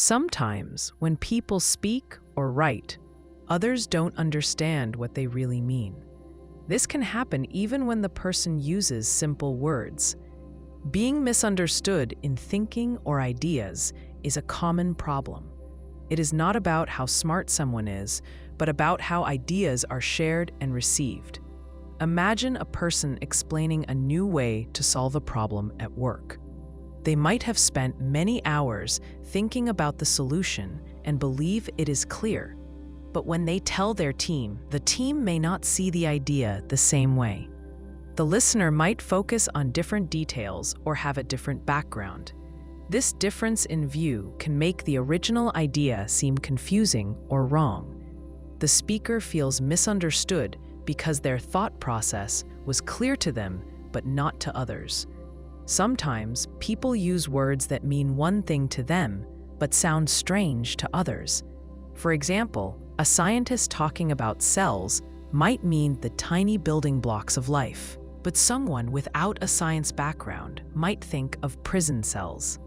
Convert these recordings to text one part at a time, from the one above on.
Sometimes, when people speak or write, others don't understand what they really mean. This can happen even when the person uses simple words. Being misunderstood in thinking or ideas is a common problem. It is not about how smart someone is, but about how ideas are shared and received. Imagine a person explaining a new way to solve a problem at work. They might have spent many hours thinking about the solution and believe it is clear. But when they tell their team, the team may not see the idea the same way. The listener might focus on different details or have a different background. This difference in view can make the original idea seem confusing or wrong. The speaker feels misunderstood because their thought process was clear to them but not to others. Sometimes people use words that mean one thing to them but sound strange to others. For example, a scientist talking about cells might mean the tiny building blocks of life, but someone without a science background might think of prison cells.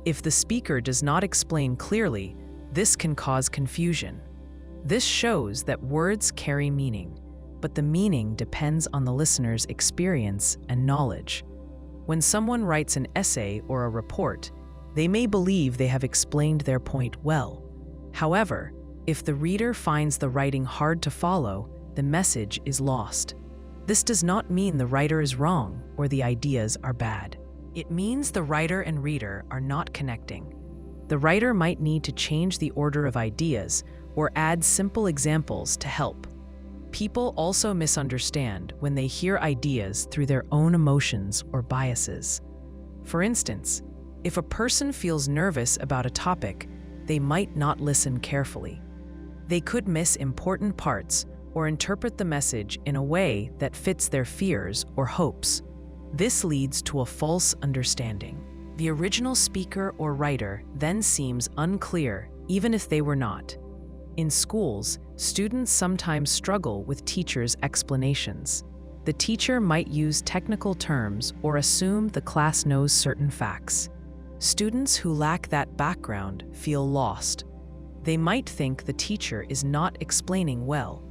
If the speaker does not explain clearly, this can cause confusion. This shows that words carry meaning, but the meaning depends on the listener's experience and knowledge. When someone writes an essay or a report, they may believe they have explained their point well. However, if the reader finds the writing hard to follow, the message is lost. This does not mean the writer is wrong or the ideas are bad. It means the writer and reader are not connecting. The writer might need to change the order of ideas or add simple examples to help. People also misunderstand when they hear ideas through their own emotions or biases. For instance, if a person feels nervous about a topic, they might not listen carefully. They could miss important parts or interpret the message in a way that fits their fears or hopes. This leads to a false understanding. The original speaker or writer then seems unclear, even if they were not. In schools, students sometimes struggle with teachers' explanations. The teacher might use technical terms or assume the class knows certain facts. Students who lack that background feel lost. They might think the teacher is not explaining well,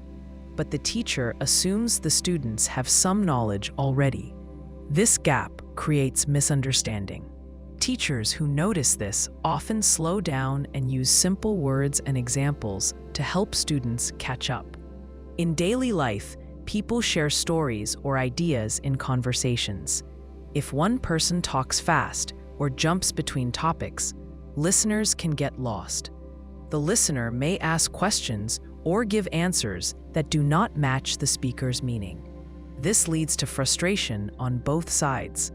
but the teacher assumes the students have some knowledge already. This gap creates misunderstanding. Teachers who notice this often slow down and use simple words and examples to help students catch up. In daily life, people share stories or ideas in conversations. If one person talks fast or jumps between topics, listeners can get lost. The listener may ask questions or give answers that do not match the speaker's meaning. This leads to frustration on both sides.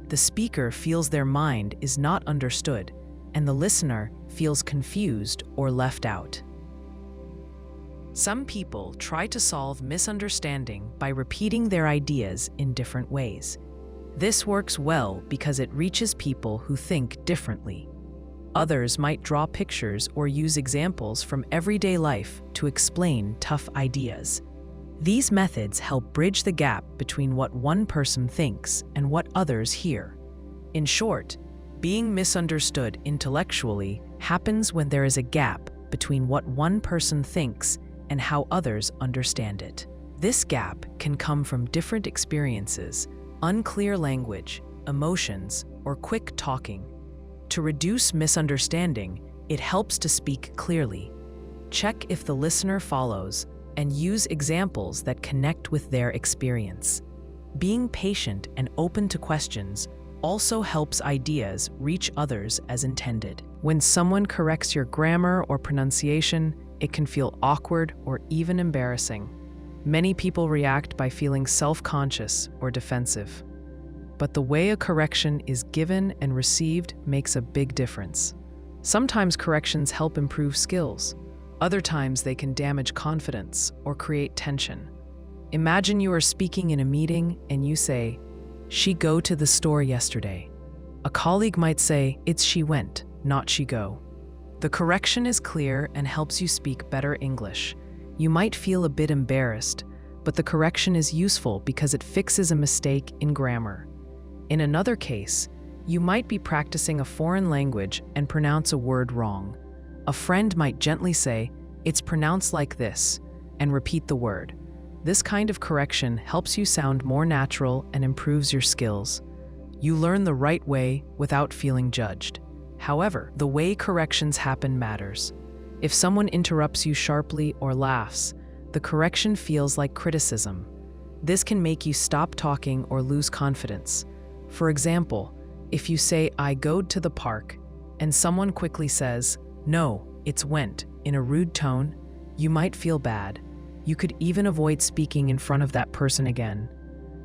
The speaker feels their mind is not understood, and the listener feels confused or left out. Some people try to solve misunderstanding by repeating their ideas in different ways. This works well because it reaches people who think differently. Others might draw pictures or use examples from everyday life to explain tough ideas. These methods help bridge the gap between what one person thinks and what others hear. In short, being misunderstood intellectually happens when there is a gap between what one person thinks and how others understand it. This gap can come from different experiences, unclear language, emotions, or quick talking. To reduce misunderstanding, it helps to speak clearly. Check if the listener follows and use examples that connect with their experience. Being patient and open to questions also helps ideas reach others as intended. When someone corrects your grammar or pronunciation, it can feel awkward or even embarrassing. Many people react by feeling self-conscious or defensive. But the way a correction is given and received makes a big difference. Sometimes corrections help improve skills. Other times they can damage confidence or create tension. Imagine you are speaking in a meeting and you say, "She go to the store yesterday." A colleague might say, "It's she went, not she go." The correction is clear and helps you speak better English. You might feel a bit embarrassed, but the correction is useful because it fixes a mistake in grammar. In another case, you might be practicing a foreign language and pronounce a word wrong. A friend might gently say, "It's pronounced like this," and repeat the word. This kind of correction helps you sound more natural and improves your skills. You learn the right way without feeling judged. However, the way corrections happen matters. If someone interrupts you sharply or laughs, the correction feels like criticism. This can make you stop talking or lose confidence. For example, if you say, "I goed to the park," and someone quickly says, "No, it's went," in a rude tone, you might feel bad. You could even avoid speaking in front of that person again.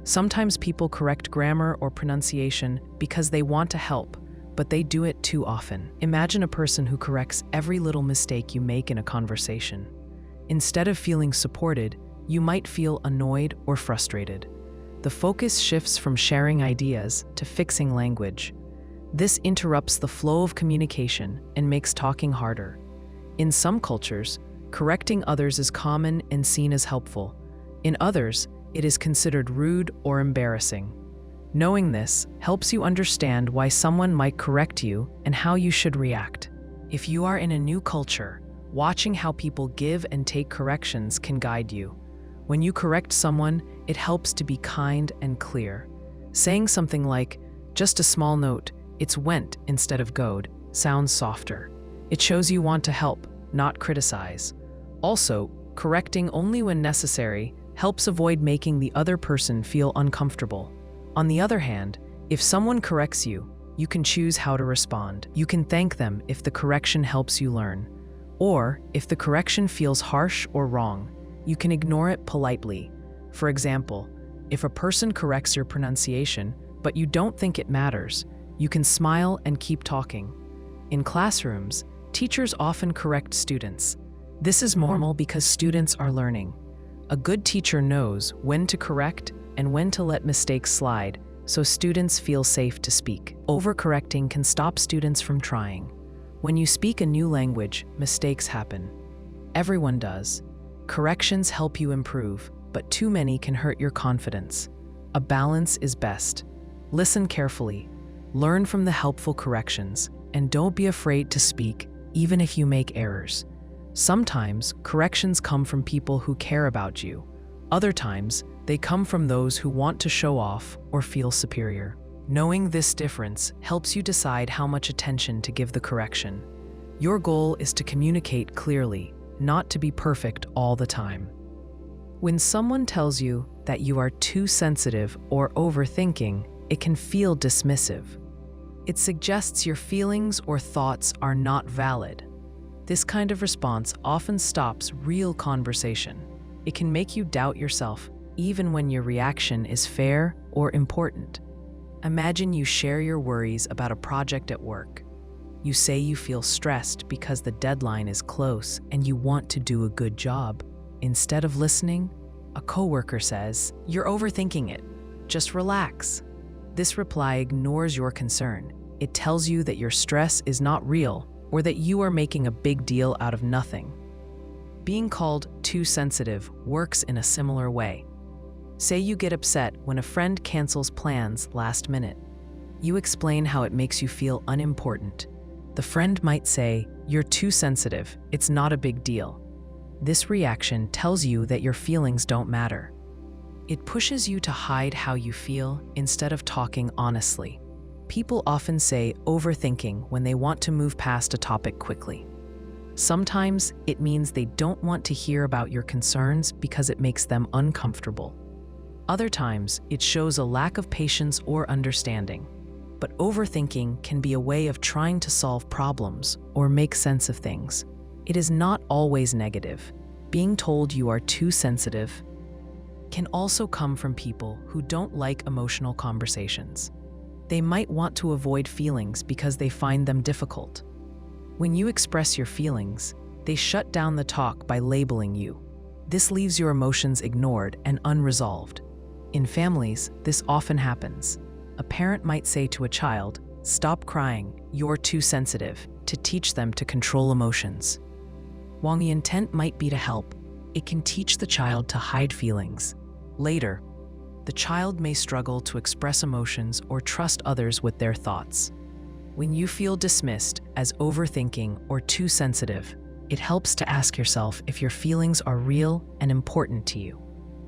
Sometimes people correct grammar or pronunciation because they want to help, but they do it too often. Imagine a person who corrects every little mistake you make in a conversation. Instead of feeling supported, you might feel annoyed or frustrated. The focus shifts from sharing ideas to fixing language. This interrupts the flow of communication and makes talking harder. In some cultures, correcting others is common and seen as helpful. In others, it is considered rude or embarrassing. Knowing this helps you understand why someone might correct you and how you should react. If you are in a new culture, watching how people give and take corrections can guide you. When you correct someone, it helps to be kind and clear. Saying something like, "Just a small note, it's went instead of goed," sounds softer. It shows you want to help, not criticize. Also, correcting only when necessary helps avoid making the other person feel uncomfortable. On the other hand, if someone corrects you, you can choose how to respond. You can thank them if the correction helps you learn. Or, if the correction feels harsh or wrong, you can ignore it politely. For example, if a person corrects your pronunciation, but you don't think it matters, you can smile and keep talking. In classrooms, teachers often correct students. This is normal because students are learning. A good teacher knows when to correct and when to let mistakes slide, so students feel safe to speak. Overcorrecting can stop students from trying. When you speak a new language, mistakes happen. Everyone does. Corrections help you improve, but too many can hurt your confidence. A balance is best. Listen carefully, learn from the helpful corrections, and don't be afraid to speak, even if you make errors. Sometimes, corrections come from people who care about you. Other times, they come from those who want to show off or feel superior. Knowing this difference helps you decide how much attention to give the correction. Your goal is to communicate clearly, not to be perfect all the time. When someone tells you that you are too sensitive or overthinking, it can feel dismissive. It suggests your feelings or thoughts are not valid. This kind of response often stops real conversation. It can make you doubt yourself, even when your reaction is fair or important. Imagine you share your worries about a project at work. You say you feel stressed because the deadline is close and you want to do a good job. Instead of listening, a coworker says, "You're overthinking it. Just relax." This reply ignores your concern. It tells you that your stress is not real or that you are making a big deal out of nothing. Being called too sensitive works in a similar way. Say you get upset when a friend cancels plans last minute. You explain how it makes you feel unimportant. The friend might say, "You're too sensitive, it's not a big deal." This reaction tells you that your feelings don't matter. It pushes you to hide how you feel instead of talking honestly. People often say overthinking when they want to move past a topic quickly. Sometimes it means they don't want to hear about your concerns because it makes them uncomfortable. Other times, it shows a lack of patience or understanding. But overthinking can be a way of trying to solve problems or make sense of things. It is not always negative. Being told you are too sensitive can also come from people who don't like emotional conversations. They might want to avoid feelings because they find them difficult. When you express your feelings, they shut down the talk by labeling you. This leaves your emotions ignored and unresolved. In families, this often happens. A parent might say to a child, "Stop crying, you're too sensitive," to teach them to control emotions. While the intent might be to help, it can teach the child to hide feelings. Later, the child may struggle to express emotions or trust others with their thoughts. When you feel dismissed as overthinking or too sensitive, it helps to ask yourself if your feelings are real and important to you.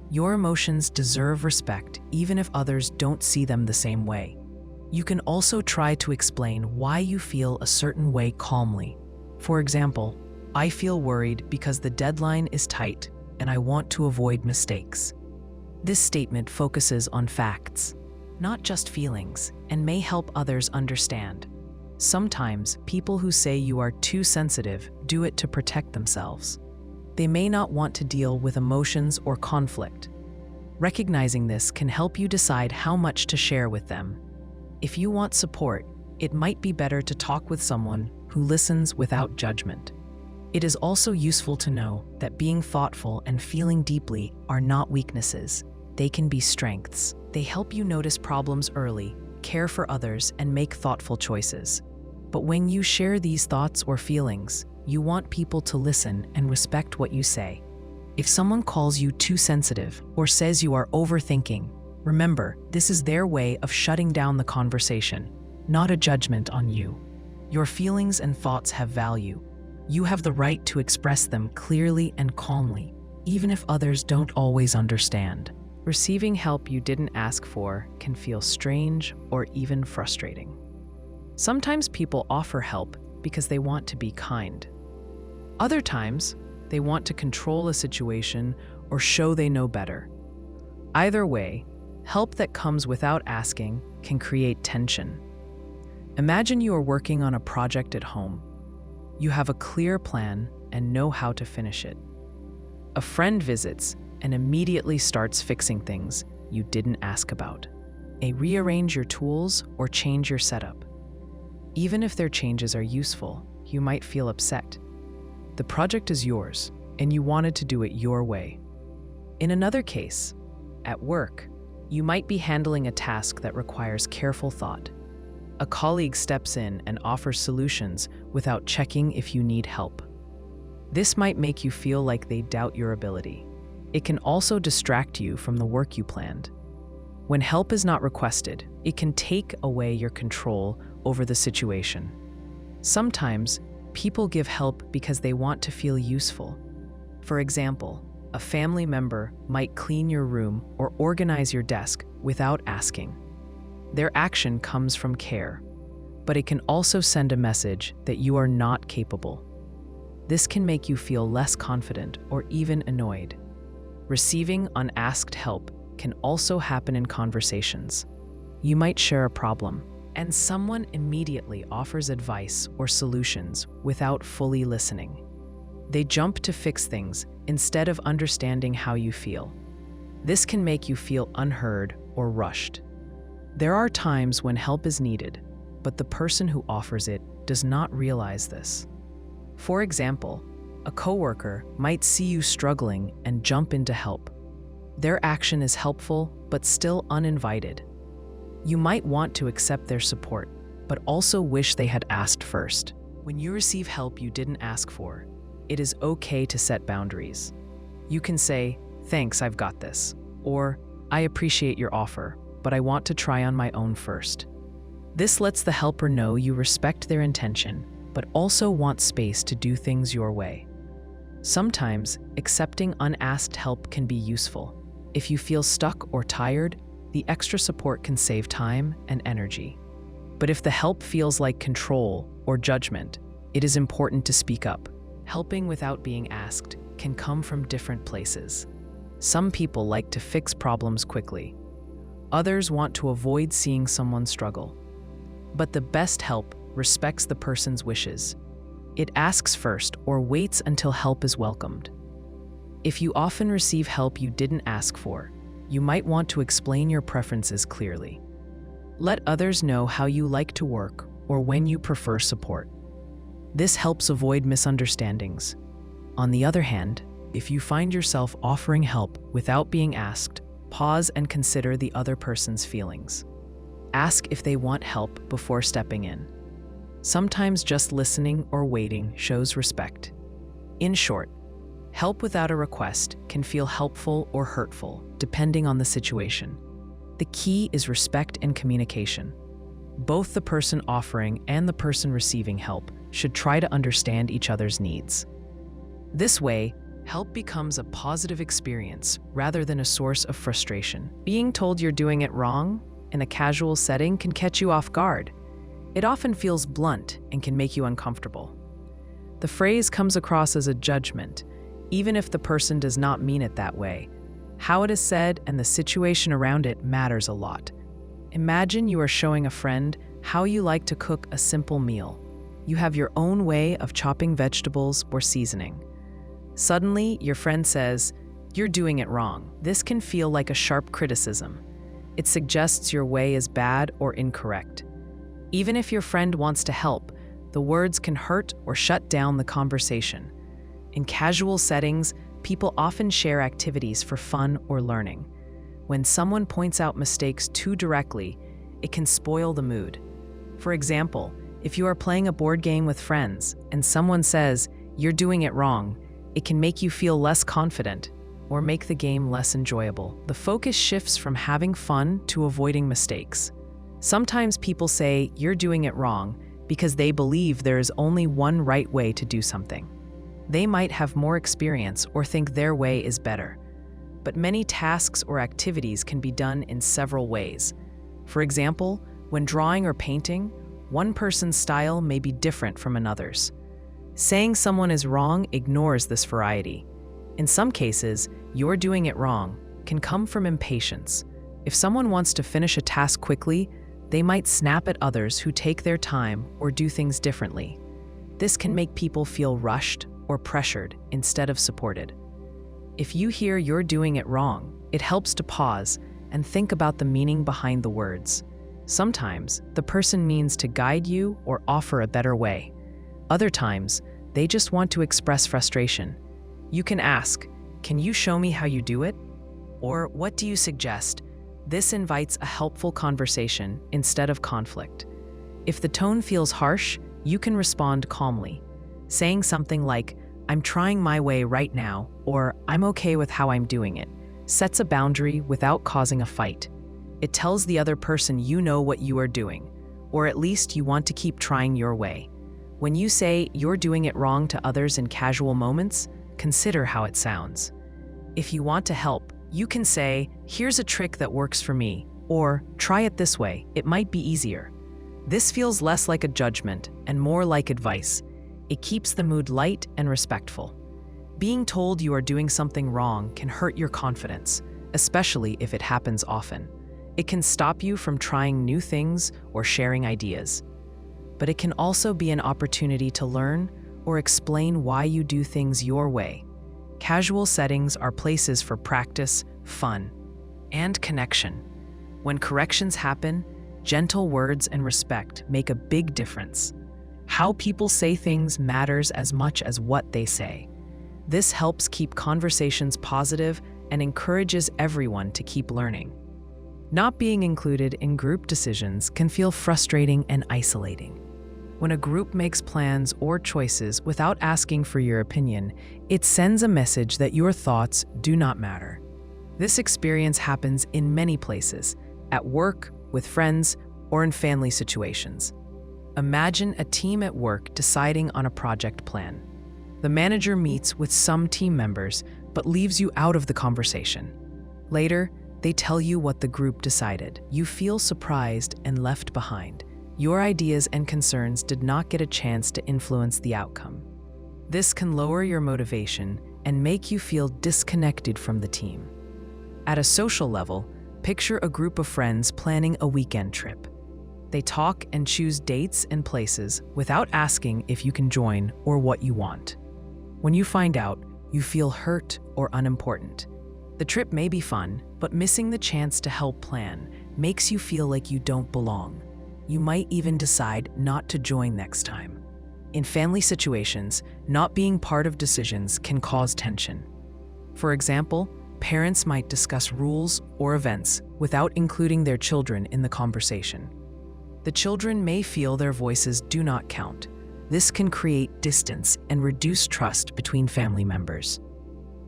Your emotions deserve respect even if others don't see them the same way. You can also try to explain why you feel a certain way calmly. For example, I feel worried because the deadline is tight and I want to avoid mistakes. This statement focuses on facts, not just feelings, and may help others understand. Sometimes people who say you are too sensitive do it to protect themselves. They may not want to deal with emotions or conflict. Recognizing this can help you decide how much to share with them. If you want support, it might be better to talk with someone who listens without judgment. It is also useful to know that being thoughtful and feeling deeply are not weaknesses. They can be strengths. They help you notice problems early, care for others, and make thoughtful choices. But when you share these thoughts or feelings, you want people to listen and respect what you say. If someone calls you too sensitive or says you are overthinking, remember, this is their way of shutting down the conversation, not a judgment on you. Your feelings and thoughts have value. You have the right to express them clearly and calmly, even if others don't always understand. Receiving help you didn't ask for can feel strange or even frustrating. Sometimes people offer help because they want to be kind. Other times, they want to control a situation or show they know better. Either way, help that comes without asking can create tension. Imagine you are working on a project at home. You have a clear plan and know how to finish it. A friend visits and immediately starts fixing things you didn't ask about. Rearrange your tools or change your setup. Even if their changes are useful, you might feel upset. The project is yours, and you wanted to do it your way. In another case, at work, you might be handling a task that requires careful thought. A colleague steps in and offers solutions without checking if you need help. This might make you feel like they doubt your ability. It can also distract you from the work you planned. When help is not requested, it can take away your control over the situation. Sometimes, people give help because they want to feel useful. For example, a family member might clean your room or organize your desk without asking. Their action comes from care, but it can also send a message that you are not capable. This can make you feel less confident or even annoyed. Receiving unasked help can also happen in conversations. You might share a problem, and someone immediately offers advice or solutions without fully listening. They jump to fix things instead of understanding how you feel. This can make you feel unheard or rushed. There are times when help is needed, but the person who offers it does not realize this. For example, a coworker might see you struggling and jump in to help. Their action is helpful, but still uninvited. You might want to accept their support, but also wish they had asked first. When you receive help you didn't ask for, it is okay to set boundaries. You can say, "Thanks, I've got this," or "I appreciate your offer, but I want to try on my own first." This lets the helper know you respect their intention, but also want space to do things your way. Sometimes, accepting unasked help can be useful. If you feel stuck or tired, the extra support can save time and energy. But if the help feels like control or judgment, it is important to speak up. Helping without being asked can come from different places. Some people like to fix problems quickly. Others want to avoid seeing someone struggle. But the best help respects the person's wishes. It asks first or waits until help is welcomed. If you often receive help you didn't ask for, you might want to explain your preferences clearly. Let others know how you like to work or when you prefer support. This helps avoid misunderstandings. On the other hand, if you find yourself offering help without being asked, pause and consider the other person's feelings. Ask if they want help before stepping in. Sometimes just listening or waiting shows respect. In short, help without a request can feel helpful or hurtful, depending on the situation. The key is respect and communication. Both the person offering and the person receiving help should try to understand each other's needs. This way, help becomes a positive experience rather than a source of frustration. Being told you're doing it wrong in a casual setting can catch you off guard. It often feels blunt and can make you uncomfortable. The phrase comes across as a judgment, even if the person does not mean it that way. How it is said and the situation around it matters a lot. Imagine you are showing a friend how you like to cook a simple meal. You have your own way of chopping vegetables or seasoning. Suddenly, your friend says, "You're doing it wrong." This can feel like a sharp criticism. It suggests your way is bad or incorrect. Even if your friend wants to help, the words can hurt or shut down the conversation. In casual settings, people often share activities for fun or learning. When someone points out mistakes too directly, it can spoil the mood. For example, if you are playing a board game with friends and someone says, "You're doing it wrong," it can make you feel less confident or make the game less enjoyable. The focus shifts from having fun to avoiding mistakes. Sometimes people say, "You're doing it wrong," because they believe there is only one right way to do something. They might have more experience or think their way is better. But many tasks or activities can be done in several ways. For example, when drawing or painting, one person's style may be different from another's. Saying someone is wrong ignores this variety. In some cases, "you're doing it wrong" can come from impatience. If someone wants to finish a task quickly, they might snap at others who take their time or do things differently. This can make people feel rushed or pressured instead of supported. If you hear "you're doing it wrong," it helps to pause and think about the meaning behind the words. Sometimes, the person means to guide you or offer a better way. Other times, they just want to express frustration. You can ask, "Can you show me how you do it?" Or, "What do you suggest?" This invites a helpful conversation instead of conflict. If the tone feels harsh, you can respond calmly, saying something like, "I'm trying my way right now," or "I'm okay with how I'm doing it," sets a boundary without causing a fight. It tells the other person you know what you are doing, or at least you want to keep trying your way. When you say "you're doing it wrong" to others in casual moments, consider how it sounds. If you want to help, you can say, "Here's a trick that works for me," or "Try it this way, it might be easier." This feels less like a judgment and more like advice. It keeps the mood light and respectful. Being told you are doing something wrong can hurt your confidence, especially if it happens often. It can stop you from trying new things or sharing ideas. But it can also be an opportunity to learn or explain why you do things your way. Casual settings are places for practice, fun, and connection. When corrections happen, gentle words and respect make a big difference. How people say things matters as much as what they say. This helps keep conversations positive and encourages everyone to keep learning. Not being included in group decisions can feel frustrating and isolating. When a group makes plans or choices without asking for your opinion, it sends a message that your thoughts do not matter. This experience happens in many places, at work, with friends, or in family situations. Imagine a team at work deciding on a project plan. The manager meets with some team members but leaves you out of the conversation. Later, they tell you what the group decided. You feel surprised and left behind. Your ideas and concerns did not get a chance to influence the outcome. This can lower your motivation and make you feel disconnected from the team. At a social level, picture a group of friends planning a weekend trip. They talk and choose dates and places without asking if you can join or what you want. When you find out, you feel hurt or unimportant. The trip may be fun, but missing the chance to help plan makes you feel like you don't belong. You might even decide not to join next time. In family situations, not being part of decisions can cause tension. For example, parents might discuss rules or events without including their children in the conversation. The children may feel their voices do not count. This can create distance and reduce trust between family members.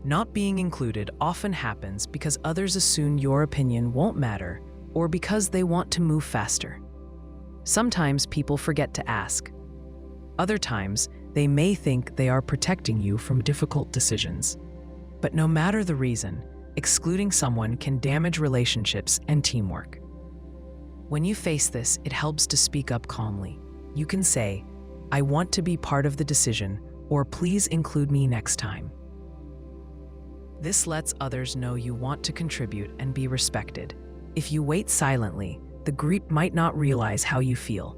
Not being included often happens because others assume your opinion won't matter or because they want to move faster. Sometimes people forget to ask. Other times, they may think they are protecting you from difficult decisions. But no matter the reason, excluding someone can damage relationships and teamwork. When you face this, it helps to speak up calmly. You can say, "I want to be part of the decision," or "Please include me next time." This lets others know you want to contribute and be respected. If you wait silently, the group might not realize how you feel.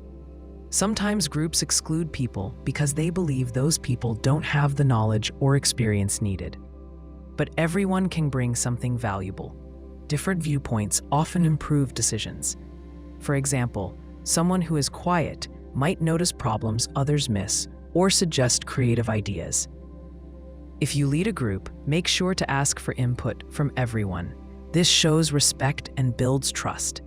Sometimes groups exclude people because they believe those people don't have the knowledge or experience needed. But everyone can bring something valuable. Different viewpoints often improve decisions. For example, someone who is quiet might notice problems others miss or suggest creative ideas. If you lead a group, make sure to ask for input from everyone. This shows respect and builds trust.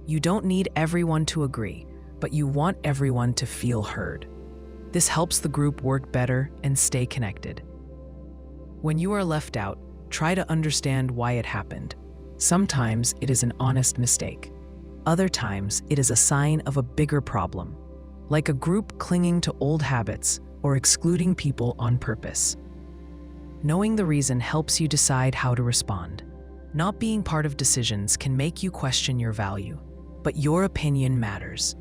You don't need everyone to agree, but you want everyone to feel heard. This helps the group work better and stay connected. When you are left out, try to understand why it happened. Sometimes it is an honest mistake. Other times it is a sign of a bigger problem, like a group clinging to old habits or excluding people on purpose. Knowing the reason helps you decide how to respond. Not being part of decisions can make you question your value, but your opinion matters.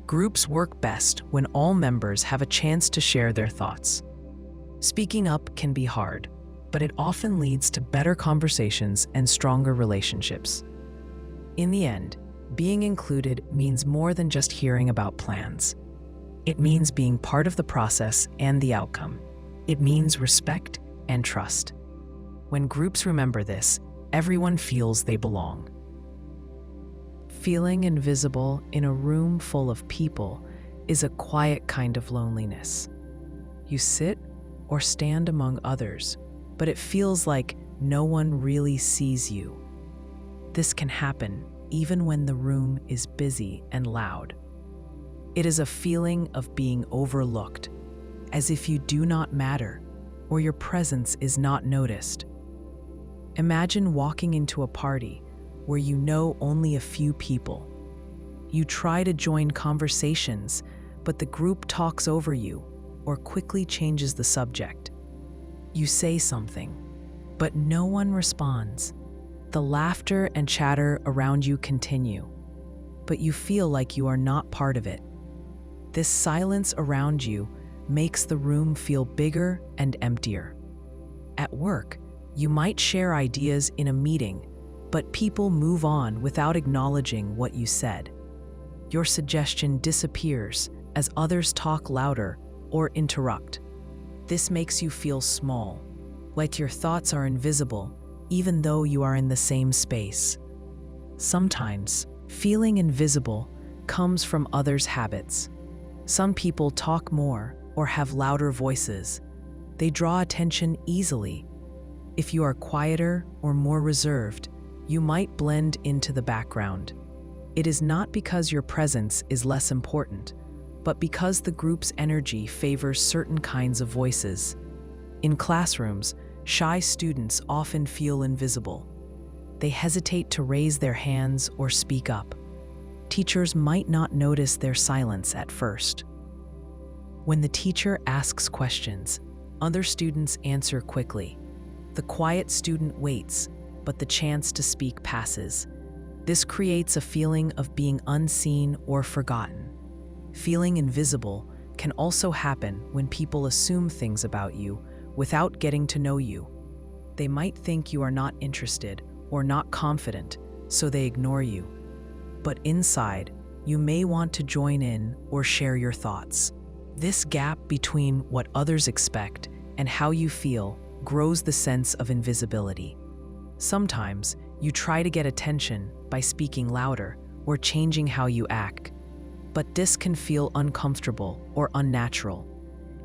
Groups work best when all members have a chance to share their thoughts. Speaking up can be hard, but it often leads to better conversations and stronger relationships. In the end, being included means more than just hearing about plans. It means being part of the process and the outcome. It means respect and trust. When groups remember this, everyone feels they belong. Feeling invisible in a room full of people is a quiet kind of loneliness. You sit or stand among others, but it feels like no one really sees you. This can happen even when the room is busy and loud. It is a feeling of being overlooked, as if you do not matter or your presence is not noticed. Imagine walking into a party where you know only a few people. You try to join conversations, but the group talks over you or quickly changes the subject. You say something, but no one responds. The laughter and chatter around you continue, but you feel like you are not part of it. This silence around you makes the room feel bigger and emptier. At work, you might share ideas in a meeting, but people move on without acknowledging what you said. Your suggestion disappears as others talk louder or interrupt. This makes you feel small, like your thoughts are invisible, even though you are in the same space. Sometimes, feeling invisible comes from others' habits. Some people talk more or have louder voices. They draw attention easily. If you are quieter or more reserved, you might blend into the background. It is not because your presence is less important, but because the group's energy favors certain kinds of voices. In classrooms, shy students often feel invisible. They hesitate to raise their hands or speak up. Teachers might not notice their silence at first. When the teacher asks questions, other students answer quickly. The quiet student waits, but the chance to speak passes. This creates a feeling of being unseen or forgotten. Feeling invisible can also happen when people assume things about you without getting to know you. They might think you are not interested or not confident, so they ignore you. But inside, you may want to join in or share your thoughts. This gap between what others expect and how you feel grows the sense of invisibility. Sometimes, you try to get attention by speaking louder or changing how you act. But this can feel uncomfortable or unnatural.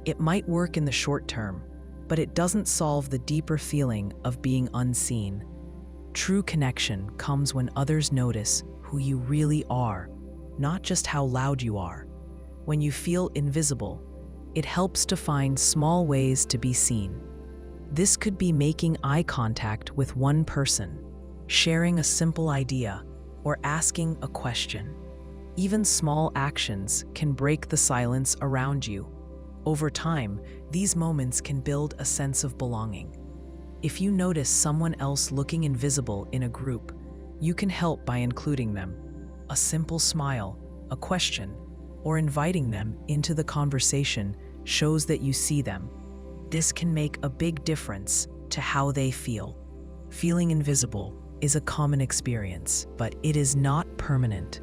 It might work in the short term, but it doesn't solve the deeper feeling of being unseen. True connection comes when others notice who you really are, not just how loud you are. When you feel invisible, it helps to find small ways to be seen. This could be making eye contact with one person, sharing a simple idea, or asking a question. Even small actions can break the silence around you. Over time, these moments can build a sense of belonging. If you notice someone else looking invisible in a group, you can help by including them. A simple smile, a question, or inviting them into the conversation shows that you see them. This can make a big difference to how they feel. Feeling invisible is a common experience, but it is not permanent.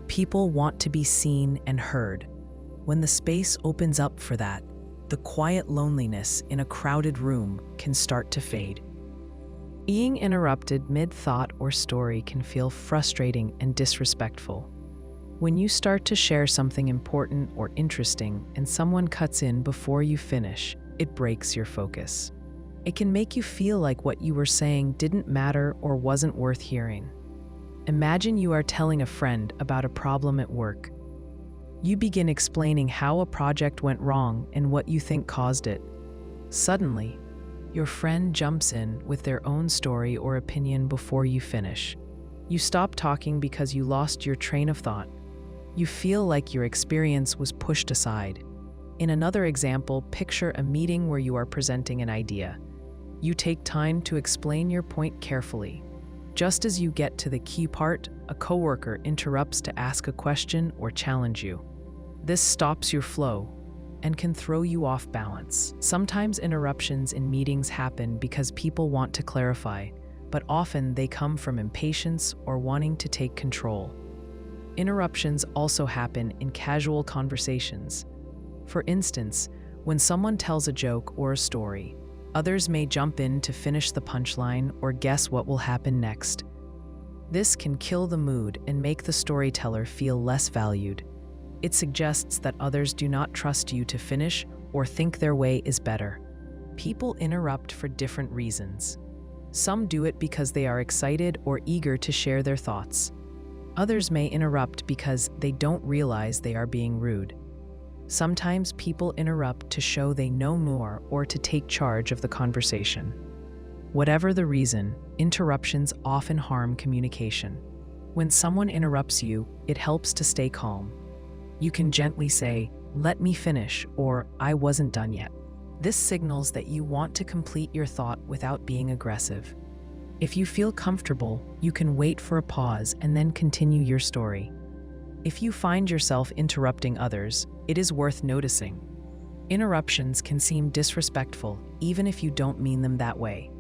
People want to be seen and heard. When the space opens up for that, the quiet loneliness in a crowded room can start to fade. Being interrupted mid-thought or story can feel frustrating and disrespectful. When you start to share something important or interesting and someone cuts in before you finish, it breaks your focus. It can make you feel like what you were saying didn't matter or wasn't worth hearing. Imagine you are telling a friend about a problem at work. You begin explaining how a project went wrong and what you think caused it. Suddenly, your friend jumps in with their own story or opinion before you finish. You stop talking because you lost your train of thought. You feel like your experience was pushed aside. In another example, picture a meeting where you are presenting an idea. You take time to explain your point carefully. Just as you get to the key part, a coworker interrupts to ask a question or challenge you. This stops your flow and can throw you off balance. Sometimes interruptions in meetings happen because people want to clarify, but often they come from impatience or wanting to take control. Interruptions also happen in casual conversations. For instance, when someone tells a joke or a story, others may jump in to finish the punchline or guess what will happen next. This can kill the mood and make the storyteller feel less valued. It suggests that others do not trust you to finish or think their way is better. People interrupt for different reasons. Some do it because they are excited or eager to share their thoughts. Others may interrupt because they don't realize they are being rude. Sometimes people interrupt to show they know more or to take charge of the conversation. Whatever the reason, interruptions often harm communication. When someone interrupts you, it helps to stay calm. You can gently say, "Let me finish," or "I wasn't done yet." This signals that you want to complete your thought without being aggressive. If you feel comfortable, you can wait for a pause and then continue your story. If you find yourself interrupting others, it is worth noticing. Interruptions can seem disrespectful, even if you don't mean them that way.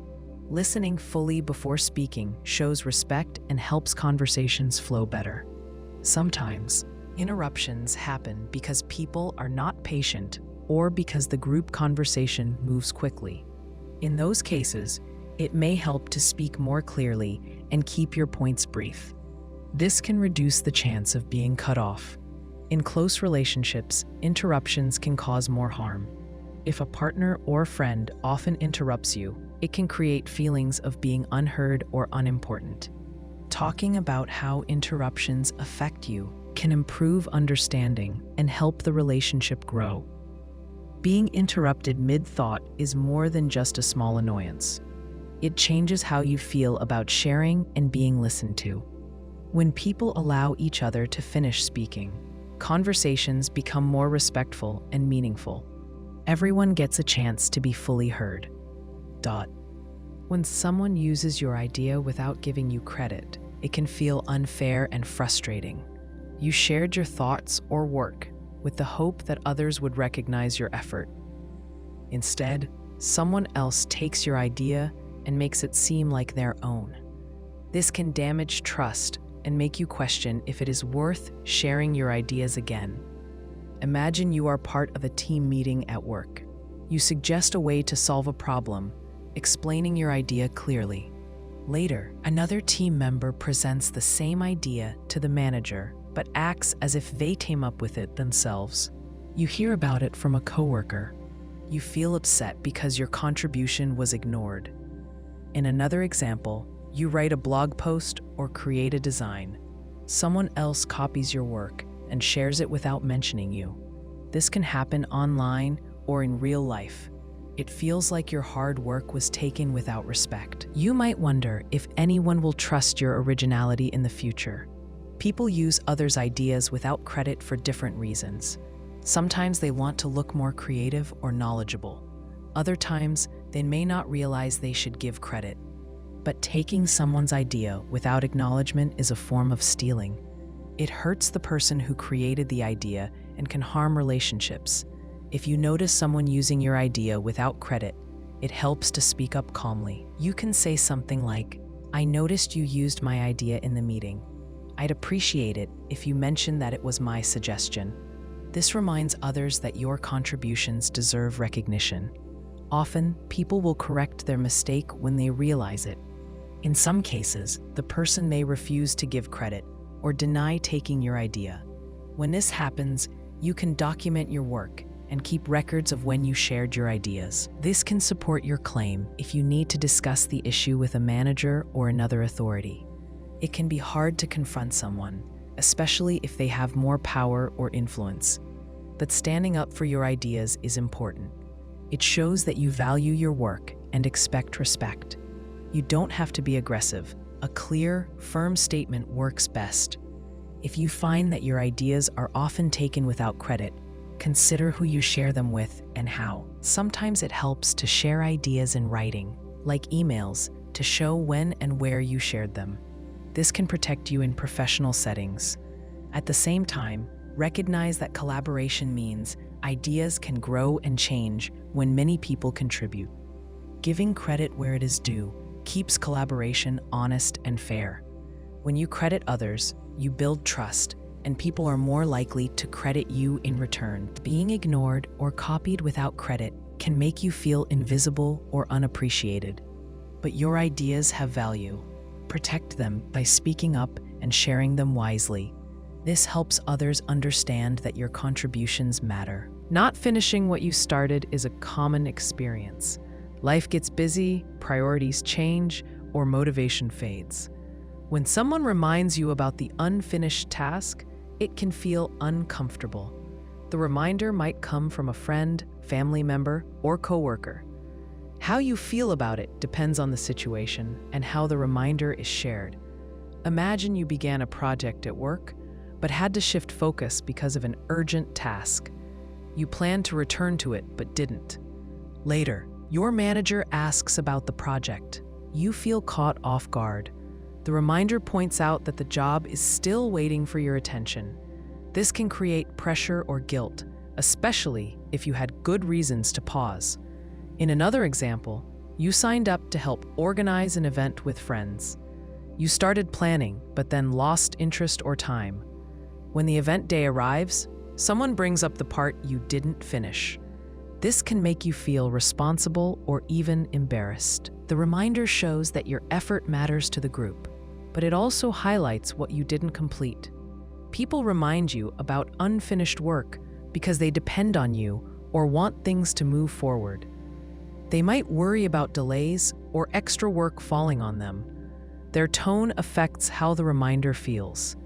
Listening fully before speaking shows respect and helps conversations flow better. Sometimes, interruptions happen because people are not patient or because the group conversation moves quickly. In those cases, it may help to speak more clearly and keep your points brief. This can reduce the chance of being cut off. In close relationships, interruptions can cause more harm. If a partner or friend often interrupts you, it can create feelings of being unheard or unimportant. Talking about how interruptions affect you can improve understanding and help the relationship grow. Being interrupted mid-thought is more than just a small annoyance. It changes how you feel about sharing and being listened to. When people allow each other to finish speaking, conversations become more respectful and meaningful. Everyone gets a chance to be fully heard. When someone uses your idea without giving you credit, it can feel unfair and frustrating. You shared your thoughts or work with the hope that others would recognize your effort. Instead, someone else takes your idea and makes it seem like their own. This can damage trust and make you question if it is worth sharing your ideas again. Imagine you are part of a team meeting at work. You suggest a way to solve a problem, explaining your idea clearly. Later, another team member presents the same idea to the manager, but acts as if they came up with it themselves. You hear about it from a coworker. You feel upset because your contribution was ignored. In another example, you write a blog post or create a design. Someone else copies your work and shares it without mentioning you. This can happen online or in real life. It feels like your hard work was taken without respect. You might wonder if anyone will trust your originality in the future. People use others' ideas without credit for different reasons. Sometimes they want to look more creative or knowledgeable. Other times, they may not realize they should give credit. But taking someone's idea without acknowledgement is a form of stealing. It hurts the person who created the idea and can harm relationships. If you notice someone using your idea without credit, it helps to speak up calmly. You can say something like, "I noticed you used my idea in the meeting. I'd appreciate it if you mentioned that it was my suggestion." This reminds others that your contributions deserve recognition. Often, people will correct their mistake when they realize it. In some cases, the person may refuse to give credit or deny taking your idea. When this happens, you can document your work and keep records of when you shared your ideas. This can support your claim if you need to discuss the issue with a manager or another authority. It can be hard to confront someone, especially if they have more power or influence. But standing up for your ideas is important. It shows that you value your work and expect respect. You don't have to be aggressive. A clear, firm statement works best. If you find that your ideas are often taken without credit, consider who you share them with and how. Sometimes it helps to share ideas in writing, like emails, to show when and where you shared them. This can protect you in professional settings. At the same time, recognize that collaboration means ideas can grow and change when many people contribute. Giving credit where it is due keeps collaboration honest and fair. When you credit others, you build trust, and people are more likely to credit you in return. Being ignored or copied without credit can make you feel invisible or unappreciated. But your ideas have value. Protect them by speaking up and sharing them wisely. This helps others understand that your contributions matter. Not finishing what you started is a common experience. Life gets busy, priorities change, or motivation fades. When someone reminds you about the unfinished task, it can feel uncomfortable. The reminder might come from a friend, family member, or coworker. How you feel about it depends on the situation and how the reminder is shared. Imagine you began a project at work, but had to shift focus because of an urgent task. You planned to return to it, but didn't. Later, your manager asks about the project. You feel caught off guard. The reminder points out that the job is still waiting for your attention. This can create pressure or guilt, especially if you had good reasons to pause. In another example, you signed up to help organize an event with friends. You started planning, but then lost interest or time. When the event day arrives, someone brings up the part you didn't finish. This can make you feel responsible or even embarrassed. The reminder shows that your effort matters to the group, but it also highlights what you didn't complete. People remind you about unfinished work because they depend on you or want things to move forward. They might worry about delays or extra work falling on them. Their tone affects how the reminder feels.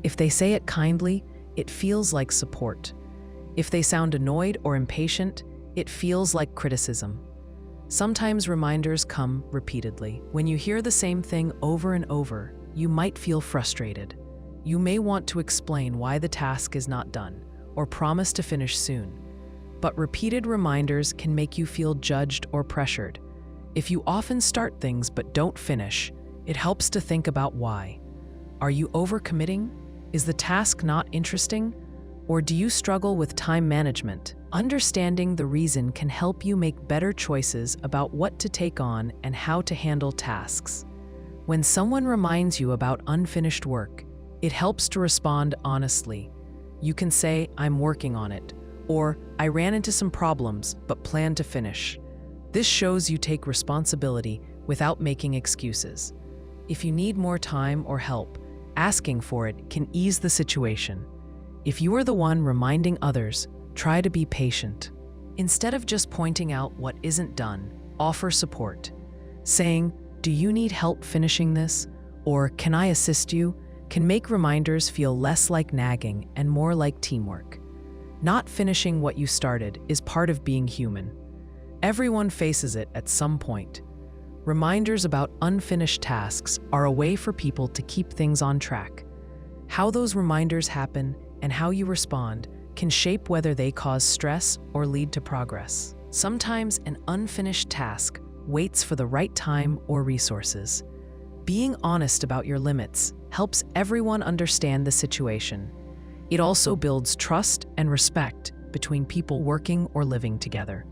If they say it kindly, it feels like support. If they sound annoyed or impatient, it feels like criticism. Sometimes reminders come repeatedly. When you hear the same thing over and over, you might feel frustrated. You may want to explain why the task is not done or promise to finish soon. But repeated reminders can make you feel judged or pressured. If you often start things but don't finish, it helps to think about why. Are you overcommitting? Is the task not interesting? Or do you struggle with time management? Understanding the reason can help you make better choices about what to take on and how to handle tasks. When someone reminds you about unfinished work, it helps to respond honestly. You can say, "I'm working on it," or "I ran into some problems but plan to finish." This shows you take responsibility without making excuses. If you need more time or help, asking for it can ease the situation. If you are the one reminding others, try to be patient. Instead of just pointing out what isn't done, offer support. Saying, "Do you need help finishing this?" or "Can I assist you?" can make reminders feel less like nagging and more like teamwork. Not finishing what you started is part of being human. Everyone faces it at some point. Reminders about unfinished tasks are a way for people to keep things on track. How those reminders happen and how you respond can shape whether they cause stress or lead to progress. Sometimes an unfinished task waits for the right time or resources. Being honest about your limits helps everyone understand the situation. It also builds trust and respect between people working or living together.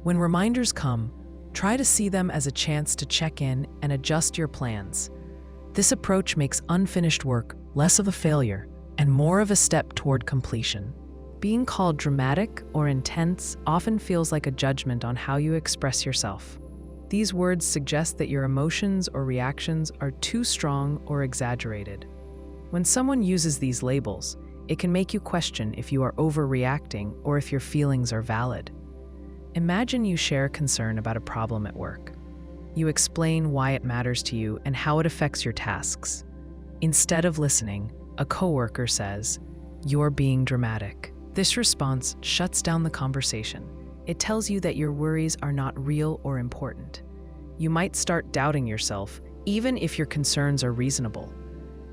When reminders come, try to see them as a chance to check in and adjust your plans. This approach makes unfinished work less of a failure and more of a step toward completion. Being called dramatic or intense often feels like a judgment on how you express yourself. These words suggest that your emotions or reactions are too strong or exaggerated. When someone uses these labels, it can make you question if you are overreacting or if your feelings are valid. Imagine you share concern about a problem at work. You explain why it matters to you and how it affects your tasks. Instead of listening, a coworker says, "You're being dramatic." This response shuts down the conversation. It tells you that your worries are not real or important. You might start doubting yourself, even if your concerns are reasonable.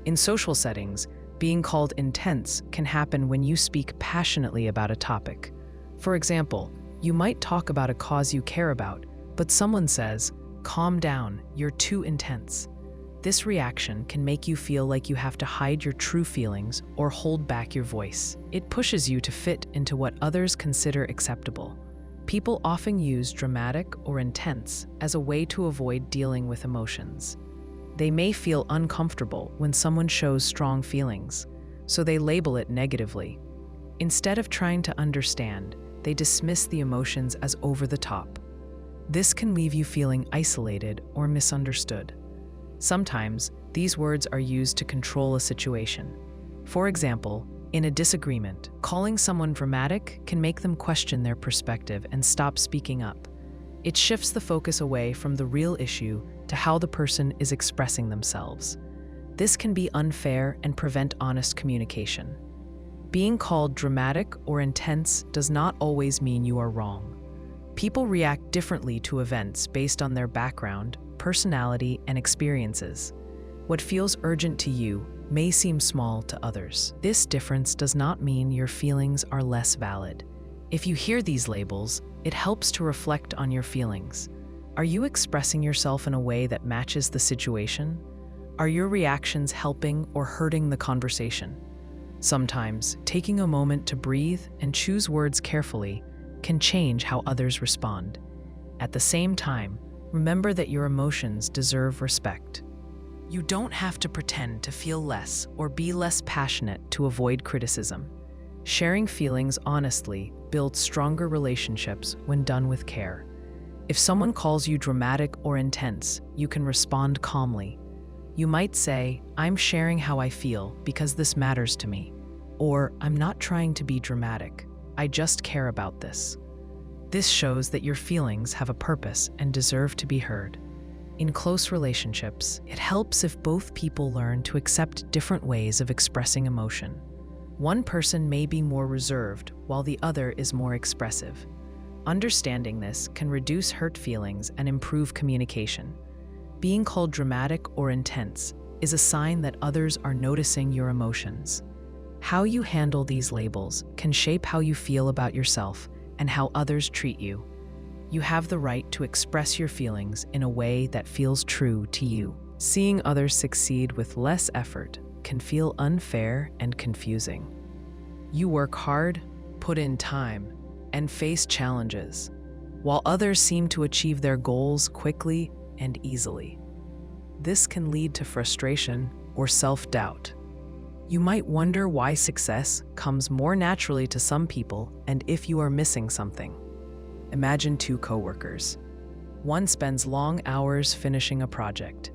In social settings, being called intense can happen when you speak passionately about a topic. For example, you might talk about a cause you care about, but someone says, "Calm down, you're too intense." This reaction can make you feel like you have to hide your true feelings or hold back your voice. It pushes you to fit into what others consider acceptable. People often use dramatic or intense as a way to avoid dealing with emotions. They may feel uncomfortable when someone shows strong feelings, so they label it negatively. Instead of trying to understand, they dismiss the emotions as over the top. This can leave you feeling isolated or misunderstood. Sometimes, these words are used to control a situation. For example, in a disagreement, calling someone dramatic can make them question their perspective and stop speaking up. It shifts the focus away from the real issue to how the person is expressing themselves. This can be unfair and prevent honest communication. Being called dramatic or intense does not always mean you are wrong. People react differently to events based on their background, personality, and experiences. What feels urgent to you may seem small to others. This difference does not mean your feelings are less valid. If you hear these labels, it helps to reflect on your feelings. Are you expressing yourself in a way that matches the situation? Are your reactions helping or hurting the conversation? Sometimes, taking a moment to breathe and choose words carefully can change how others respond. At the same time, remember that your emotions deserve respect. You don't have to pretend to feel less or be less passionate to avoid criticism. Sharing feelings honestly builds stronger relationships when done with care. If someone calls you dramatic or intense, you can respond calmly. You might say, "I'm sharing how I feel because this matters to me," or "I'm not trying to be dramatic, I just care about this." This shows that your feelings have a purpose and deserve to be heard. In close relationships, it helps if both people learn to accept different ways of expressing emotion. One person may be more reserved while the other is more expressive. Understanding this can reduce hurt feelings and improve communication. Being called dramatic or intense is a sign that others are noticing your emotions. How you handle these labels can shape how you feel about yourself and how others treat you. You have the right to express your feelings in a way that feels true to you. Seeing others succeed with less effort can feel unfair and confusing. You work hard, put in time, and face challenges, while others seem to achieve their goals quickly and easily. This can lead to frustration or self-doubt. You might wonder why success comes more naturally to some people and if you are missing something. Imagine two coworkers. One spends long hours finishing a project.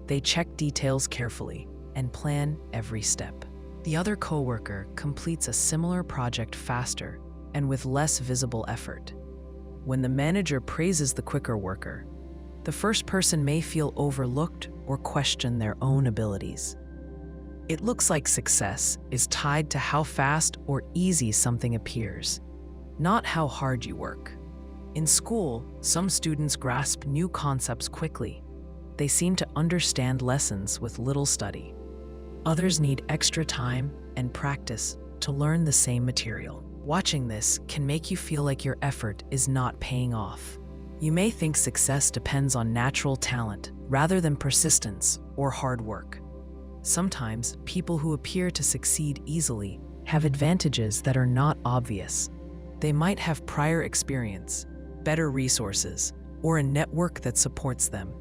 They check details carefully and plan every step. The other coworker completes a similar project faster and with less visible effort. When the manager praises the quicker worker, the first person may feel overlooked or question their own abilities. It looks like success is tied to how fast or easy something appears, not how hard you work. In school, some students grasp new concepts quickly. They seem to understand lessons with little study. Others need extra time and practice to learn the same material. Watching this can make you feel like your effort is not paying off. You may think success depends on natural talent rather than persistence or hard work. Sometimes people who appear to succeed easily have advantages that are not obvious. They might have prior experience, better resources, or a network that supports them.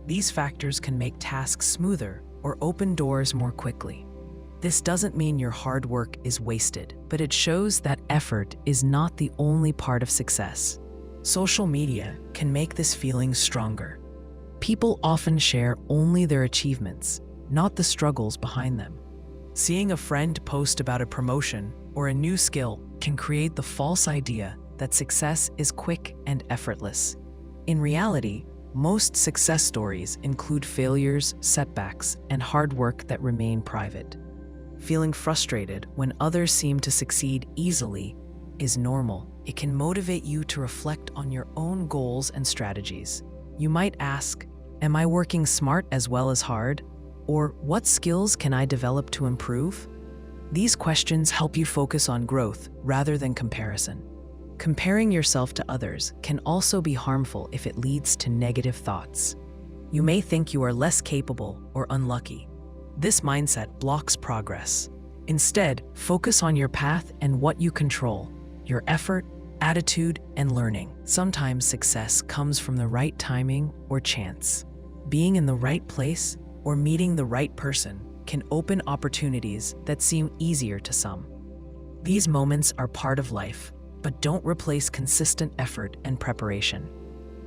These factors can make tasks smoother or open doors more quickly. This doesn't mean your hard work is wasted, but it shows that effort is not the only part of success. Social media can make this feeling stronger. People often share only their achievements, not the struggles behind them. Seeing a friend post about a promotion or a new skill can create the false idea that success is quick and effortless. In reality, most success stories include failures, setbacks, and hard work that remain private. Feeling frustrated when others seem to succeed easily is normal. It can motivate you to reflect on your own goals and strategies. You might ask, am I working smart as well as hard? Or what skills can I develop to improve? These questions help you focus on growth rather than comparison. Comparing yourself to others can also be harmful if it leads to negative thoughts. You may think you are less capable or unlucky. This mindset blocks progress. Instead, focus on your path and what you control, your effort, attitude, and learning. Sometimes success comes from the right timing or chance. Being in the right place or meeting the right person can open opportunities that seem easier to some. These moments are part of life, but don't replace consistent effort and preparation.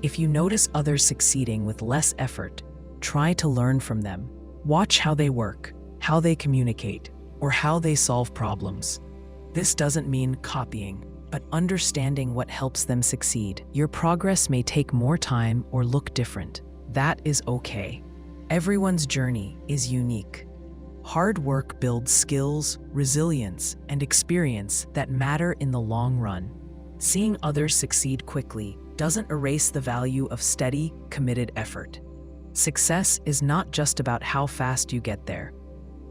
If you notice others succeeding with less effort, try to learn from them. Watch how they work, how they communicate, or how they solve problems. This doesn't mean copying, but understanding what helps them succeed. Your progress may take more time or look different. That is okay. Everyone's journey is unique. Hard work builds skills, resilience, and experience that matter in the long run. Seeing others succeed quickly doesn't erase the value of steady, committed effort. Success is not just about how fast you get there.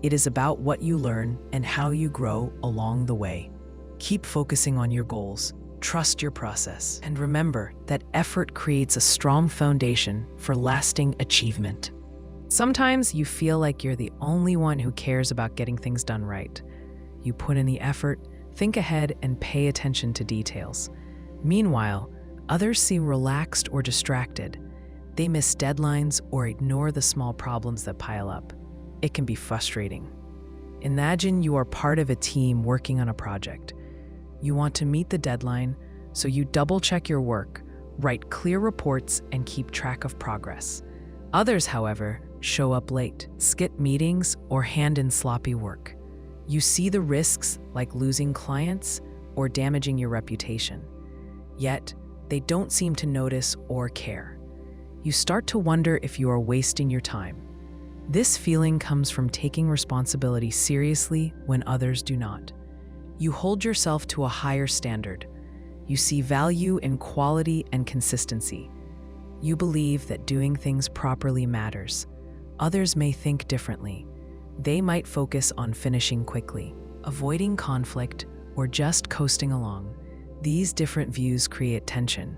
It is about what you learn and how you grow along the way. Keep focusing on your goals, trust your process, and remember that effort creates a strong foundation for lasting achievement. Sometimes you feel like you're the only one who cares about getting things done right. You put in the effort, think ahead, and pay attention to details. Meanwhile, others seem relaxed or distracted. They miss deadlines or ignore the small problems that pile up. It can be frustrating. Imagine you are part of a team working on a project. You want to meet the deadline, so you double-check your work, write clear reports, and keep track of progress. Others, however, show up late, skip meetings, or hand in sloppy work. You see the risks, like losing clients or damaging your reputation. Yet, they don't seem to notice or care. You start to wonder if you are wasting your time. This feeling comes from taking responsibility seriously when others do not. You hold yourself to a higher standard. You see value in quality and consistency. You believe that doing things properly matters. Others may think differently. They might focus on finishing quickly, avoiding conflict, or just coasting along. These different views create tension.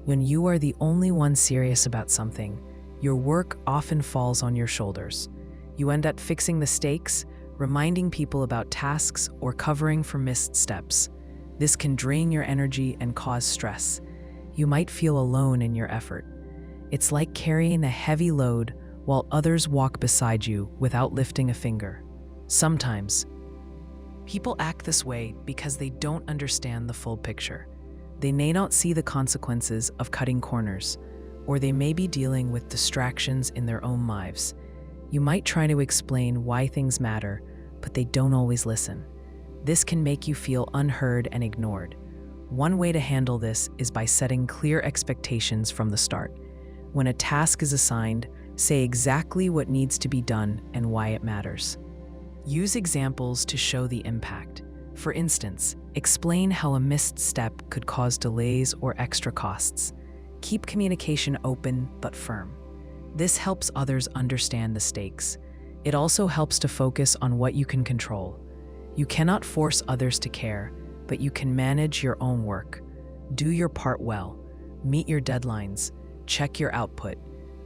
When you are the only one serious about something, your work often falls on your shoulders. You end up fixing mistakes, reminding people about tasks, or covering for missed steps. This can drain your energy and cause stress. You might feel alone in your effort. It's like carrying a heavy load while others walk beside you without lifting a finger. Sometimes, people act this way because they don't understand the full picture. They may not see the consequences of cutting corners, or they may be dealing with distractions in their own lives. You might try to explain why things matter, but they don't always listen. This can make you feel unheard and ignored. One way to handle this is by setting clear expectations from the start. When a task is assigned, say exactly what needs to be done and why it matters. Use examples to show the impact. For instance, explain how a missed step could cause delays or extra costs. Keep communication open but firm. This helps others understand the stakes. It also helps to focus on what you can control. You cannot force others to care, but you can manage your own work. Do your part well. Meet your deadlines. Check your output.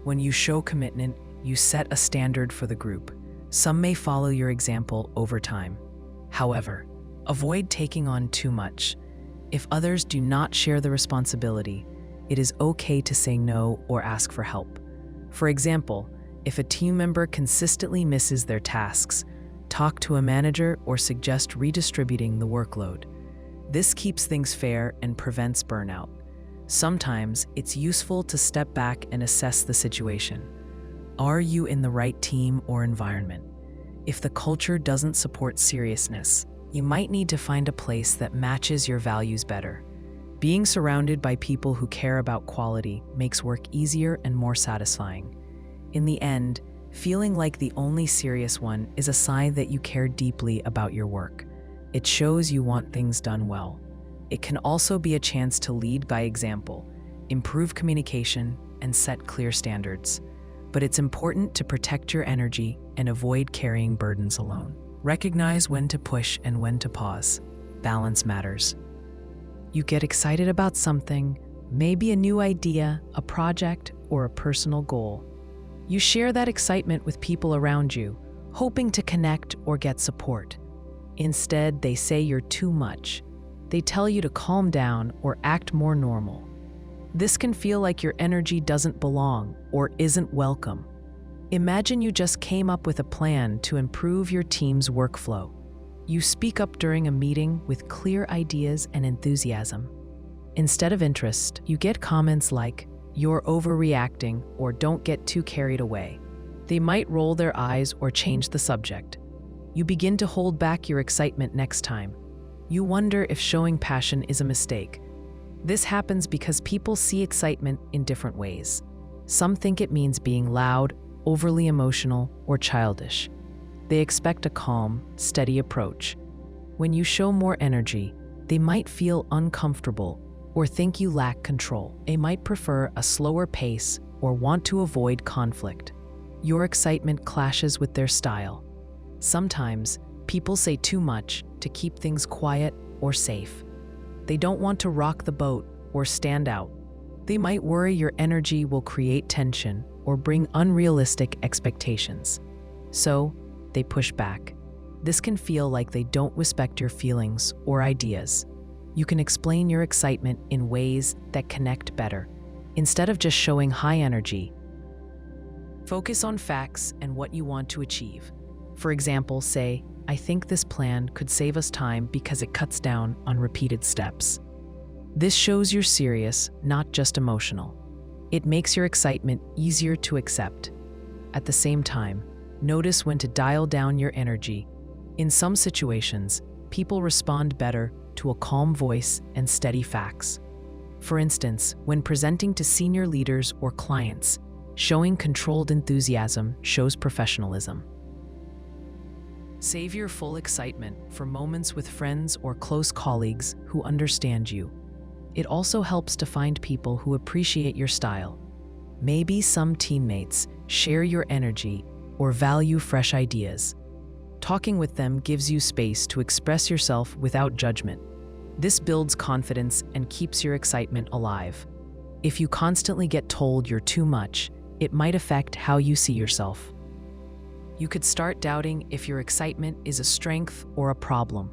When you show commitment, you set a standard for the group. Some may follow your example over time. However, avoid taking on too much. If others do not share the responsibility, it is okay to say no or ask for help. For example, if a team member consistently misses their tasks, talk to a manager or suggest redistributing the workload. This keeps things fair and prevents burnout. Sometimes it's useful to step back and assess the situation. Are you in the right team or environment? If the culture doesn't support seriousness, you might need to find a place that matches your values better. Being surrounded by people who care about quality makes work easier and more satisfying. In the end, feeling like the only serious one is a sign that you care deeply about your work. It shows you want things done well. It can also be a chance to lead by example, improve communication, and set clear standards. But it's important to protect your energy and avoid carrying burdens alone. Recognize when to push and when to pause. Balance matters. You get excited about something, maybe a new idea, a project, or a personal goal. You share that excitement with people around you, hoping to connect or get support. Instead, they say you're too much. They tell you to calm down or act more normal. This can feel like your energy doesn't belong or isn't welcome. Imagine you just came up with a plan to improve your team's workflow. You speak up during a meeting with clear ideas and enthusiasm. Instead of interest, you get comments like, "You're overreacting," or "Don't get too carried away." They might roll their eyes or change the subject. You begin to hold back your excitement next time. You wonder if showing passion is a mistake. This happens because people see excitement in different ways. Some think it means being loud, overly emotional, or childish. They expect a calm, steady approach. When you show more energy, they might feel uncomfortable or think you lack control. They might prefer a slower pace or want to avoid conflict. Your excitement clashes with their style. Sometimes, people say too much to keep things quiet or safe. They don't want to rock the boat or stand out. They might worry your energy will create tension or bring unrealistic expectations. So, they push back. This can feel like they don't respect your feelings or ideas. You can explain your excitement in ways that connect better. Instead of just showing high energy, focus on facts and what you want to achieve. For example, say, "I think this plan could save us time because it cuts down on repeated steps." This shows you're serious, not just emotional. It makes your excitement easier to accept. At the same time, notice when to dial down your energy. In some situations, people respond better to a calm voice and steady facts. For instance, when presenting to senior leaders or clients, showing controlled enthusiasm shows professionalism. Save your full excitement for moments with friends or close colleagues who understand you. It also helps to find people who appreciate your style. Maybe some teammates share your energy or value fresh ideas. Talking with them gives you space to express yourself without judgment. This builds confidence and keeps your excitement alive. If you constantly get told you're too much, it might affect how you see yourself. You could start doubting if your excitement is a strength or a problem.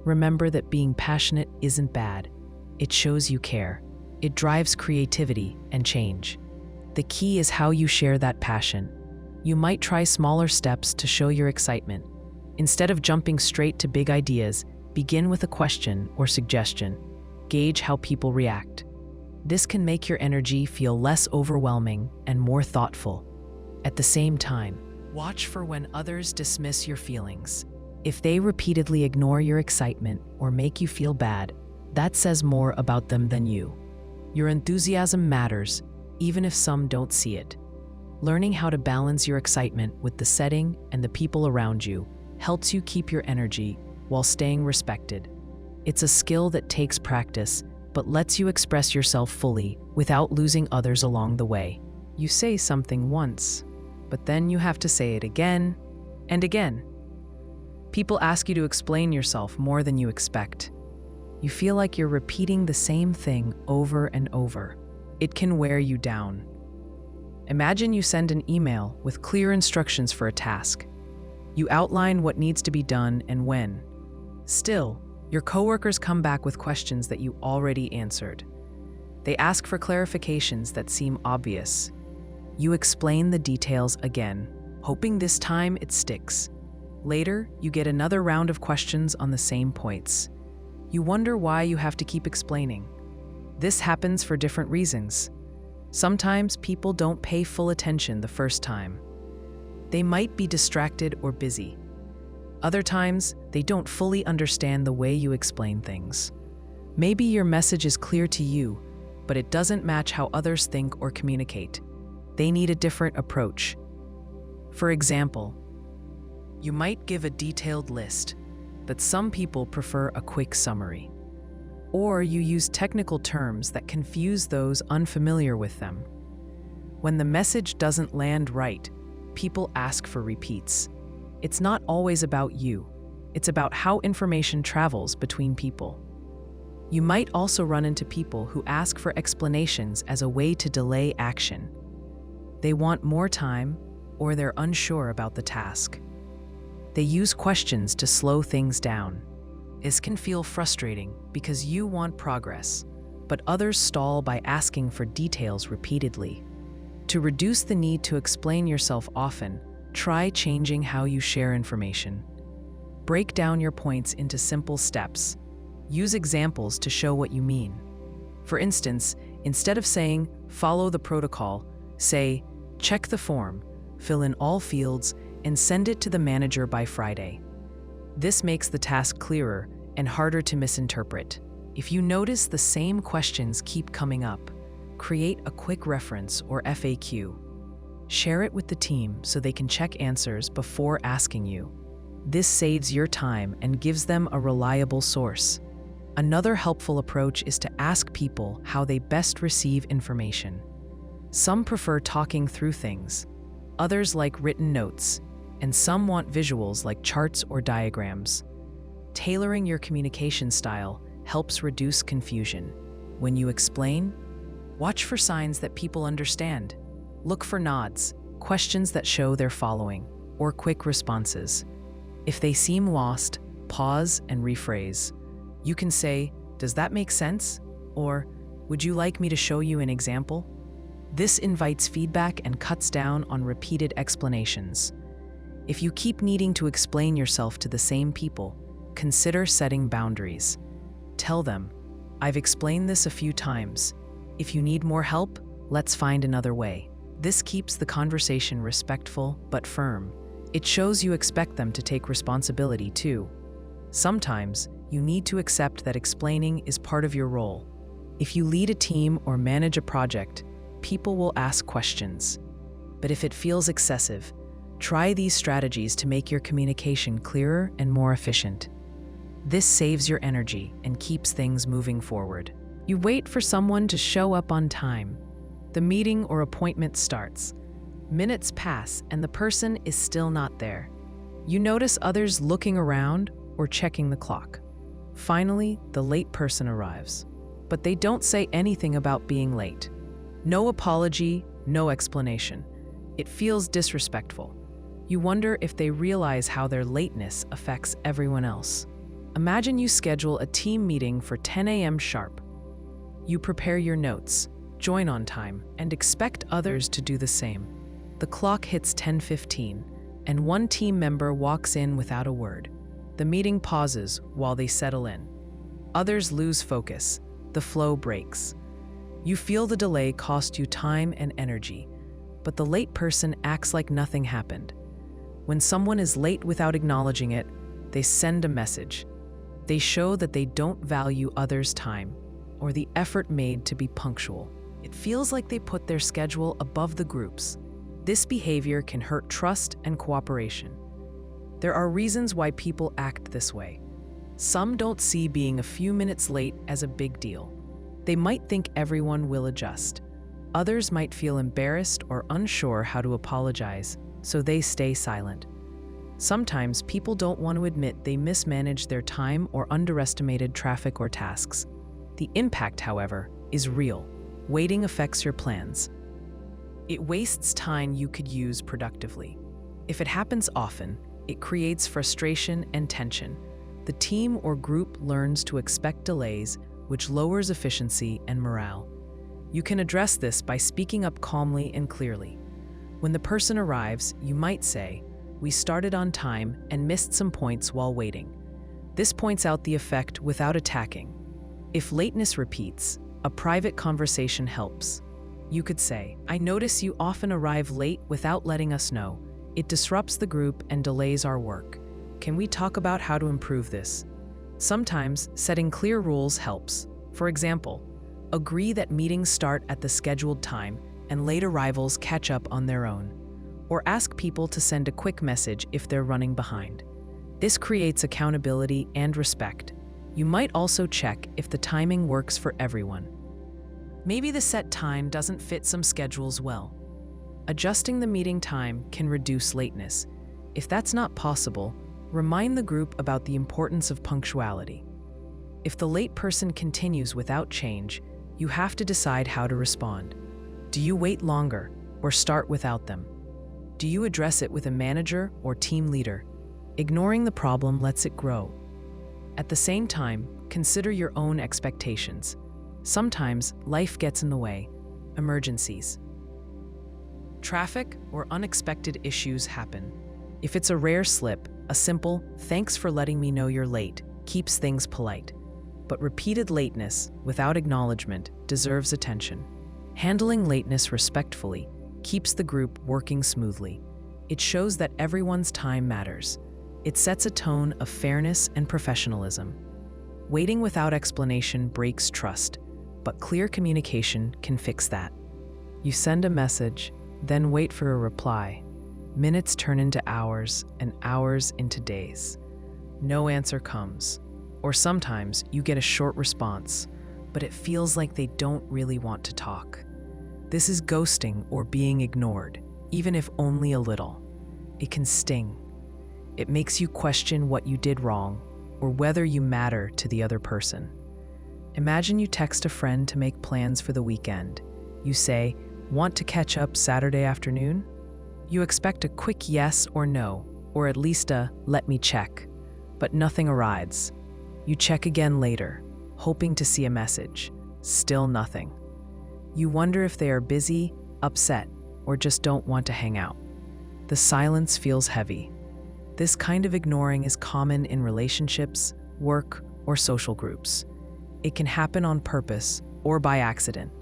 Remember that being passionate isn't bad. It shows you care. It drives creativity and change. The key is how you share that passion. You might try smaller steps to show your excitement. Instead of jumping straight to big ideas, begin with a question or suggestion. Gauge how people react. This can make your energy feel less overwhelming and more thoughtful. At the same time, watch for when others dismiss your feelings. If they repeatedly ignore your excitement or make you feel bad, that says more about them than you. Your enthusiasm matters, even if some don't see it. Learning how to balance your excitement with the setting and the people around you helps you keep your energy while staying respected. It's a skill that takes practice, but lets you express yourself fully without losing others along the way. You say something once, but then you have to say it again And again, people ask you to explain yourself more than you expect. You feel like you're repeating the same thing over and over. It can wear you down. Imagine you send an email with clear instructions for a task. You outline what needs to be done and when. Still, your coworkers come back with questions that you already answered. They ask for clarifications that seem obvious. You explain the details again, hoping this time it sticks. Later, you get another round of questions on the same points. You wonder why you have to keep explaining. This happens for different reasons. Sometimes people don't pay full attention the first time. They might be distracted or busy. Other times, they don't fully understand the way you explain things. Maybe your message is clear to you, but it doesn't match how others think or communicate. They need a different approach. For example, you might give a detailed list, but some people prefer a quick summary. Or you use technical terms that confuse those unfamiliar with them. When the message doesn't land right, people ask for repeats. It's not always about you. It's about how information travels between people. You might also run into people who ask for explanations as a way to delay action. They want more time, or they're unsure about the task. They use questions to slow things down. This can feel frustrating because you want progress, but others stall by asking for details repeatedly. To reduce the need to explain yourself often, try changing how you share information. Break down your points into simple steps. Use examples to show what you mean. For instance, instead of saying, "Follow the protocol," say, "Check the form, fill in all fields, and send it to the manager by Friday." This makes the task clearer and harder to misinterpret. If you notice the same questions keep coming up, create a quick reference or FAQ. Share it with the team so they can check answers before asking you. This saves your time and gives them a reliable source. Another helpful approach is to ask people how they best receive information. Some prefer talking through things, others like written notes, and some want visuals like charts or diagrams. Tailoring your communication style helps reduce confusion. When you explain, watch for signs that people understand. Look for nods, questions that show they're following, or quick responses. If they seem lost, pause and rephrase. You can say, "Does that make sense?" Or, "Would you like me to show you an example?" This invites feedback and cuts down on repeated explanations. If you keep needing to explain yourself to the same people, consider setting boundaries. Tell them, "I've explained this a few times. If you need more help, let's find another way." This keeps the conversation respectful but firm. It shows you expect them to take responsibility too. Sometimes, you need to accept that explaining is part of your role. If you lead a team or manage a project, people will ask questions. But if it feels excessive, try these strategies to make your communication clearer and more efficient. This saves your energy and keeps things moving forward. You wait for someone to show up on time. The meeting or appointment starts. Minutes pass and the person is still not there. You notice others looking around or checking the clock. Finally, the late person arrives, but they don't say anything about being late. No apology, no explanation. It feels disrespectful. You wonder if they realize how their lateness affects everyone else. Imagine you schedule a team meeting for 10 a.m. sharp. You prepare your notes, join on time, and expect others to do the same. The clock hits 10:15, and one team member walks in without a word. The meeting pauses while they settle in. Others lose focus. The flow breaks. You feel the delay cost you time and energy, but the late person acts like nothing happened. When someone is late without acknowledging it, they send a message. They show that they don't value others' time or the effort made to be punctual. It feels like they put their schedule above the group's. This behavior can hurt trust and cooperation. There are reasons why people act this way. Some don't see being a few minutes late as a big deal. They might think everyone will adjust. Others might feel embarrassed or unsure how to apologize, so they stay silent. Sometimes people don't want to admit they mismanaged their time or underestimated traffic or tasks. The impact, however, is real. Waiting affects your plans. It wastes time you could use productively. If it happens often, it creates frustration and tension. The team or group learns to expect delays, which lowers efficiency and morale. You can address this by speaking up calmly and clearly. When the person arrives, you might say, "We started on time and missed some points while waiting." This points out the effect without attacking. If lateness repeats, a private conversation helps. You could say, "I notice you often arrive late without letting us know. It disrupts the group and delays our work. Can we talk about how to improve this?" Sometimes setting clear rules helps. For example, agree that meetings start at the scheduled time and late arrivals catch up on their own. Or ask people to send a quick message if they're running behind. This creates accountability and respect. You might also check if the timing works for everyone. Maybe the set time doesn't fit some schedules well. Adjusting the meeting time can reduce lateness. If that's not possible, remind the group about the importance of punctuality. If the late person continues without change, you have to decide how to respond. Do you wait longer or start without them? Do you address it with a manager or team leader? Ignoring the problem lets it grow. At the same time, consider your own expectations. Sometimes life gets in the way. Emergencies, traffic, or unexpected issues happen. If it's a rare slip, a simple "thanks for letting me know you're late" keeps things polite. But repeated lateness, without acknowledgement, deserves attention. Handling lateness respectfully keeps the group working smoothly. It shows that everyone's time matters. It sets a tone of fairness and professionalism. Waiting without explanation breaks trust, but clear communication can fix that. You send a message, then wait for a reply. Minutes turn into hours, and hours into days. No answer comes. Or sometimes you get a short response, but it feels like they don't really want to talk. This is ghosting or being ignored, even if only a little. It can sting. It makes you question what you did wrong or whether you matter to the other person. Imagine you text a friend to make plans for the weekend. You say, "Want to catch up Saturday afternoon?" You expect a quick yes or no, or at least a "let me check," but nothing arrives. You check again later, hoping to see a message. Still nothing. You wonder if they are busy, upset, or just don't want to hang out. The silence feels heavy. This kind of ignoring is common in relationships, work, or social groups. It can happen on purpose or by accident.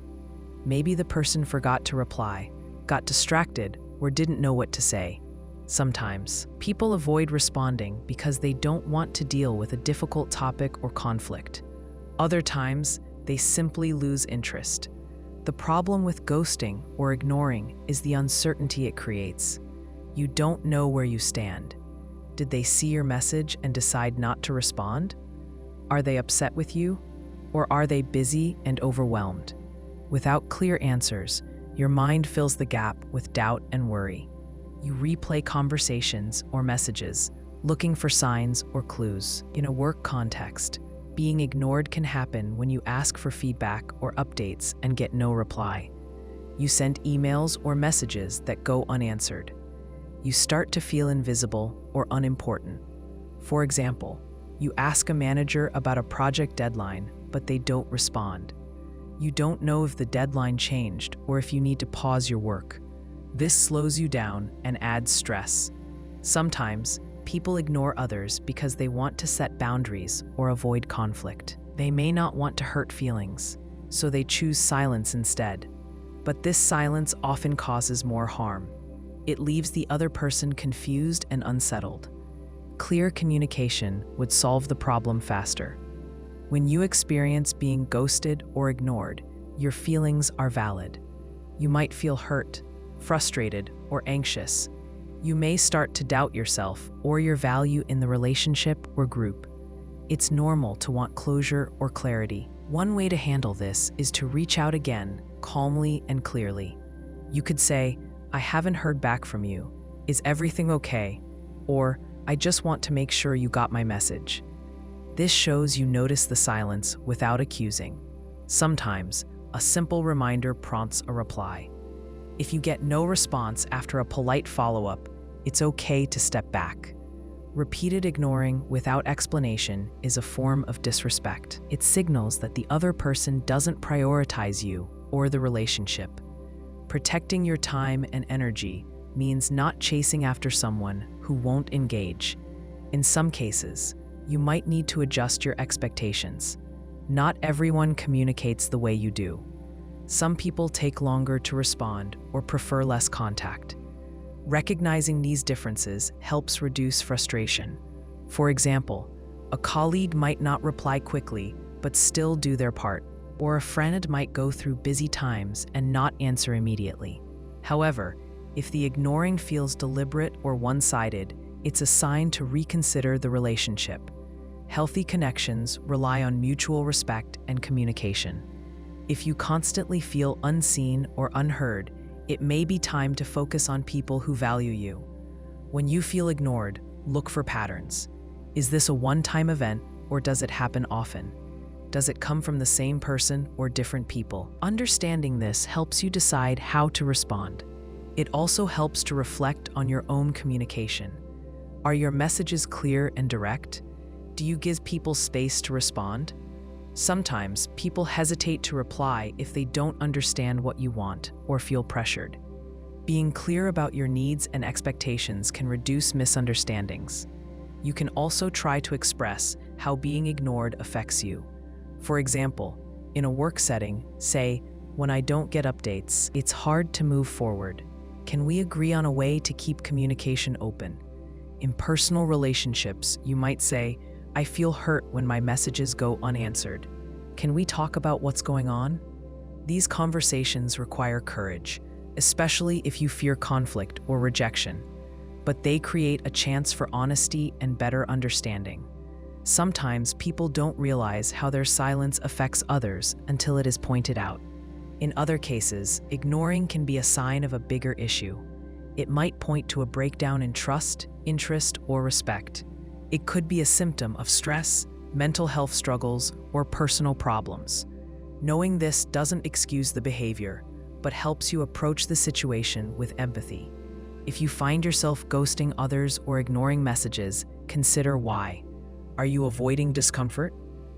Maybe the person forgot to reply, got distracted, or didn't know what to say. Sometimes, people avoid responding because they don't want to deal with a difficult topic or conflict. Other times, they simply lose interest. The problem with ghosting or ignoring is the uncertainty it creates. You don't know where you stand. Did they see your message and decide not to respond? Are they upset with you? Or are they busy and overwhelmed? Without clear answers, your mind fills the gap with doubt and worry. You replay conversations or messages, looking for signs or clues. In a work context, being ignored can happen when you ask for feedback or updates and get no reply. You send emails or messages that go unanswered. You start to feel invisible or unimportant. For example, you ask a manager about a project deadline, but they don't respond. You don't know if the deadline changed or if you need to pause your work. This slows you down and adds stress. Sometimes, people ignore others because they want to set boundaries or avoid conflict. They may not want to hurt feelings, so they choose silence instead. But this silence often causes more harm. It leaves the other person confused and unsettled. Clear communication would solve the problem faster. When you experience being ghosted or ignored, your feelings are valid. You might feel hurt, frustrated, or anxious. You may start to doubt yourself or your value in the relationship or group. It's normal to want closure or clarity. One way to handle this is to reach out again, calmly and clearly. You could say, "I haven't heard back from you. Is everything okay?" or "I just want to make sure you got my message." This shows you notice the silence without accusing. Sometimes, a simple reminder prompts a reply. If you get no response after a polite follow-up, it's okay to step back. Repeated ignoring without explanation is a form of disrespect. It signals that the other person doesn't prioritize you or the relationship. Protecting your time and energy means not chasing after someone who won't engage. In some cases, you might need to adjust your expectations. Not everyone communicates the way you do. Some people take longer to respond or prefer less contact. Recognizing these differences helps reduce frustration. For example, a colleague might not reply quickly but still do their part, or a friend might go through busy times and not answer immediately. However, if the ignoring feels deliberate or one-sided, it's a sign to reconsider the relationship. Healthy connections rely on mutual respect and communication. If you constantly feel unseen or unheard, it may be time to focus on people who value you. When you feel ignored, look for patterns. Is this a one-time event, or does it happen often? Does it come from the same person or different people? Understanding this helps you decide how to respond. It also helps to reflect on your own communication. Are your messages clear and direct? Do you give people space to respond? Sometimes people hesitate to reply if they don't understand what you want or feel pressured. Being clear about your needs and expectations can reduce misunderstandings. You can also try to express how being ignored affects you. For example, in a work setting, say, "When I don't get updates, it's hard to move forward. Can we agree on a way to keep communication open?" In personal relationships, you might say, "I feel hurt when my messages go unanswered. Can we talk about what's going on?" These conversations require courage, especially if you fear conflict or rejection, but they create a chance for honesty and better understanding. Sometimes people don't realize how their silence affects others until it is pointed out. In other cases, ignoring can be a sign of a bigger issue. It might point to a breakdown in trust, interest, or respect. It could be a symptom of stress, mental health struggles, or personal problems. Knowing this doesn't excuse the behavior, but helps you approach the situation with empathy. If you find yourself ghosting others or ignoring messages, consider why. Are you avoiding discomfort?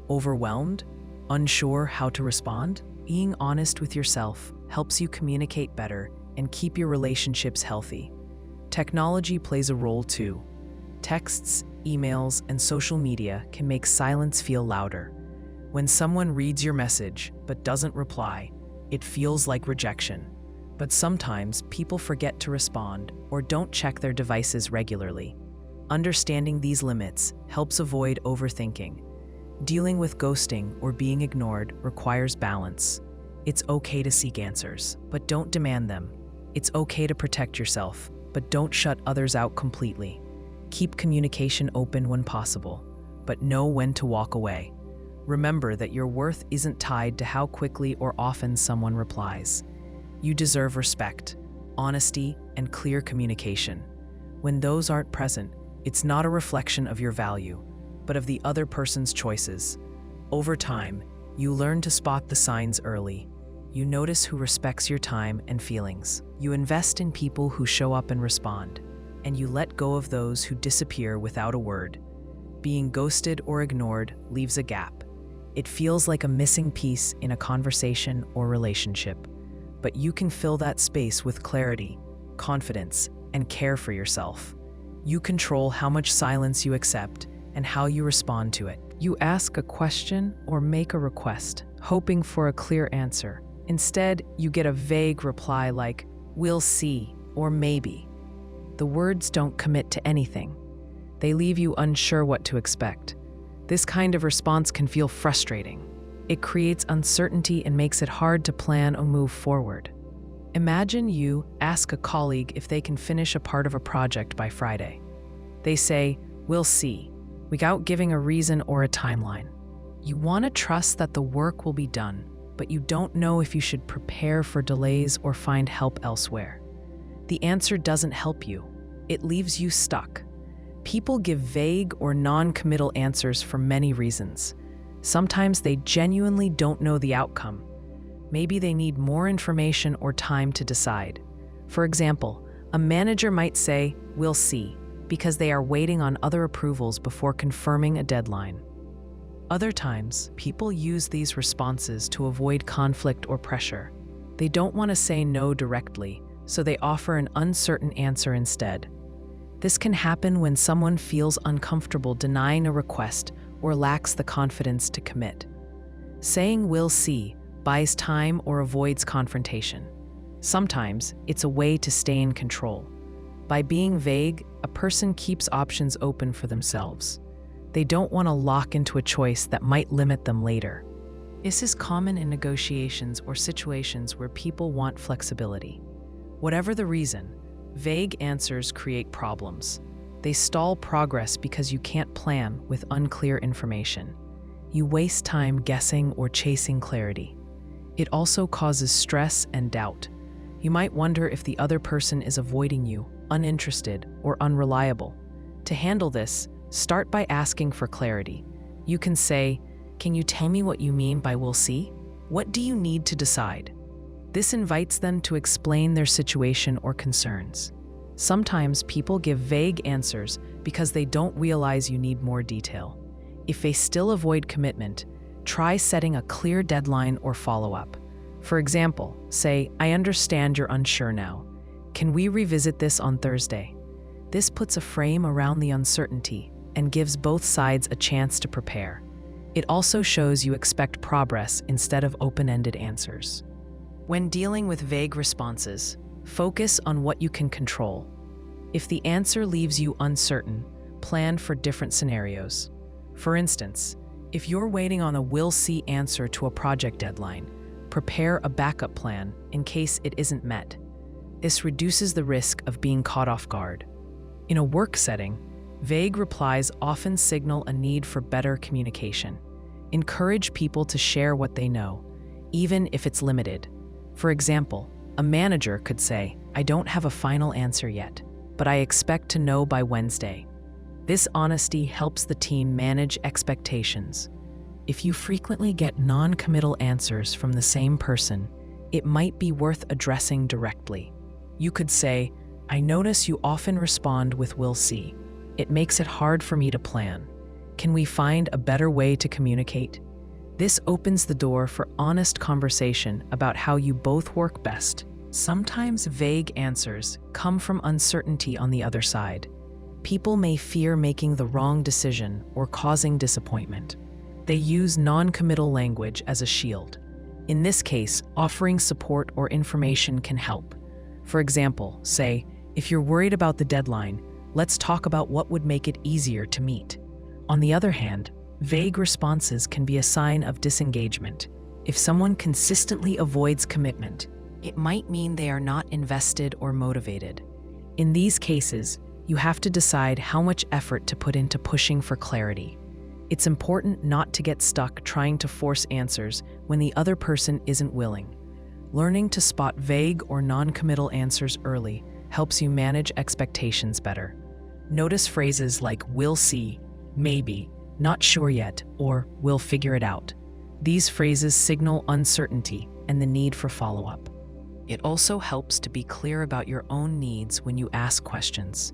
Overwhelmed? Unsure how to respond? Being honest with yourself helps you communicate better and keep your relationships healthy. Technology plays a role too. Texts, emails, and social media can make silence feel louder. When someone reads your message but doesn't reply, it feels like rejection. But sometimes people forget to respond or don't check their devices regularly. Understanding these limits helps avoid overthinking. Dealing with ghosting or being ignored requires balance. It's okay to seek answers, but don't demand them. It's okay to protect yourself, but don't shut others out completely. Keep communication open when possible, but know when to walk away. Remember that your worth isn't tied to how quickly or often someone replies. You deserve respect, honesty, and clear communication. When those aren't present, it's not a reflection of your value, but of the other person's choices. Over time, you learn to spot the signs early. You notice who respects your time and feelings. You invest in people who show up and respond, and you let go of those who disappear without a word. Being ghosted or ignored leaves a gap. It feels like a missing piece in a conversation or relationship, but you can fill that space with clarity, confidence, and care for yourself. You control how much silence you accept and how you respond to it. You ask a question or make a request, hoping for a clear answer. Instead, you get a vague reply like, "We'll see," or "maybe." The words don't commit to anything. They leave you unsure what to expect. This kind of response can feel frustrating. It creates uncertainty and makes it hard to plan or move forward. Imagine you ask a colleague if they can finish a part of a project by Friday. They say, "We'll see," without giving a reason or a timeline. You want to trust that the work will be done, but you don't know if you should prepare for delays or find help elsewhere. The answer doesn't help you. It leaves you stuck. People give vague or non-committal answers for many reasons. Sometimes they genuinely don't know the outcome. Maybe they need more information or time to decide. For example, a manager might say, "We'll see," because they are waiting on other approvals before confirming a deadline. Other times, people use these responses to avoid conflict or pressure. They don't want to say no directly, so they offer an uncertain answer instead. This can happen when someone feels uncomfortable denying a request or lacks the confidence to commit. Saying "we'll see" buys time or avoids confrontation. Sometimes it's a way to stay in control. By being vague, a person keeps options open for themselves. They don't want to lock into a choice that might limit them later. This is common in negotiations or situations where people want flexibility. Whatever the reason, vague answers create problems. They stall progress because you can't plan with unclear information. You waste time guessing or chasing clarity. It also causes stress and doubt. You might wonder if the other person is avoiding you, uninterested, or unreliable. To handle this, start by asking for clarity. You can say, "Can you tell me what you mean by 'we'll see'? What do you need to decide?" This invites them to explain their situation or concerns. Sometimes people give vague answers because they don't realize you need more detail. If they still avoid commitment, try setting a clear deadline or follow-up. For example, say, "I understand you're unsure now. Can we revisit this on Thursday?" This puts a frame around the uncertainty and gives both sides a chance to prepare. It also shows you expect progress instead of open-ended answers. When dealing with vague responses, focus on what you can control. If the answer leaves you uncertain, plan for different scenarios. For instance, if you're waiting on a "we'll see" answer to a project deadline, prepare a backup plan in case it isn't met. This reduces the risk of being caught off guard. In a work setting, vague replies often signal a need for better communication. Encourage people to share what they know, even if it's limited. For example, a manager could say, "I don't have a final answer yet, but I expect to know by Wednesday." This honesty helps the team manage expectations. If you frequently get non-committal answers from the same person, it might be worth addressing directly. You could say, "I notice you often respond with 'we'll see.' It makes it hard for me to plan. Can we find a better way to communicate?" This opens the door for honest conversation about how you both work best. Sometimes vague answers come from uncertainty on the other side. People may fear making the wrong decision or causing disappointment. They use non-committal language as a shield. In this case, offering support or information can help. For example, say, "If you're worried about the deadline, let's talk about what would make it easier to meet." On the other hand, vague responses can be a sign of disengagement. If someone consistently avoids commitment, it might mean they are not invested or motivated. In these cases, you have to decide how much effort to put into pushing for clarity. It's important not to get stuck trying to force answers when the other person isn't willing. Learning to spot vague or non-committal answers early helps you manage expectations better. Notice phrases like "we'll see," "maybe," "not sure yet," or "we'll figure it out." These phrases signal uncertainty and the need for follow-up. It also helps to be clear about your own needs when you ask questions.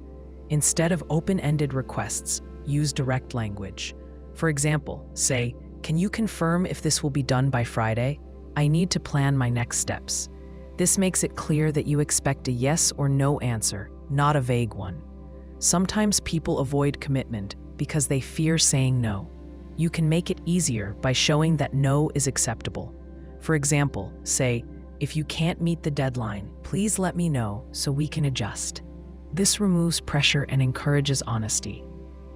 Instead of open-ended requests, use direct language. For example, say, "Can you confirm if this will be done by Friday? I need to plan my next steps." This makes it clear that you expect a yes or no answer, not a vague one. Sometimes people avoid commitment because they fear saying no. You can make it easier by showing that no is acceptable. For example, say, "If you can't meet the deadline, please let me know so we can adjust." This removes pressure and encourages honesty.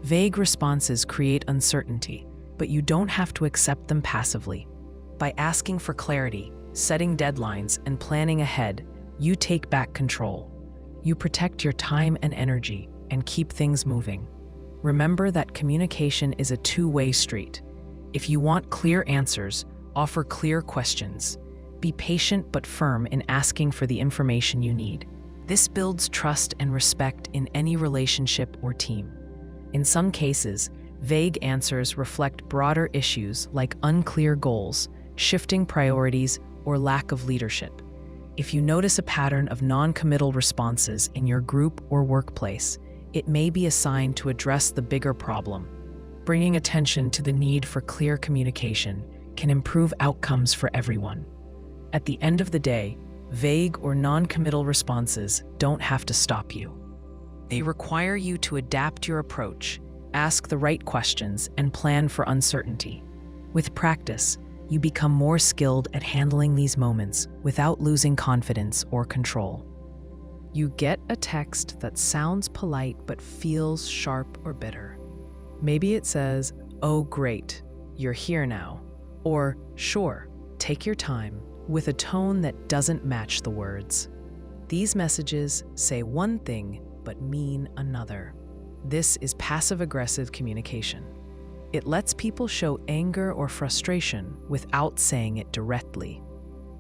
Vague responses create uncertainty, but you don't have to accept them passively. By asking for clarity, setting deadlines, and planning ahead, you take back control. You protect your time and energy and keep things moving. Remember that communication is a two-way street. If you want clear answers, offer clear questions. Be patient but firm in asking for the information you need. This builds trust and respect in any relationship or team. In some cases, vague answers reflect broader issues like unclear goals, shifting priorities, or lack of leadership. If you notice a pattern of non-committal responses in your group or workplace, it may be a sign to address the bigger problem. Bringing attention to the need for clear communication can improve outcomes for everyone. At the end of the day, vague or non-committal responses don't have to stop you. They require you to adapt your approach, ask the right questions, and plan for uncertainty. With practice, you become more skilled at handling these moments without losing confidence or control. You get a text that sounds polite but feels sharp or bitter. Maybe it says, "Oh, great, you're here now," or "Sure, take your time," with a tone that doesn't match the words. These messages say one thing but mean another. This is passive-aggressive communication. It lets people show anger or frustration without saying it directly.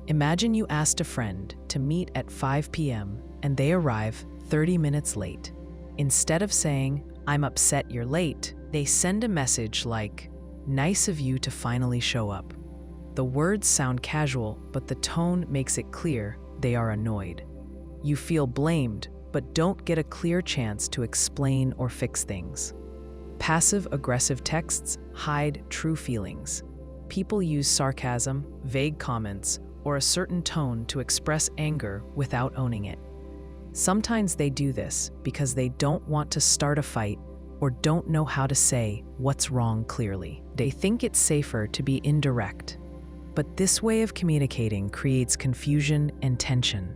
Imagine you asked a friend to meet at 5 p.m. and they arrive 30 minutes late. Instead of saying, "I'm upset you're late," they send a message like, "Nice of you to finally show up." The words sound casual, but the tone makes it clear they are annoyed. You feel blamed, but don't get a clear chance to explain or fix things. Passive-aggressive texts hide true feelings. People use sarcasm, vague comments, or a certain tone to express anger without owning it. Sometimes they do this because they don't want to start a fight or don't know how to say what's wrong clearly. They think it's safer to be indirect. But this way of communicating creates confusion and tension.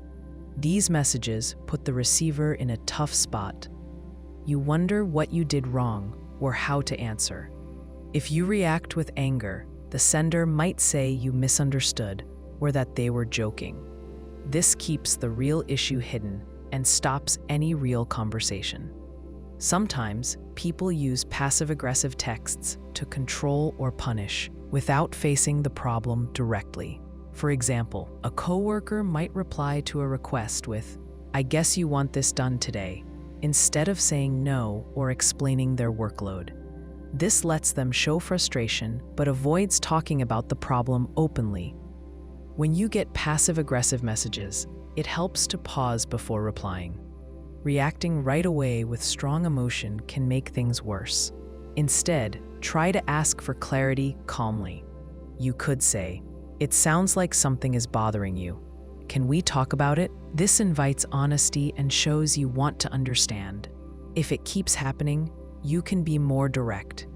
These messages put the receiver in a tough spot. You wonder what you did wrong or how to answer. If you react with anger, the sender might say you misunderstood or that they were joking. This keeps the real issue hidden and stops any real conversation. Sometimes, people use passive-aggressive texts to control or punish without facing the problem directly. For example, a coworker might reply to a request with, "I guess you want this done today," instead of saying no or explaining their workload. This lets them show frustration but avoids talking about the problem openly. When you get passive-aggressive messages, it helps to pause before replying. Reacting right away with strong emotion can make things worse. Instead, try to ask for clarity calmly. You could say, "It sounds like something is bothering you. Can we talk about it?" This invites honesty and shows you want to understand. If it keeps happening, you can be more direct.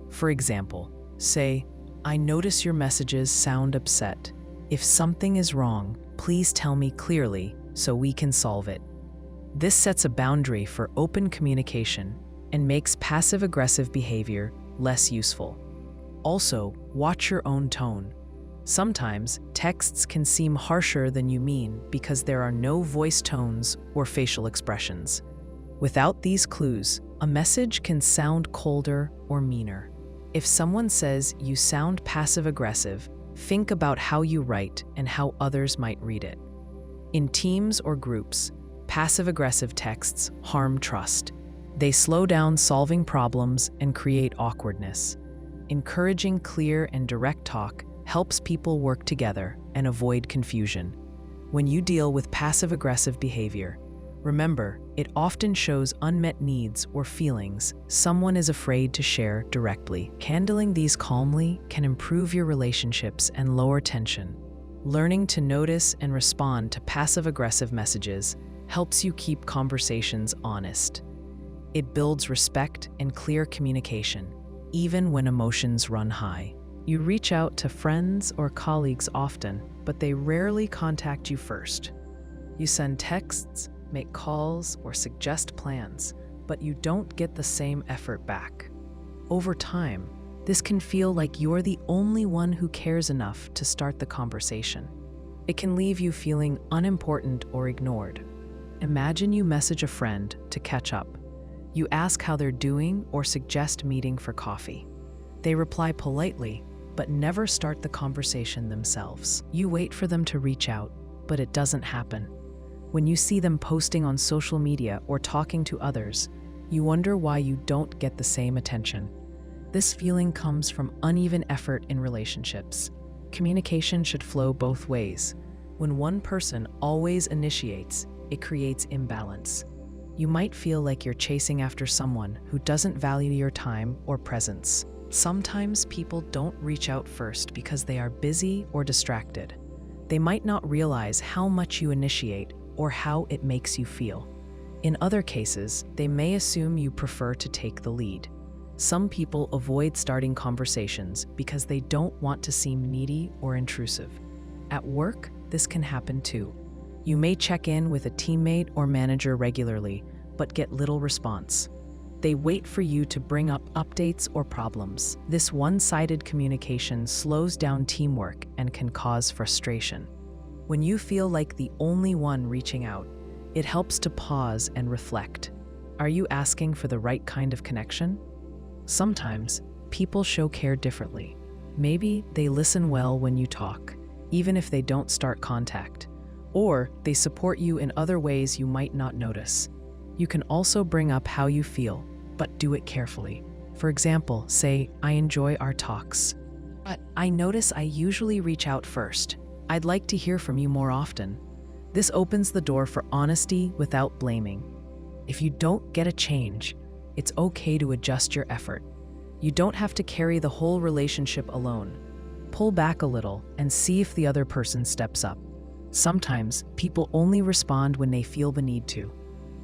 For example, say, "I notice your messages sound upset. If something is wrong, please tell me clearly so we can solve it." This sets a boundary for open communication and makes passive-aggressive behavior less useful. Also, watch your own tone. Sometimes, texts can seem harsher than you mean because there are no voice tones or facial expressions. Without these clues, a message can sound colder or meaner. If someone says you sound passive-aggressive, think about how you write and how others might read it. In teams or groups, passive-aggressive texts harm trust. They slow down solving problems and create awkwardness. Encouraging clear and direct talk helps people work together and avoid confusion. When you deal with passive-aggressive behavior, remember, it often shows unmet needs or feelings someone is afraid to share directly. Handling these calmly can improve your relationships and lower tension. Learning to notice and respond to passive-aggressive messages helps you keep conversations honest. It builds respect and clear communication, even when emotions run high. You reach out to friends or colleagues often, but they rarely contact you first. You send texts, make calls, or suggest plans, but you don't get the same effort back. Over time, this can feel like you're the only one who cares enough to start the conversation. It can leave you feeling unimportant or ignored. Imagine you message a friend to catch up. You ask how they're doing or suggest meeting for coffee. They reply politely, but never start the conversation themselves. You wait for them to reach out, but it doesn't happen. When you see them posting on social media or talking to others, You wonder why you don't get the same attention. This feeling comes from uneven effort in relationships. Communication should flow both ways. When one person always initiates, it creates imbalance. You might feel like you're chasing after someone who doesn't value your time or presence. Sometimes people don't reach out first because they are busy or distracted. They might not realize how much you initiate or how it makes you feel. In other cases, they may assume you prefer to take the lead. Some people avoid starting conversations because they don't want to seem needy or intrusive. At work, this can happen too. You may check in with a teammate or manager regularly, but get little response. They wait for you to bring up updates or problems. This one-sided communication slows down teamwork and can cause frustration. When you feel like the only one reaching out, it helps to pause and reflect. Are you asking for the right kind of connection? Sometimes, people show care differently. Maybe they listen well when you talk, even if they don't start contact. Or they support you in other ways you might not notice. You can also bring up how you feel, but do it carefully. For example, say, "I enjoy our talks, but I notice I usually reach out first. I'd like to hear from you more often." This opens the door for honesty without blaming. If you don't get a change, it's okay to adjust your effort. You don't have to carry the whole relationship alone. Pull back a little and see if the other person steps up. Sometimes, people only respond when they feel the need to.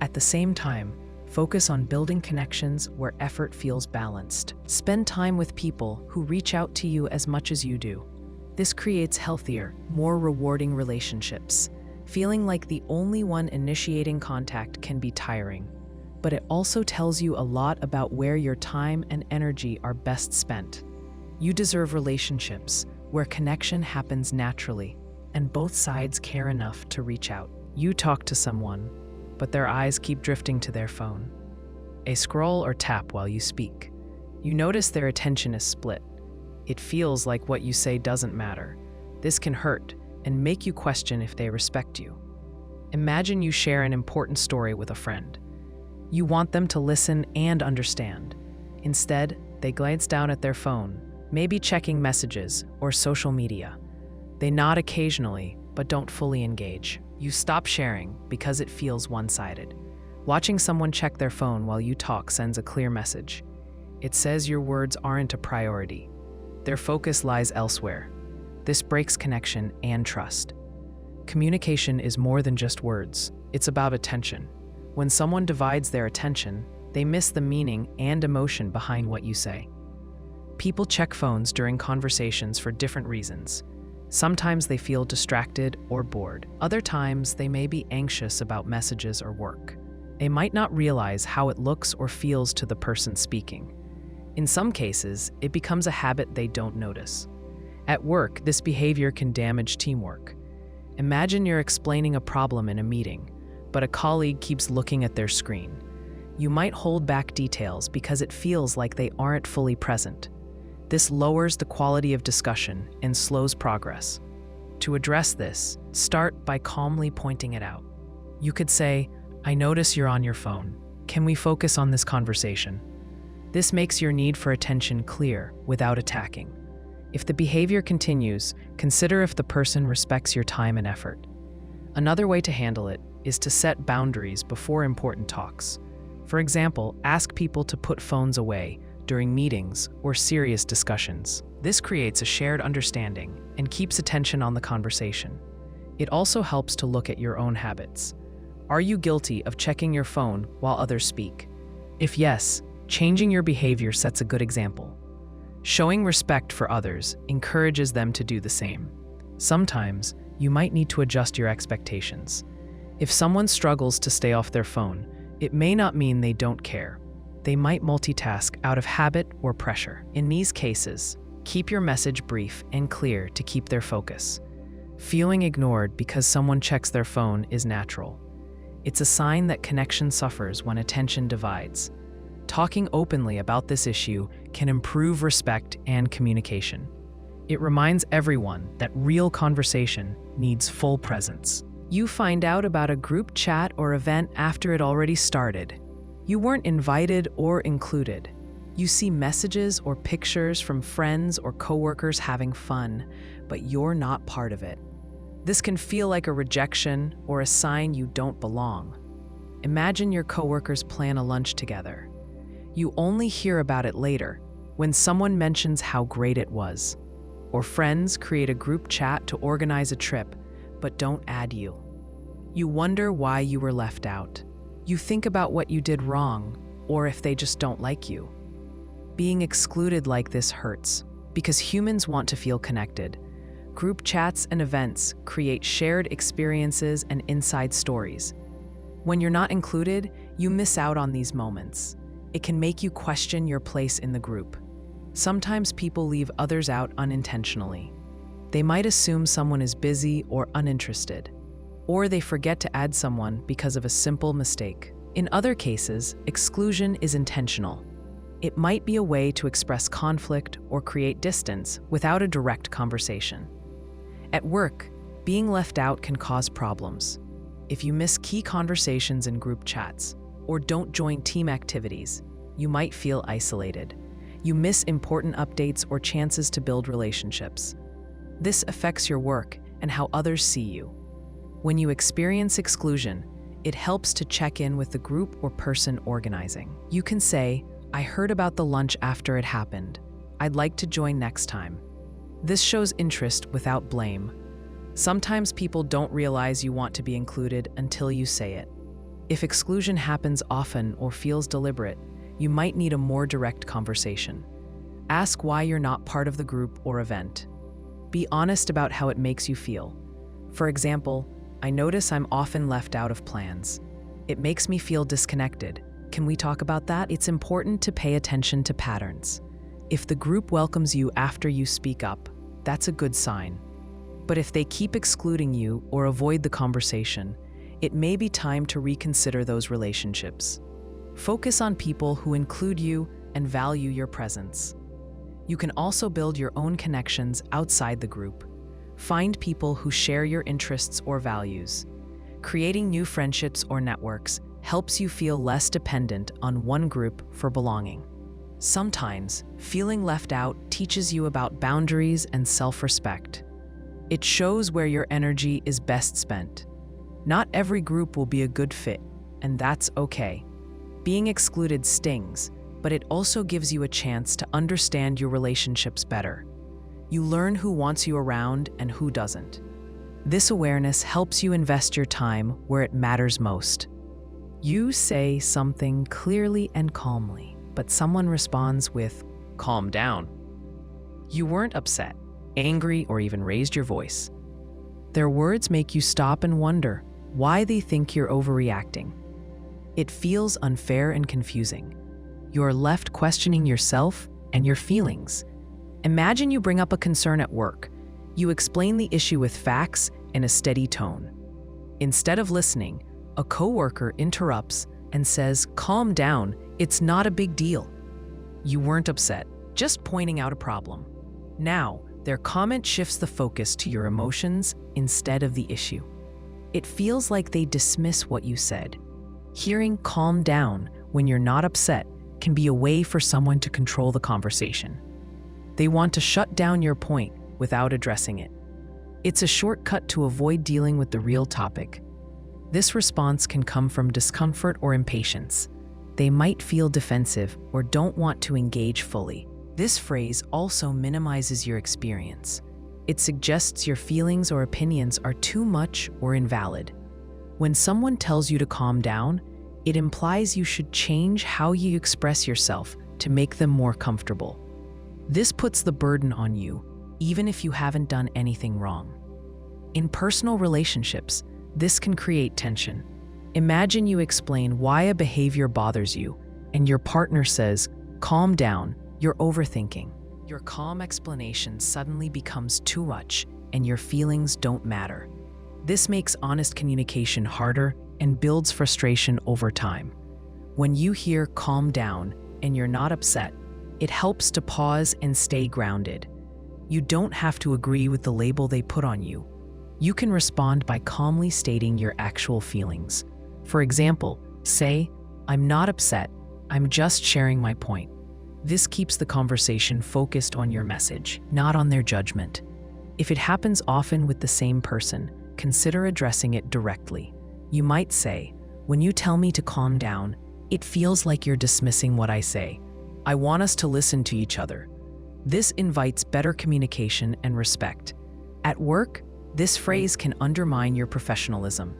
At the same time, focus on building connections where effort feels balanced. Spend time with people who reach out to you as much as you do. This creates healthier, more rewarding relationships. Feeling like the only one initiating contact can be tiring, but it also tells you a lot about where your time and energy are best spent. You deserve relationships where connection happens naturally and both sides care enough to reach out. You talk to someone, but their eyes keep drifting to their phone. A scroll or tap while you speak. You notice their attention is split. It feels like what you say doesn't matter. This can hurt and make you question if they respect you. Imagine you share an important story with a friend. You want them to listen and understand. Instead, they glance down at their phone, maybe checking messages or social media. They nod occasionally, but don't fully engage. You stop sharing because it feels one-sided. Watching someone check their phone while you talk sends a clear message. It says your words aren't a priority. Their focus lies elsewhere. This breaks connection and trust. Communication is more than just words. It's about attention. When someone divides their attention, they miss the meaning and emotion behind what you say. People check phones during conversations for different reasons. Sometimes they feel distracted or bored. Other times, they may be anxious about messages or work. They might not realize how it looks or feels to the person speaking. In some cases, it becomes a habit they don't notice. At work, this behavior can damage teamwork. Imagine you're explaining a problem in a meeting, but a colleague keeps looking at their screen. You might hold back details because it feels like they aren't fully present. This lowers the quality of discussion and slows progress. To address this, start by calmly pointing it out. You could say, "I notice you're on your phone. Can we focus on this conversation?" This makes your need for attention clear without attacking. If the behavior continues, consider if the person respects your time and effort. Another way to handle it is to set boundaries before important talks. For example, ask people to put phones away during meetings or serious discussions. This creates a shared understanding and keeps attention on the conversation. It also helps to look at your own habits. Are you guilty of checking your phone while others speak? If yes, changing your behavior sets a good example. Showing respect for others encourages them to do the same. Sometimes, you might need to adjust your expectations. If someone struggles to stay off their phone, it may not mean they don't care. They might multitask out of habit or pressure. In these cases, keep your message brief and clear to keep their focus. Feeling ignored because someone checks their phone is natural. It's a sign that connection suffers when attention divides. Talking openly about this issue can improve respect and communication. It reminds everyone that real conversation needs full presence. You find out about a group chat or event after it already started. You weren't invited or included. You see messages or pictures from friends or coworkers having fun, but you're not part of it. This can feel like a rejection or a sign you don't belong. Imagine your coworkers plan a lunch together. You only hear about it later, when someone mentions how great it was. Or friends create a group chat to organize a trip, but don't add you. You wonder why you were left out. You think about what you did wrong, or if they just don't like you. Being excluded like this hurts, because humans want to feel connected. Group chats and events create shared experiences and inside stories. When you're not included, you miss out on these moments. It can make you question your place in the group. Sometimes people leave others out unintentionally. They might assume someone is busy or uninterested, or they forget to add someone because of a simple mistake. In other cases, exclusion is intentional. It might be a way to express conflict or create distance without a direct conversation. At work, being left out can cause problems. If you miss key conversations in group chats or don't join team activities, you might feel isolated. You miss important updates or chances to build relationships. This affects your work and how others see you. When you experience exclusion, it helps to check in with the group or person organizing. You can say, "I heard about the lunch after it happened. I'd like to join next time." This shows interest without blame. Sometimes people don't realize you want to be included until you say it. If exclusion happens often or feels deliberate, you might need a more direct conversation. Ask why you're not part of the group or event. Be honest about how it makes you feel. For example, "I notice I'm often left out of plans. It makes me feel disconnected. Can we talk about that?" It's important to pay attention to patterns. If the group welcomes you after you speak up, that's a good sign. But if they keep excluding you or avoid the conversation, it may be time to reconsider those relationships. Focus on people who include you and value your presence. You can also build your own connections outside the group. Find people who share your interests or values. Creating new friendships or networks helps you feel less dependent on one group for belonging. Sometimes, feeling left out teaches you about boundaries and self-respect. It shows where your energy is best spent. Not every group will be a good fit, and that's okay. Being excluded stings, but it also gives you a chance to understand your relationships better. You learn who wants you around and who doesn't. This awareness helps you invest your time where it matters most. You say something clearly and calmly, but someone responds with, "Calm down." You weren't upset, angry, or even raised your voice. Their words make you stop and wonder why they think you're overreacting. It feels unfair and confusing. You're left questioning yourself and your feelings. Imagine you bring up a concern at work. You explain the issue with facts and a steady tone. Instead of listening, a coworker interrupts and says, "Calm down, it's not a big deal." You weren't upset, just pointing out a problem. Now, their comment shifts the focus to your emotions instead of the issue. It feels like they dismiss what you said. Hearing "calm down" when you're not upset can be a way for someone to control the conversation. They want to shut down your point without addressing it. It's a shortcut to avoid dealing with the real topic. This response can come from discomfort or impatience. They might feel defensive or don't want to engage fully. This phrase also minimizes your experience. It suggests your feelings or opinions are too much or invalid. When someone tells you to calm down, it implies you should change how you express yourself to make them more comfortable. This puts the burden on you, even if you haven't done anything wrong. In personal relationships, this can create tension. Imagine you explain why a behavior bothers you, and your partner says, "Calm down, you're overthinking." Your calm explanation suddenly becomes too much, and your feelings don't matter. This makes honest communication harder and builds frustration over time. When you hear "calm down" and you're not upset, it helps to pause and stay grounded. You don't have to agree with the label they put on you. You can respond by calmly stating your actual feelings. For example, say, I'm not upset, I'm just sharing my point. This keeps the conversation focused on your message, not on their judgment. If it happens often with the same person, consider addressing it directly. You might say, "When you tell me to calm down, it feels like you're dismissing what I say. I want us to listen to each other." This invites better communication and respect. At work, this phrase can undermine your professionalism.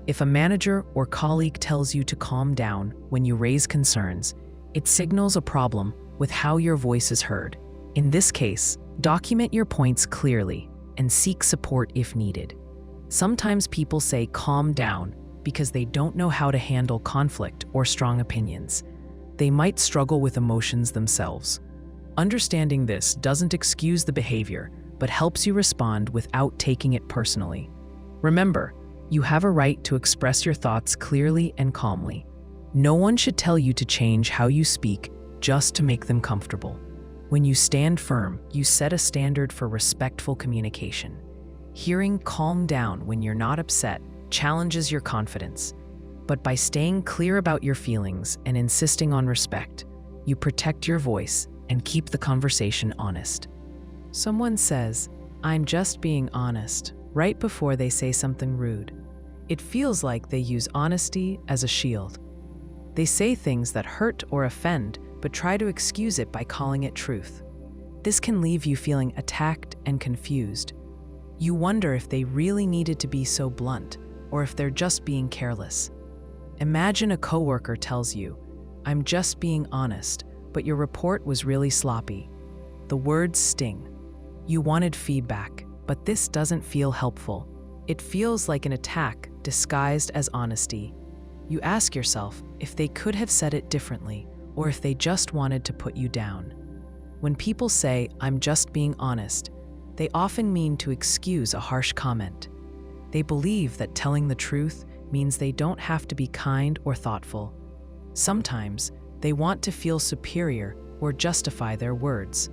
If a manager or colleague tells you to calm down when you raise concerns, it signals a problem with how your voice is heard. In this case, document your points clearly and seek support if needed. Sometimes people say calm down because they don't know how to handle conflict or strong opinions. They might struggle with emotions themselves. Understanding this doesn't excuse the behavior, but helps you respond without taking it personally. Remember, you have a right to express your thoughts clearly and calmly. No one should tell you to change how you speak just to make them comfortable. When you stand firm, you set a standard for respectful communication. Hearing "calm down" when you're not upset challenges your confidence. But by staying clear about your feelings and insisting on respect, you protect your voice and keep the conversation honest. Someone says, "I'm just being honest," right before they say something rude. It feels like they use honesty as a shield. They say things that hurt or offend, but try to excuse it by calling it truth. This can leave you feeling attacked and confused. You wonder if they really needed to be so blunt, or if they're just being careless. Imagine a coworker tells you, "I'm just being honest," but your report was really sloppy. The words sting. You wanted feedback, but this doesn't feel helpful. It feels like an attack disguised as honesty. You ask yourself if they could have said it differently, or if they just wanted to put you down. When people say, "I'm just being honest," they often mean to excuse a harsh comment. They believe that telling the truth means they don't have to be kind or thoughtful. Sometimes, they want to feel superior or justify their words.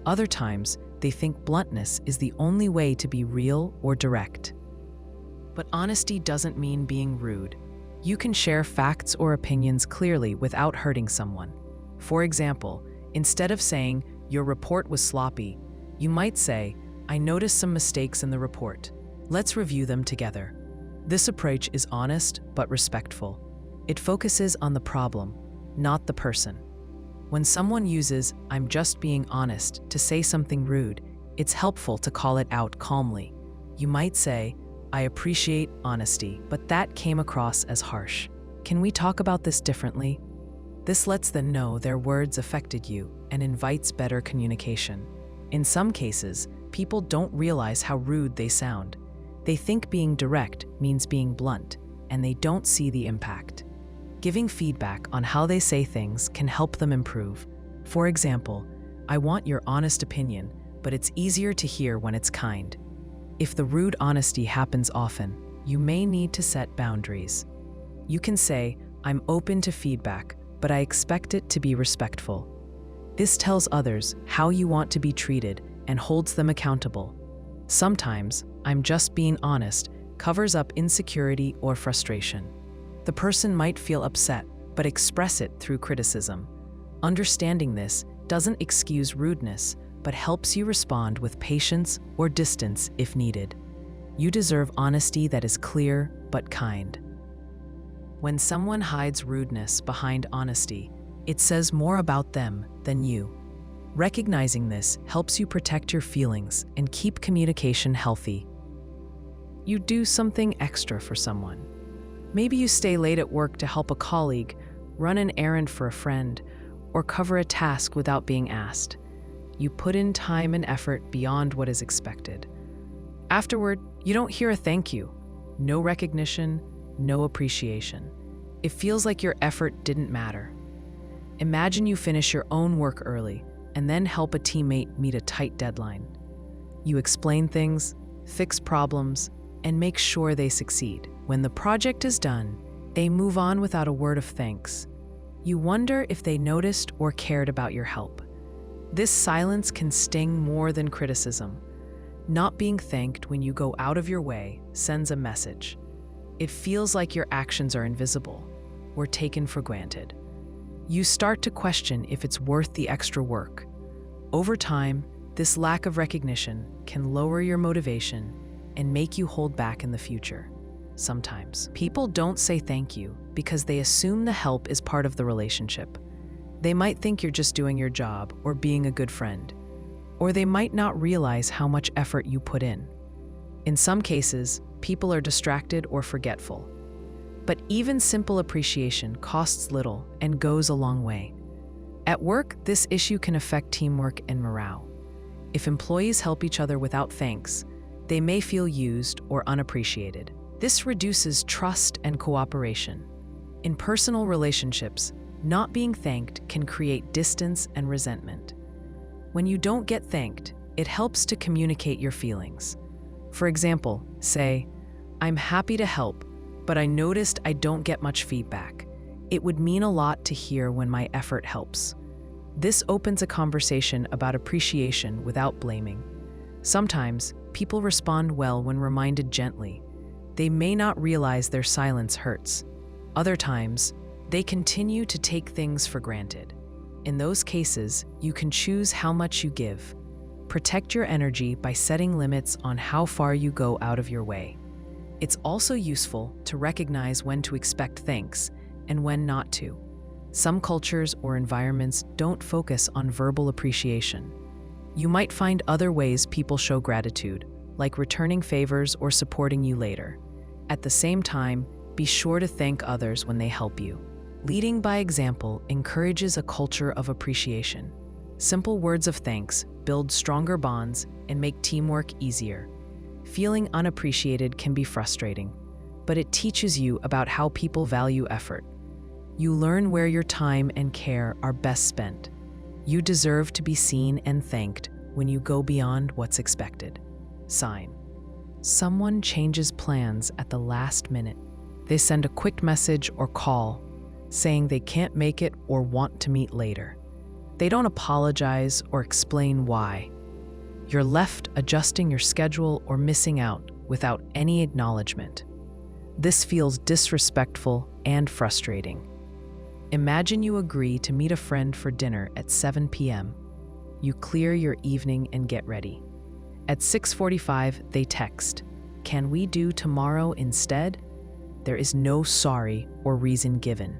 Other times, they think bluntness is the only way to be real or direct. But honesty doesn't mean being rude. You can share facts or opinions clearly without hurting someone. For example, instead of saying, "Your report was sloppy," you might say, "I noticed some mistakes in the report. Let's review them together." This approach is honest but respectful. It focuses on the problem, not the person. When someone uses "I'm just being honest" to say something rude, it's helpful to call it out calmly. You might say, "I appreciate honesty, but that came across as harsh. Can we talk about this differently?" This lets them know their words affected you and invites better communication. In some cases, people don't realize how rude they sound. They think being direct means being blunt, and they don't see the impact. Giving feedback on how they say things can help them improve. For example, "I want your honest opinion, but it's easier to hear when it's kind." If the rude honesty happens often, you may need to set boundaries. You can say, "I'm open to feedback, but I expect it to be respectful." This tells others how you want to be treated and holds them accountable. Sometimes, "I'm just being honest" covers up insecurity or frustration. The person might feel upset, but express it through criticism. Understanding this doesn't excuse rudeness, but helps you respond with patience or distance if needed. You deserve honesty that is clear but kind. When someone hides rudeness behind honesty, it says more about them than you. Recognizing this helps you protect your feelings and keep communication healthy. You do something extra for someone. Maybe you stay late at work to help a colleague, run an errand for a friend, or cover a task without being asked. You put in time and effort beyond what is expected. Afterward, you don't hear a thank you. No recognition, no appreciation. It feels like your effort didn't matter. Imagine you finish your own work early and then help a teammate meet a tight deadline. You explain things, fix problems, and make sure they succeed. When the project is done, they move on without a word of thanks. You wonder if they noticed or cared about your help. This silence can sting more than criticism. Not being thanked when you go out of your way sends a message. It feels like your actions are invisible. or taken for granted. You start to question if it's worth the extra work. Over time, this lack of recognition can lower your motivation and make you hold back in the future. Sometimes, people don't say thank you because they assume the help is part of the relationship. They might think you're just doing your job or being a good friend, or they might not realize how much effort you put in. In some cases, people are distracted or forgetful. But even simple appreciation costs little and goes a long way. At work, this issue can affect teamwork and morale. If employees help each other without thanks, they may feel used or unappreciated. This reduces trust and cooperation. In personal relationships, not being thanked can create distance and resentment. When you don't get thanked, it helps to communicate your feelings. For example, say, "I'm happy to help, but I noticed I don't get much feedback. It would mean a lot to hear when my effort helps." This opens a conversation about appreciation without blaming. Sometimes, people respond well when reminded gently. They may not realize their silence hurts. Other times, they continue to take things for granted. In those cases, you can choose how much you give. Protect your energy by setting limits on how far you go out of your way. It's also useful to recognize when to expect thanks and when not to. Some cultures or environments don't focus on verbal appreciation. You might find other ways people show gratitude, like returning favors or supporting you later. At the same time, be sure to thank others when they help you. Leading by example encourages a culture of appreciation. Simple words of thanks build stronger bonds and make teamwork easier. Feeling unappreciated can be frustrating, but it teaches you about how people value effort. You learn where your time and care are best spent. You deserve to be seen and thanked when you go beyond what's expected. Sign. Someone changes plans at the last minute. They send a quick message or call saying they can't make it or want to meet later. They don't apologize or explain why. You're left adjusting your schedule or missing out without any acknowledgement. This feels disrespectful and frustrating. Imagine you agree to meet a friend for dinner at 7 p.m. You clear your evening and get ready. At 6:45, they text, "Can we do tomorrow instead?" There is no sorry or reason given.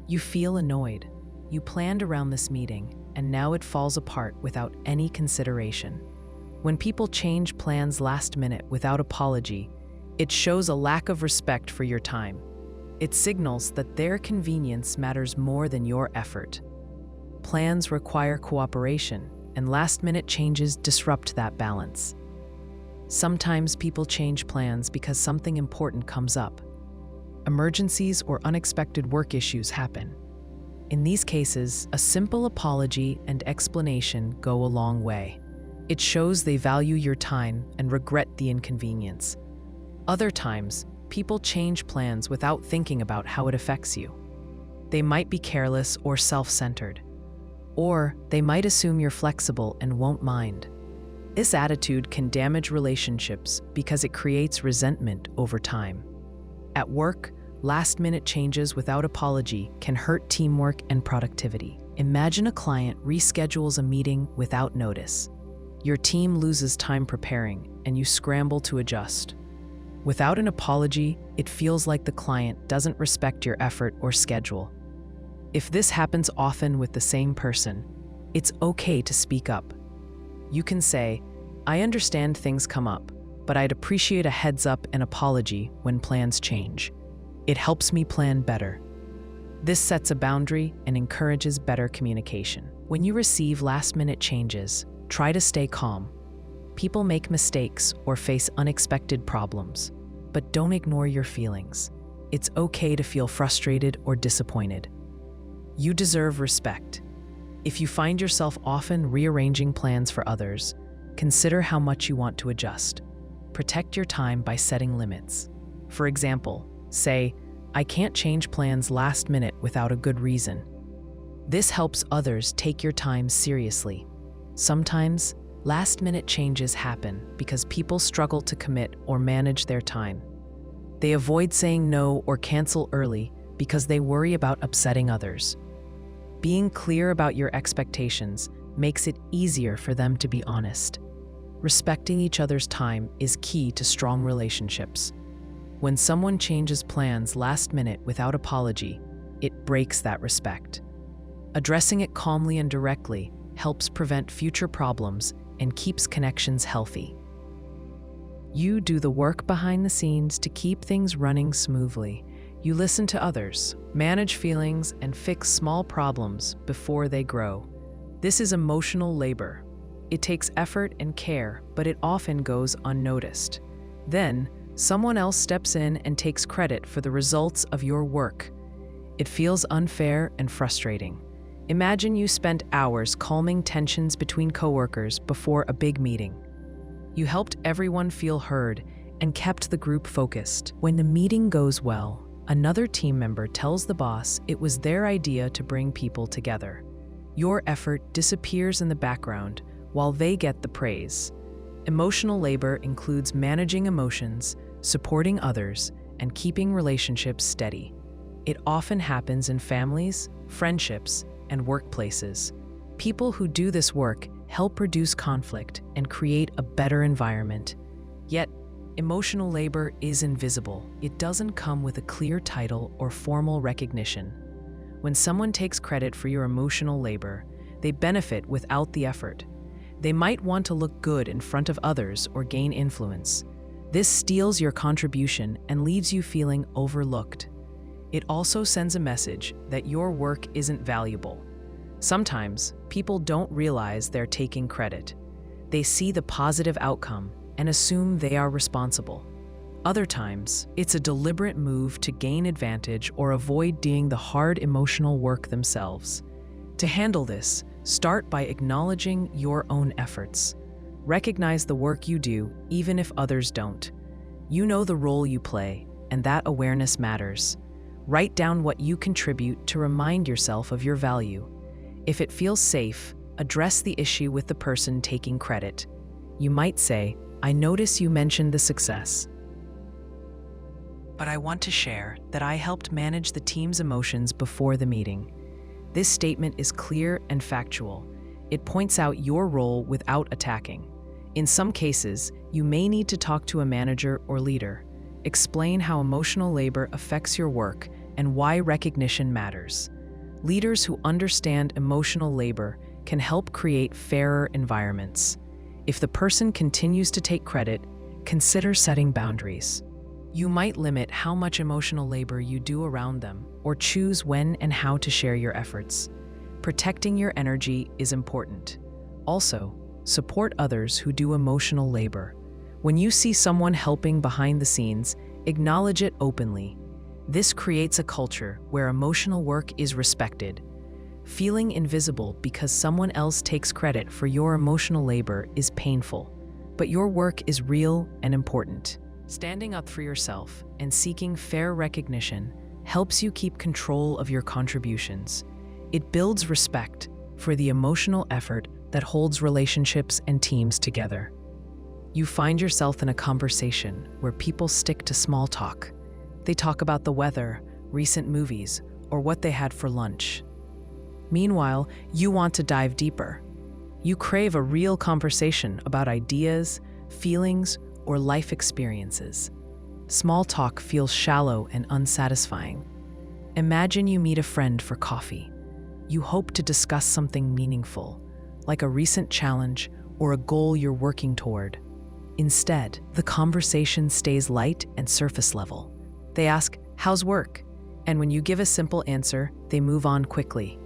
You feel annoyed. You planned around this meeting, and now it falls apart without any consideration. When people change plans last minute without apology, it shows a lack of respect for your time. It signals that their convenience matters more than your effort. Plans require cooperation, and last-minute changes disrupt that balance. Sometimes people change plans because something important comes up. Emergencies or unexpected work issues happen. In these cases, a simple apology and explanation go a long way. It shows they value your time and regret the inconvenience. Other times, people change plans without thinking about how it affects you. They might be careless or self-centered. Or they might assume you're flexible and won't mind. This attitude can damage relationships because it creates resentment over time. At work, last-minute changes without apology can hurt teamwork and productivity. Imagine a client reschedules a meeting without notice. Your team loses time preparing, and you scramble to adjust. Without an apology, it feels like the client doesn't respect your effort or schedule. If this happens often with the same person, it's okay to speak up. You can say, "I understand things come up, but I'd appreciate a heads up and apology when plans change. It helps me plan better." This sets a boundary and encourages better communication. When you receive last-minute changes, try to stay calm. People make mistakes or face unexpected problems, but don't ignore your feelings. It's okay to feel frustrated or disappointed. You deserve respect. If you find yourself often rearranging plans for others, consider how much you want to adjust. Protect your time by setting limits. For example, say, "I can't change plans last minute without a good reason." This helps others take your time seriously. Sometimes, last-minute changes happen because people struggle to commit or manage their time. They avoid saying no or cancel early because they worry about upsetting others. Being clear about your expectations makes it easier for them to be honest. Respecting each other's time is key to strong relationships. When someone changes plans last minute without apology, it breaks that respect. Addressing it calmly and directly helps prevent future problems and keeps connections healthy. You do the work behind the scenes to keep things running smoothly. You listen to others, manage feelings, and fix small problems before they grow. This is emotional labor. It takes effort and care, but it often goes unnoticed. Then, someone else steps in and takes credit for the results of your work. It feels unfair and frustrating. Imagine you spent hours calming tensions between coworkers before a big meeting. You helped everyone feel heard and kept the group focused. When the meeting goes well, another team member tells the boss it was their idea to bring people together. Your effort disappears in the background while they get the praise. Emotional labor includes managing emotions, supporting others, and keeping relationships steady. It often happens in families, friendships, and workplaces. People who do this work help reduce conflict and create a better environment. Yet, emotional labor is invisible. It doesn't come with a clear title or formal recognition. When someone takes credit for your emotional labor, they benefit without the effort. They might want to look good in front of others or gain influence. This steals your contribution and leaves you feeling overlooked. It also sends a message that your work isn't valuable. Sometimes, people don't realize they're taking credit. They see the positive outcome and assume they are responsible. Other times, it's a deliberate move to gain advantage or avoid doing the hard emotional work themselves. To handle this, start by acknowledging your own efforts. Recognize the work you do, even if others don't. You know the role you play, and that awareness matters. Write down what you contribute to remind yourself of your value. If it feels safe, address the issue with the person taking credit. You might say, "I notice you mentioned the success, but I want to share that I helped manage the team's emotions before the meeting." This statement is clear and factual. It points out your role without attacking. In some cases, you may need to talk to a manager or leader. Explain how emotional labor affects your work and why recognition matters. Leaders who understand emotional labor can help create fairer environments. If the person continues to take credit, consider setting boundaries. You might limit how much emotional labor you do around them, or choose when and how to share your efforts. Protecting your energy is important. Also, support others who do emotional labor. When you see someone helping behind the scenes, acknowledge it openly. This creates a culture where emotional work is respected. Feeling invisible because someone else takes credit for your emotional labor is painful, but your work is real and important. Standing up for yourself and seeking fair recognition helps you keep control of your contributions. It builds respect for the emotional effort that holds relationships and teams together. You find yourself in a conversation where people stick to small talk. They talk about the weather, recent movies, or what they had for lunch. Meanwhile, you want to dive deeper. You crave a real conversation about ideas, feelings, or life experiences. Small talk feels shallow and unsatisfying. Imagine you meet a friend for coffee. You hope to discuss something meaningful, like a recent challenge or a goal you're working toward. Instead, the conversation stays light and surface level. They ask, "How's work?" And when you give a simple answer, they move on quickly.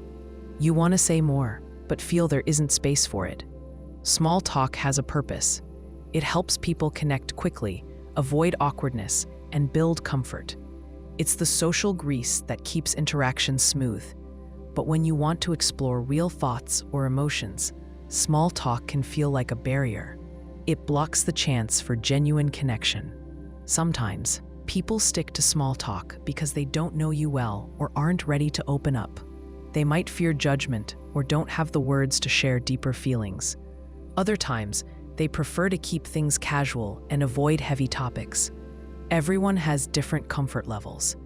You want to say more, but feel there isn't space for it. Small talk has a purpose. It helps people connect quickly, avoid awkwardness, and build comfort. It's the social grease that keeps interactions smooth. But when you want to explore real thoughts or emotions, small talk can feel like a barrier. It blocks the chance for genuine connection. Sometimes, people stick to small talk because they don't know you well or aren't ready to open up. They might fear judgment or don't have the words to share deeper feelings. Other times, they prefer to keep things casual and avoid heavy topics. Everyone has different comfort levels.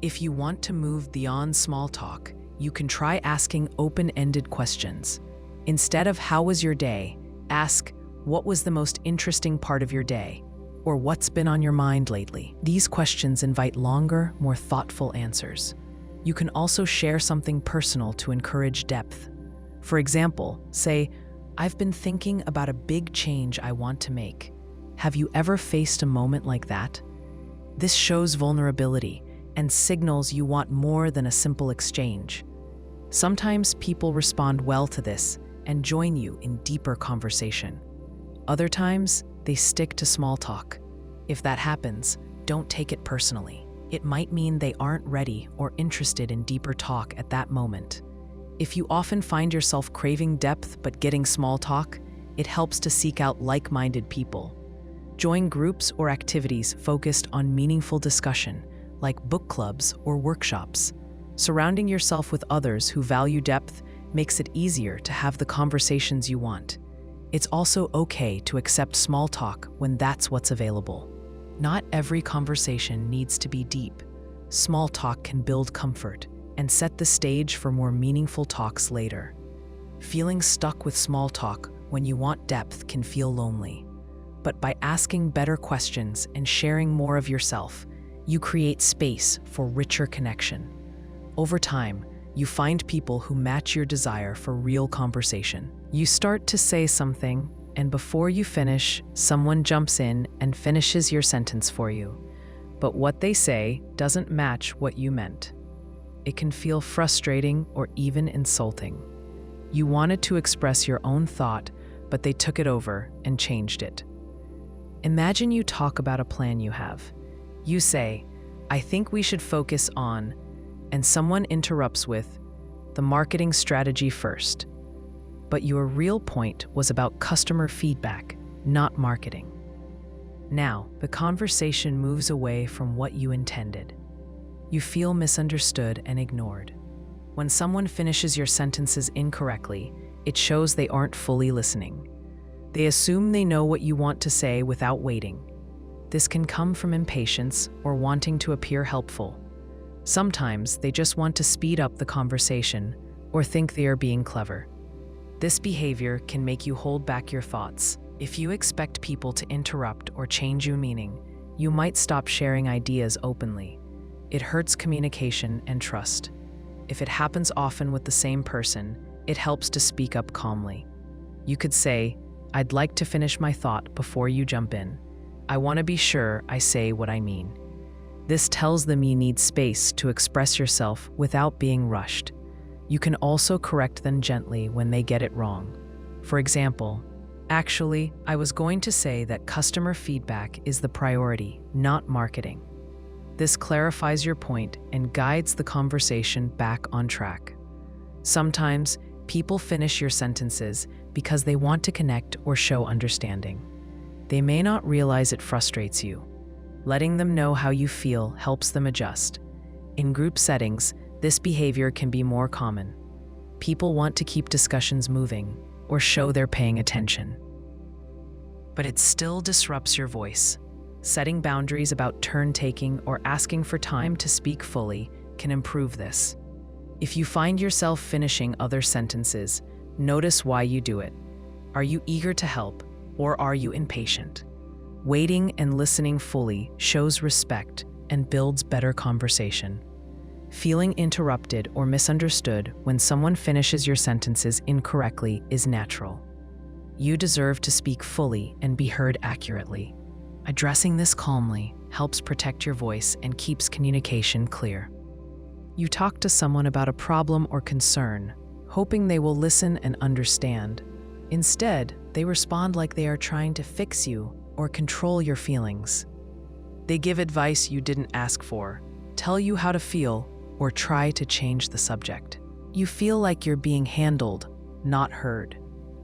If you want to move beyond small talk, you can try asking open-ended questions. Instead of "How was your day?" ask, "What was the most interesting part of your day?" or "What's been on your mind lately?" These questions invite longer, more thoughtful answers. You can also share something personal to encourage depth. For example, say, "I've been thinking about a big change I want to make. Have you ever faced a moment like that?" This shows vulnerability and signals you want more than a simple exchange. Sometimes people respond well to this and join you in deeper conversation. Other times, they stick to small talk. If that happens, don't take it personally. It might mean they aren't ready or interested in deeper talk at that moment. If you often find yourself craving depth but getting small talk, it helps to seek out like-minded people. Join groups or activities focused on meaningful discussion, like book clubs or workshops. Surrounding yourself with others who value depth makes it easier to have the conversations you want. It's also okay to accept small talk when that's what's available. Not every conversation needs to be deep. Small talk can build comfort and set the stage for more meaningful talks later. Feeling stuck with small talk when you want depth can feel lonely. But by asking better questions and sharing more of yourself, you create space for richer connection. Over time, you find people who match your desire for real conversation. You start to say something, and before you finish, someone jumps in and finishes your sentence for you. But what they say doesn't match what you meant. It can feel frustrating or even insulting. You wanted to express your own thought, but they took it over and changed it. Imagine you talk about a plan you have. You say, "I think we should focus on," and someone interrupts with, "the marketing strategy first." But your real point was about customer feedback, not marketing. Now, the conversation moves away from what you intended. You feel misunderstood and ignored. When someone finishes your sentences incorrectly, it shows they aren't fully listening. They assume they know what you want to say without waiting. This can come from impatience or wanting to appear helpful. Sometimes they just want to speed up the conversation or think they are being clever. This behavior can make you hold back your thoughts. If you expect people to interrupt or change your meaning, you might stop sharing ideas openly. It hurts communication and trust. If it happens often with the same person, it helps to speak up calmly. You could say, "I'd like to finish my thought before you jump in. I want to be sure I say what I mean." This tells them you need space to express yourself without being rushed. You can also correct them gently when they get it wrong. For example, "Actually, I was going to say that customer feedback is the priority, not marketing." This clarifies your point and guides the conversation back on track. Sometimes, people finish your sentences because they want to connect or show understanding. They may not realize it frustrates you. Letting them know how you feel helps them adjust. In group settings, this behavior can be more common. People want to keep discussions moving or show they're paying attention. But it still disrupts your voice. Setting boundaries about turn-taking or asking for time to speak fully can improve this. If you find yourself finishing other sentences, notice why you do it. Are you eager to help, or are you impatient? Waiting and listening fully shows respect and builds better conversation. Feeling interrupted or misunderstood when someone finishes your sentences incorrectly is natural. You deserve to speak fully and be heard accurately. Addressing this calmly helps protect your voice and keeps communication clear. You talk to someone about a problem or concern, hoping they will listen and understand. Instead, they respond like they are trying to fix you or control your feelings. They give advice you didn't ask for, tell you how to feel, or try to change the subject. You feel like you're being handled, not heard.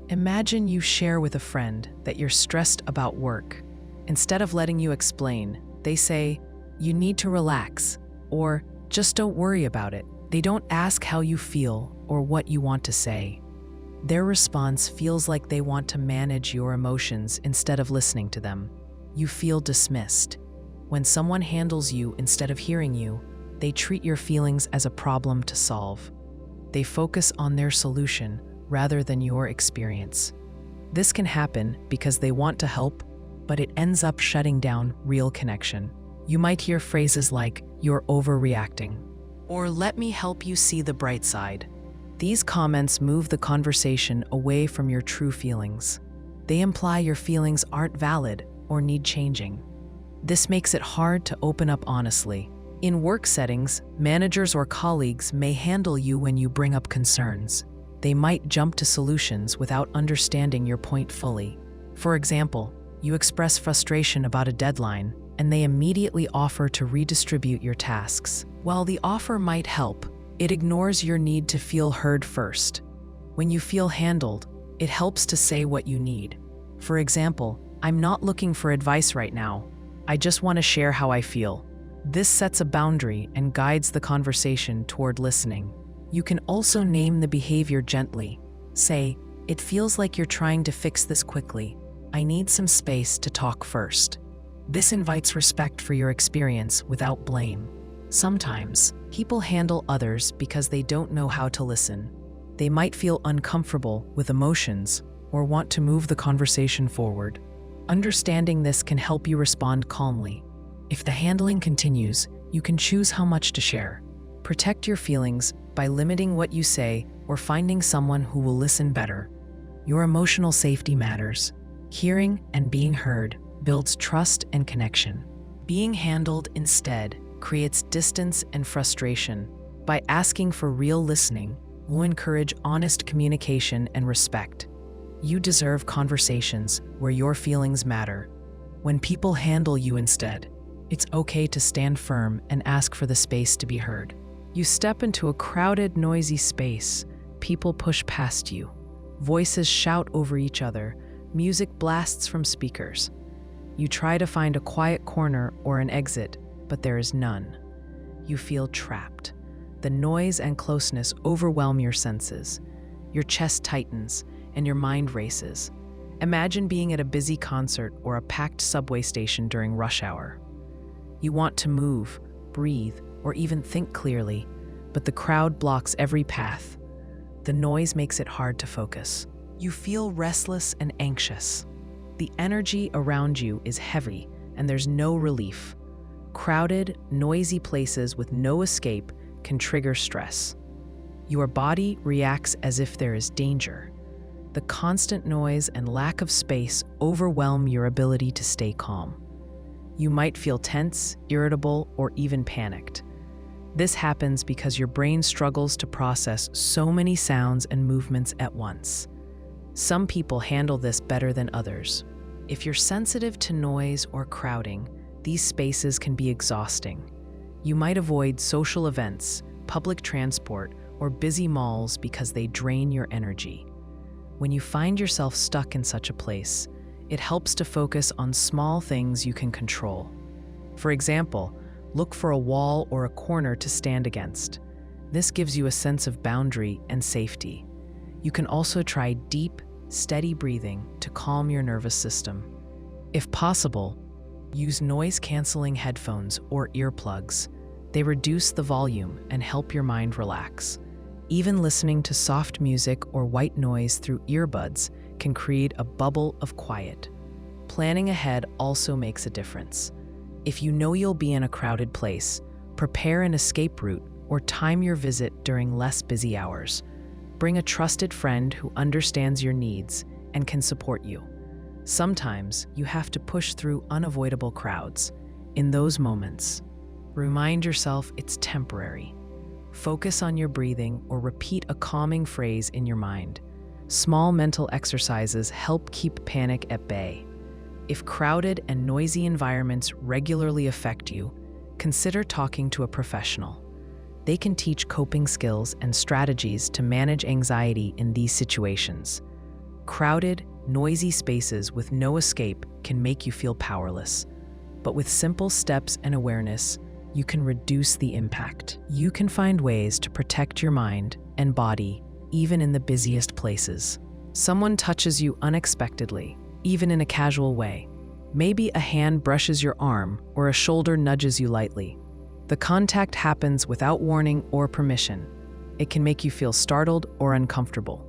Imagine you share with a friend that you're stressed about work. Instead of letting you explain, they say, "You need to relax," or "Just don't worry about it." They don't ask how you feel or what you want to say. Their response feels like they want to manage your emotions instead of listening to them. You feel dismissed. When someone handles you instead of hearing you, They treat your feelings as a problem to solve. They focus on their solution rather than your experience. This can happen because they want to help, but it ends up shutting down real connection. You might hear phrases like, "You're overreacting," or "Let me help you see the bright side." These comments move the conversation away from your true feelings. They imply your feelings aren't valid or need changing. This makes it hard to open up honestly. In work settings, managers or colleagues may handle you when you bring up concerns. They might jump to solutions without understanding your point fully. For example, you express frustration about a deadline, and they immediately offer to redistribute your tasks. While the offer might help, it ignores your need to feel heard first. When you feel handled, it helps to say what you need. For example, "I'm not looking for advice right now. I just want to share how I feel." This sets a boundary and guides the conversation toward listening. You can also name the behavior gently. Say, "It feels like you're trying to fix this quickly. I need some space to talk first." This invites respect for your experience without blame. Sometimes, people handle others because they don't know how to listen. They might feel uncomfortable with emotions or want to move the conversation forward. Understanding this can help you respond calmly. If the handling continues, you can choose how much to share. Protect your feelings by limiting what you say or finding someone who will listen better. Your emotional safety matters. Hearing and being heard builds trust and connection. Being handled instead creates distance and frustration. By asking for real listening, we'll encourage honest communication and respect. You deserve conversations where your feelings matter. When people handle you instead, it's okay to stand firm and ask for the space to be heard. You step into a crowded, noisy space. People push past you. Voices shout over each other. Music blasts from speakers. You try to find a quiet corner or an exit, but there is none. You feel trapped. The noise and closeness overwhelm your senses. Your chest tightens and your mind races. Imagine being at a busy concert or a packed subway station during rush hour. You want to move, breathe, or even think clearly, but the crowd blocks every path. The noise makes it hard to focus. You feel restless and anxious. The energy around you is heavy, and there's no relief. Crowded, noisy places with no escape can trigger stress. Your body reacts as if there is danger. The constant noise and lack of space overwhelm your ability to stay calm. You might feel tense, irritable, or even panicked. This happens because your brain struggles to process so many sounds and movements at once. Some people handle this better than others. If you're sensitive to noise or crowding, these spaces can be exhausting. You might avoid social events, public transport, or busy malls because they drain your energy. When you find yourself stuck in such a place, it helps to focus on small things you can control. For example, look for a wall or a corner to stand against. This gives you a sense of boundary and safety. You can also try deep, steady breathing to calm your nervous system. If possible, use noise-canceling headphones or earplugs. They reduce the volume and help your mind relax. Even listening to soft music or white noise through earbuds can create a bubble of quiet. Planning ahead also makes a difference. If you know you'll be in a crowded place, prepare an escape route or time your visit during less busy hours. Bring a trusted friend who understands your needs and can support you. Sometimes you have to push through unavoidable crowds. In those moments, remind yourself it's temporary. Focus on your breathing or repeat a calming phrase in your mind. Small mental exercises help keep panic at bay. If crowded and noisy environments regularly affect you, consider talking to a professional. They can teach coping skills and strategies to manage anxiety in these situations. Crowded, noisy spaces with no escape can make you feel powerless. But with simple steps and awareness, you can reduce the impact. You can find ways to protect your mind and body, even in the busiest places. Someone touches you unexpectedly, even in a casual way. Maybe a hand brushes your arm or a shoulder nudges you lightly. The The contact happens without warning or permission. It can make you feel startled or uncomfortable.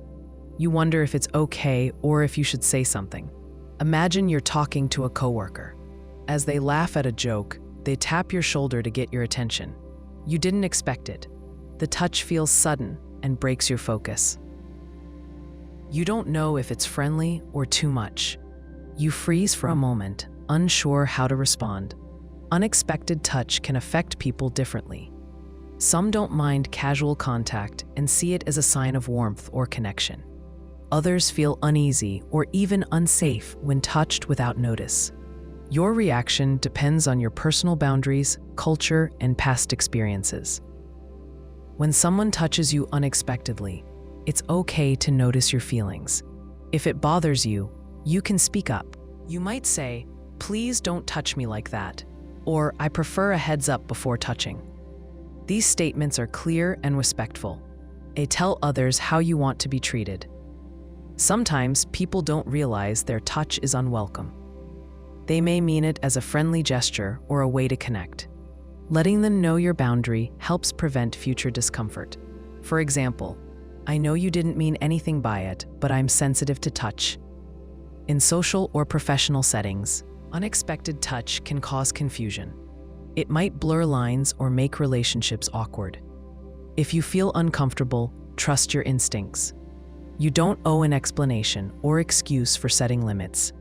You wonder if it's okay or if you should say something. Imagine you're talking to a coworker. As they laugh at a joke, they tap your shoulder to get your attention. You didn't expect it. The touch feels sudden and breaks your focus. You don't know if it's friendly or too much. You freeze for a moment, unsure how to respond. Unexpected touch can affect people differently. Some don't mind casual contact and see it as a sign of warmth or connection. Others feel uneasy or even unsafe when touched without notice. Your reaction depends on your personal boundaries, culture, and past experiences. When someone touches you unexpectedly, it's okay to notice your feelings. If it bothers you, you can speak up. You might say, "Please don't touch me like that," or "I prefer a heads up before touching." These statements are clear and respectful. They tell others how you want to be treated. Sometimes people don't realize their touch is unwelcome. They may mean it as a friendly gesture or a way to connect. Letting them know your boundary helps prevent future discomfort. For example, "I know you didn't mean anything by it, but I'm sensitive to touch." In social or professional settings, unexpected touch can cause confusion. It might blur lines or make relationships awkward. If you feel uncomfortable, trust your instincts. You don't owe an explanation or excuse for setting limits.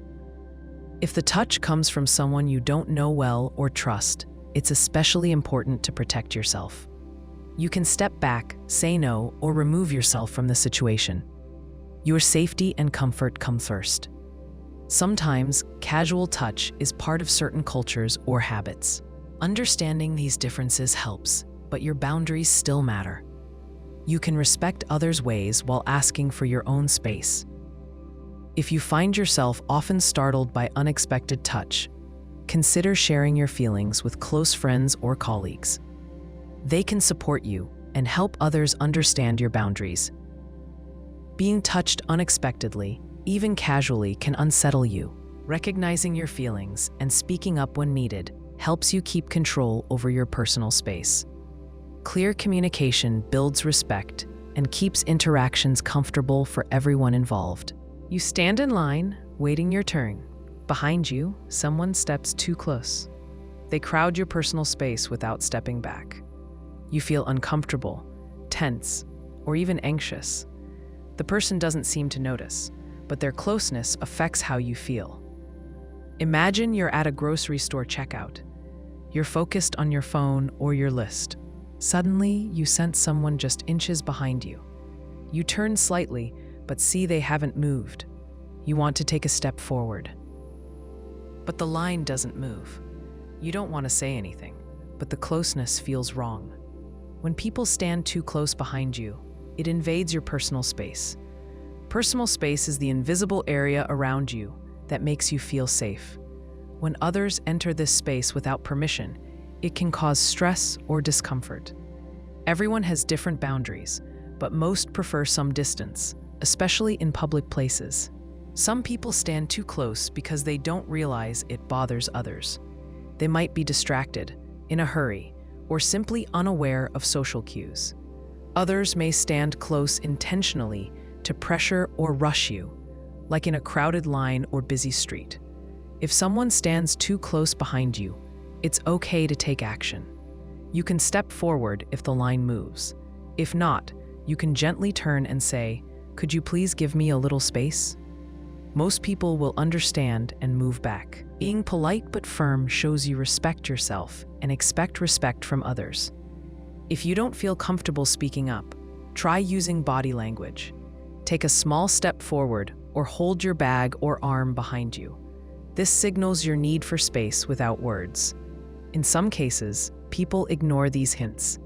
If the touch comes from someone you don't know well or trust, it's especially important to protect yourself. You can step back, say no, or remove yourself from the situation. Your safety and comfort come first. Sometimes, casual touch is part of certain cultures or habits. Understanding these differences helps, but your boundaries still matter. You can respect others' ways while asking for your own space. If you find yourself often startled by unexpected touch, consider sharing your feelings with close friends or colleagues. They can support you and help others understand your boundaries. Being touched unexpectedly, even casually, can unsettle you. Recognizing your feelings and speaking up when needed helps you keep control over your personal space. Clear communication builds respect and keeps interactions comfortable for everyone involved. You stand in line, waiting your turn. Behind you, someone steps too close. They crowd your personal space without stepping back. You feel uncomfortable, tense, or even anxious. The person doesn't seem to notice, but their closeness affects how you feel. Imagine you're at a grocery store checkout. You're focused on your phone or your list. Suddenly, you sense someone just inches behind you. You turn slightly, but see they haven't moved. You want to take a step forward. But the line doesn't move. You don't want to say anything, but the closeness feels wrong. When people stand too close behind you, it invades your personal space. Personal space is the invisible area around you that makes you feel safe. When others enter this space without permission, it can cause stress or discomfort. Everyone has different boundaries, but most prefer some distance, especially in public places. Some people stand too close because they don't realize it bothers others. They might be distracted, in a hurry, or simply unaware of social cues. Others may stand close intentionally to pressure or rush you, like in a crowded line or busy street. If someone stands too close behind you, it's okay to take action. You can step forward if the line moves. If not, you can gently turn and say, "Could you please give me a little space?" Most people will understand and move back. Being polite but firm shows you respect yourself and expect respect from others. If you don't feel comfortable speaking up, try using body language. Take a small step forward or hold your bag or arm behind you. This signals your need for space without words. In some cases, people ignore these hints.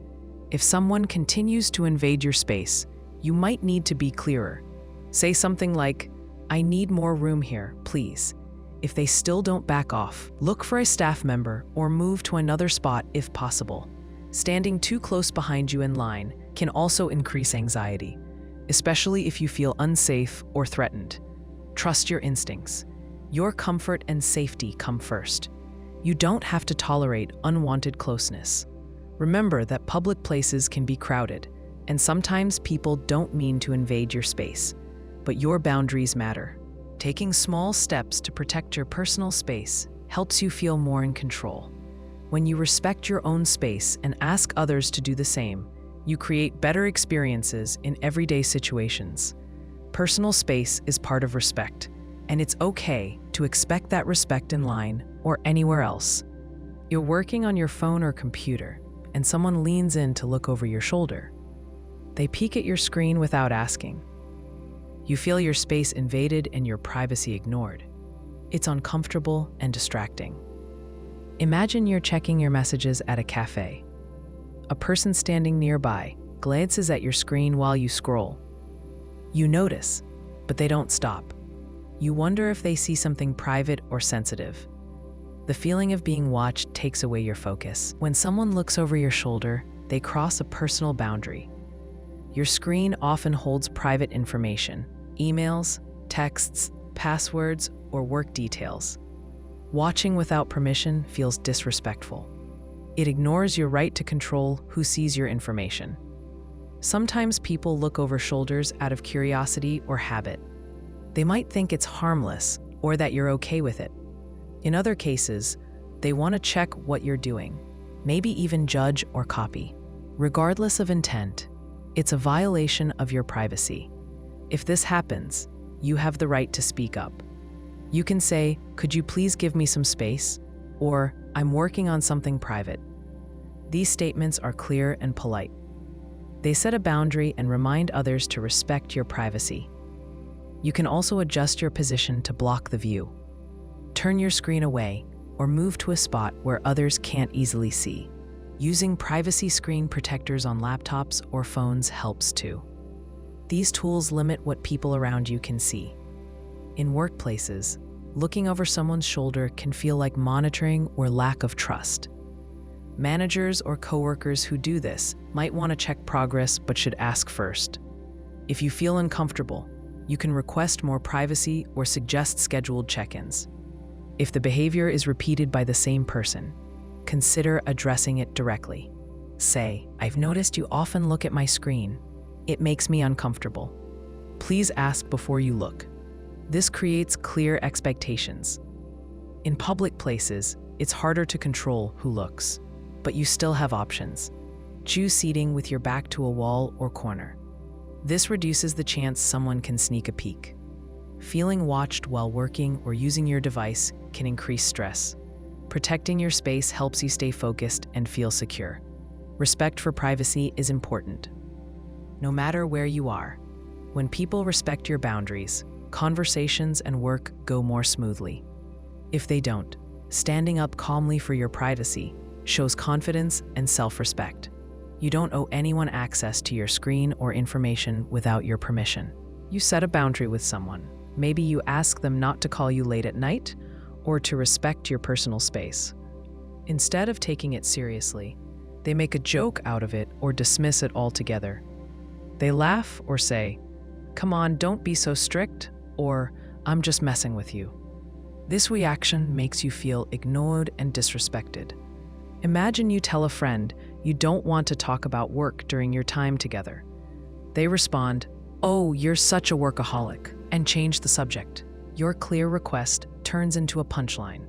If someone continues to invade your space, you might need to be clearer. Say something like, "I need more room here, please." If they still don't back off, look for a staff member or move to another spot if possible. Standing too close behind you in line can also increase anxiety, especially if you feel unsafe or threatened. Trust your instincts. Your comfort and safety come first. You don't have to tolerate unwanted closeness. Remember that public places can be crowded, and sometimes people don't mean to invade your space, but your boundaries matter. Taking small steps to protect your personal space helps you feel more in control. When you respect your own space and ask others to do the same, you create better experiences in everyday situations. Personal space is part of respect, and it's okay to expect that respect in line or anywhere else. You're working on your phone or computer, and someone leans in to look over your shoulder. They peek at your screen without asking. You feel your space invaded and your privacy ignored. It's uncomfortable and distracting. Imagine you're checking your messages at a cafe. A person standing nearby glances at your screen while you scroll. You notice, but they don't stop. You wonder if they see something private or sensitive. The feeling of being watched takes away your focus. When someone looks over your shoulder, they cross a personal boundary. Your screen often holds private information, emails, texts, passwords, or work details. Watching without permission feels disrespectful. It ignores your right to control who sees your information. Sometimes people look over shoulders out of curiosity or habit. They might think it's harmless or that you're okay with it. In other cases, they want to check what you're doing, maybe even judge or copy. Regardless of intent, it's a violation of your privacy. If this happens, you have the right to speak up. You can say, "Could you please give me some space?" Or, "I'm working on something private." These statements are clear and polite. They set a boundary and remind others to respect your privacy. You can also adjust your position to block the view. Turn your screen away or move to a spot where others can't easily see. Using privacy screen protectors on laptops or phones helps too. These tools limit what people around you can see. In workplaces, looking over someone's shoulder can feel like monitoring or lack of trust. Managers or coworkers who do this might want to check progress but should ask first. If you feel uncomfortable, you can request more privacy or suggest scheduled check-ins. If the behavior is repeated by the same person, consider addressing it directly. Say, "I've noticed you often look at my screen. It makes me uncomfortable. Please ask before you look." This creates clear expectations. In public places, it's harder to control who looks, but you still have options. Choose seating with your back to a wall or corner. This reduces the chance someone can sneak a peek. Feeling watched while working or using your device can increase stress. Protecting your space helps you stay focused and feel secure. Respect for privacy is important. No matter where you are, when people respect your boundaries, conversations and work go more smoothly. If they don't, standing up calmly for your privacy shows confidence and self-respect. You don't owe anyone access to your screen or information without your permission. You set a boundary with someone. Maybe you ask them not to call you late at night or to respect your personal space. Instead of taking it seriously, they make a joke out of it or dismiss it altogether. They laugh or say, "Come on, don't be so strict," or "I'm just messing with you." This reaction makes you feel ignored and disrespected. Imagine you tell a friend you don't want to talk about work during your time together. They respond, "Oh, you're such a workaholic," and change the subject. Your clear request turns into a punchline.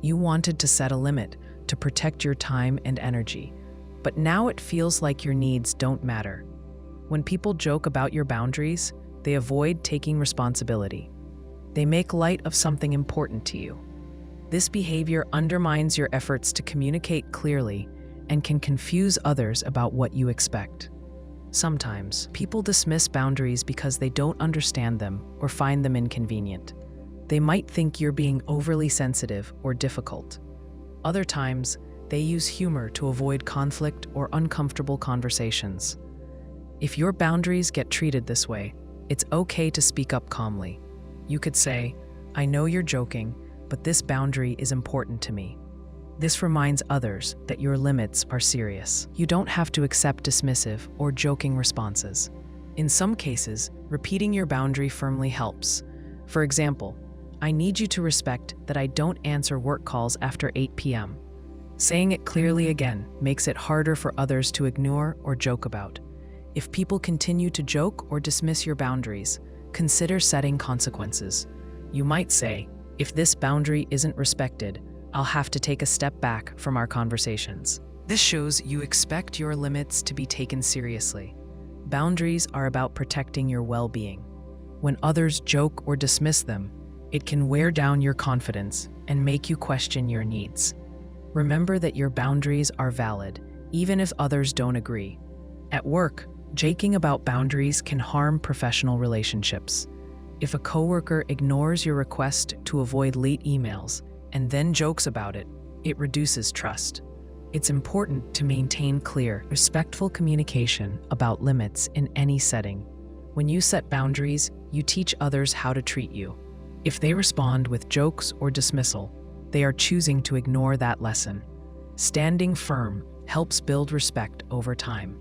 You wanted to set a limit to protect your time and energy, but now it feels like your needs don't matter. When people joke about your boundaries, they avoid taking responsibility. They make light of something important to you. This behavior undermines your efforts to communicate clearly and can confuse others about what you expect. Sometimes, people dismiss boundaries because they don't understand them or find them inconvenient. They might think you're being overly sensitive or difficult. Other times, they use humor to avoid conflict or uncomfortable conversations. If your boundaries get treated this way, it's okay to speak up calmly. You could say, "I know you're joking, but this boundary is important to me." This reminds others that your limits are serious. You don't have to accept dismissive or joking responses. In some cases, repeating your boundary firmly helps. For example, "I need you to respect that I don't answer work calls after 8 p.m. Saying it clearly again makes it harder for others to ignore or joke about. If people continue to joke or dismiss your boundaries, consider setting consequences. You might say, if this boundary isn't respected, I'll have to take a step back from our conversations. This shows you expect your limits to be taken seriously. Boundaries are about protecting your well-being. When others joke or dismiss them, it can wear down your confidence and make you question your needs. Remember that your boundaries are valid, even if others don't agree. At work, joking about boundaries can harm professional relationships. If a coworker ignores your request to avoid late emails and then jokes about it, it reduces trust. It's important to maintain clear, respectful communication about limits in any setting. When you set boundaries, you teach others how to treat you. If they respond with jokes or dismissal, they are choosing to ignore that lesson. Standing firm helps build respect over time.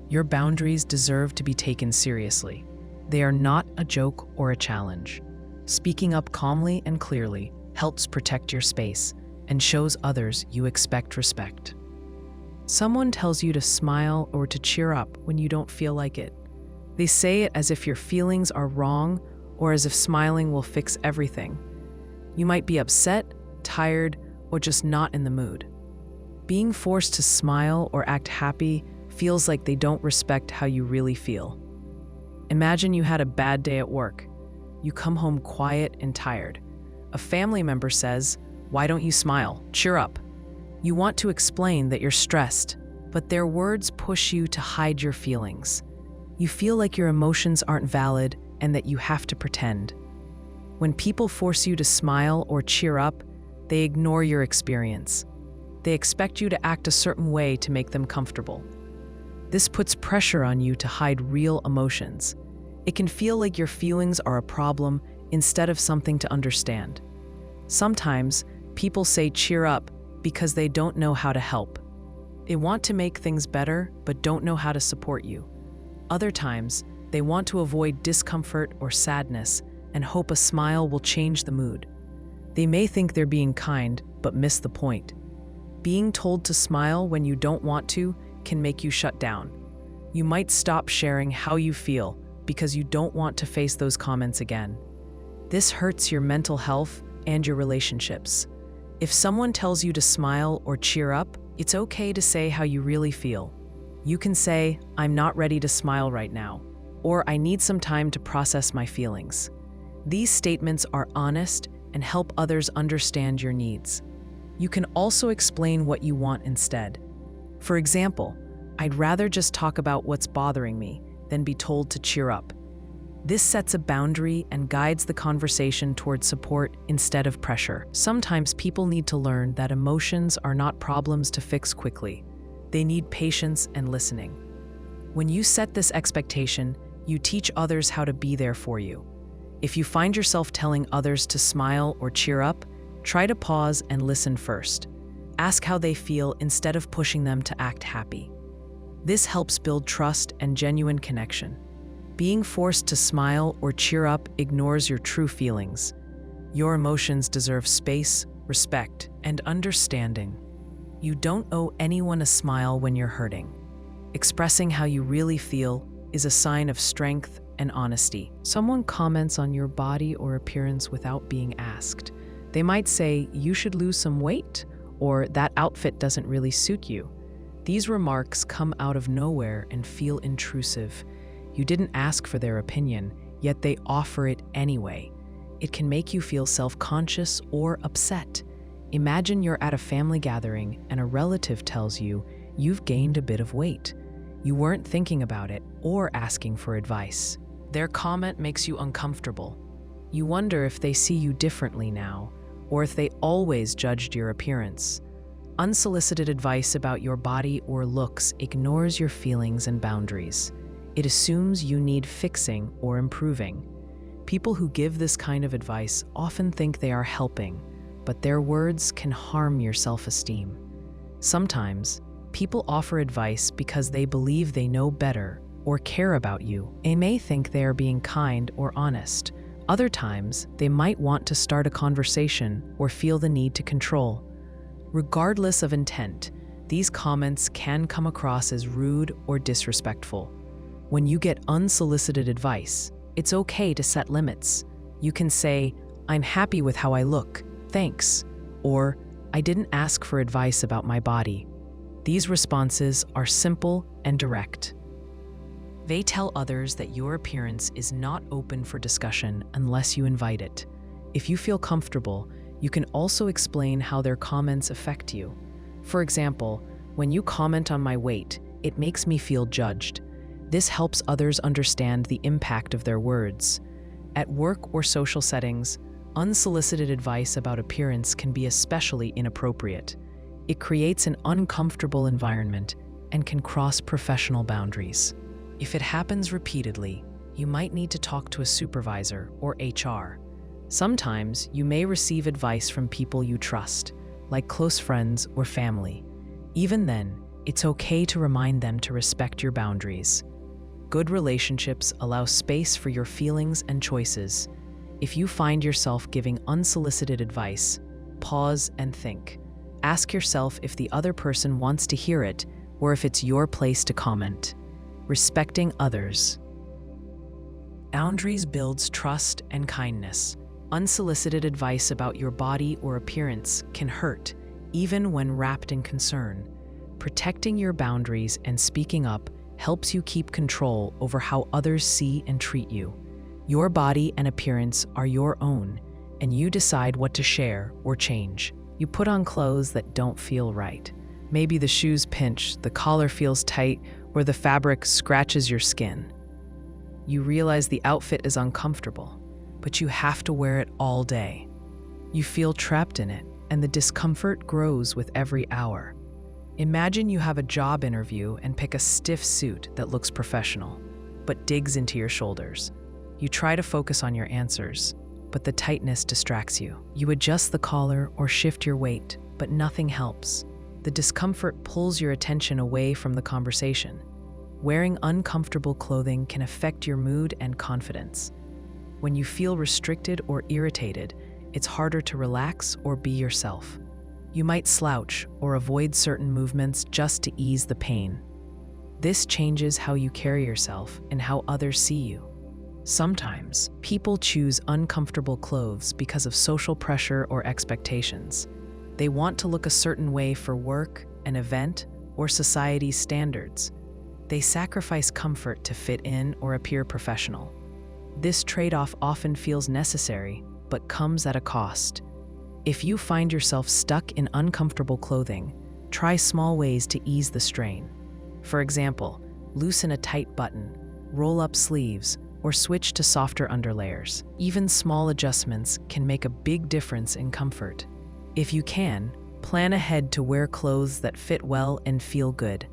Your boundaries deserve to be taken seriously. They are not a joke or a challenge. Speaking up calmly and clearly helps protect your space and shows others you expect respect. Someone tells you to smile or to cheer up when you don't feel like it. They say it as if your feelings are wrong or as if smiling will fix everything. You might be upset, tired, or just not in the mood. Being forced to smile or act happy feels like they don't respect how you really feel. Imagine you had a bad day at work. You come home quiet and tired. A family member says, "Why don't you smile? Cheer up." You want to explain that you're stressed, but their words push you to hide your feelings. You feel like your emotions aren't valid and that you have to pretend. When people force you to smile or cheer up, they ignore your experience. They expect you to act a certain way to make them comfortable. This puts pressure on you to hide real emotions. It can feel like your feelings are a problem instead of something to understand. Sometimes, people say cheer up because they don't know how to help. They want to make things better but don't know how to support you. Other times, they want to avoid discomfort or sadness and hope a smile will change the mood. They may think they're being kind, but miss the point. Being told to smile when you don't want to can make you shut down. You might stop sharing how you feel because you don't want to face those comments again. This hurts your mental health and your relationships. If someone tells you to smile or cheer up, it's okay to say how you really feel. You can say, "I'm not ready to smile right now," or "I need some time to process my feelings." These statements are honest and help others understand your needs. You can also explain what you want instead. For example, "I'd rather just talk about what's bothering me than be told to cheer up." This sets a boundary and guides the conversation towards support instead of pressure. Sometimes people need to learn that emotions are not problems to fix quickly. They need patience and listening. When you set this expectation, you teach others how to be there for you. If you find yourself telling others to smile or cheer up, try to pause and listen first. Ask how they feel instead of pushing them to act happy. This helps build trust and genuine connection. Being forced to smile or cheer up ignores your true feelings. Your emotions deserve space, respect, and understanding. You don't owe anyone a smile when you're hurting. Expressing how you really feel is a sign of strength and honesty. Someone comments on your body or appearance without being asked. They might say, "You should lose some weight," or "That outfit doesn't really suit you." These remarks come out of nowhere and feel intrusive. You didn't ask for their opinion, yet they offer it anyway. It can make you feel self-conscious or upset. Imagine you're at a family gathering and a relative tells you you've gained a bit of weight. You weren't thinking about it or asking for advice. Their comment makes you uncomfortable. You wonder if they see you differently now, or if they always judged your appearance. Unsolicited advice about your body or looks ignores your feelings and boundaries. It assumes you need fixing or improving. People who give this kind of advice often think they are helping, but their words can harm your self-esteem. Sometimes, people offer advice because they believe they know better or care about you. They may think they are being kind or honest. Other times, they might want to start a conversation or feel the need to control. Regardless of intent, these comments can come across as rude or disrespectful. When you get unsolicited advice, it's okay to set limits. You can say, "I'm happy with how I look, thanks," or "I didn't ask for advice about my body." These responses are simple and direct. They tell others that your appearance is not open for discussion unless you invite it. If you feel comfortable, you can also explain how their comments affect you. For example, when you comment on my weight, it makes me feel judged. This helps others understand the impact of their words. At work or social settings, unsolicited advice about appearance can be especially inappropriate. It creates an uncomfortable environment and can cross professional boundaries. If it happens repeatedly, you might need to talk to a supervisor or HR. Sometimes you may receive advice from people you trust, like close friends or family. Even then, it's okay to remind them to respect your boundaries. Good relationships allow space for your feelings and choices. If you find yourself giving unsolicited advice, pause and think. Ask yourself if the other person wants to hear it or if it's your place to comment. Respecting others. Boundaries builds trust and kindness. Unsolicited advice about your body or appearance can hurt, even when wrapped in concern. Protecting your boundaries and speaking up helps you keep control over how others see and treat you. Your body and appearance are your own, and you decide what to share or change. You put on clothes that don't feel right. Maybe the shoes pinch, the collar feels tight, or the fabric scratches your skin. You realize the outfit is uncomfortable, but you have to wear it all day. You feel trapped in it, and the discomfort grows with every hour. Imagine you have a job interview and pick a stiff suit that looks professional, but digs into your shoulders. You try to focus on your answers, but the tightness distracts you. You adjust the collar or shift your weight, but nothing helps. The discomfort pulls your attention away from the conversation. Wearing uncomfortable clothing can affect your mood and confidence. When you feel restricted or irritated, it's harder to relax or be yourself. You might slouch or avoid certain movements just to ease the pain. This changes how you carry yourself and how others see you. Sometimes, people choose uncomfortable clothes because of social pressure or expectations. They want to look a certain way for work, an event, or society's standards. They sacrifice comfort to fit in or appear professional. This trade-off often feels necessary, but comes at a cost. If you find yourself stuck in uncomfortable clothing, try small ways to ease the strain. For example, loosen a tight button, roll up sleeves, or switch to softer underlayers. Even small adjustments can make a big difference in comfort. If you can, plan ahead to wear clothes that fit well and feel good.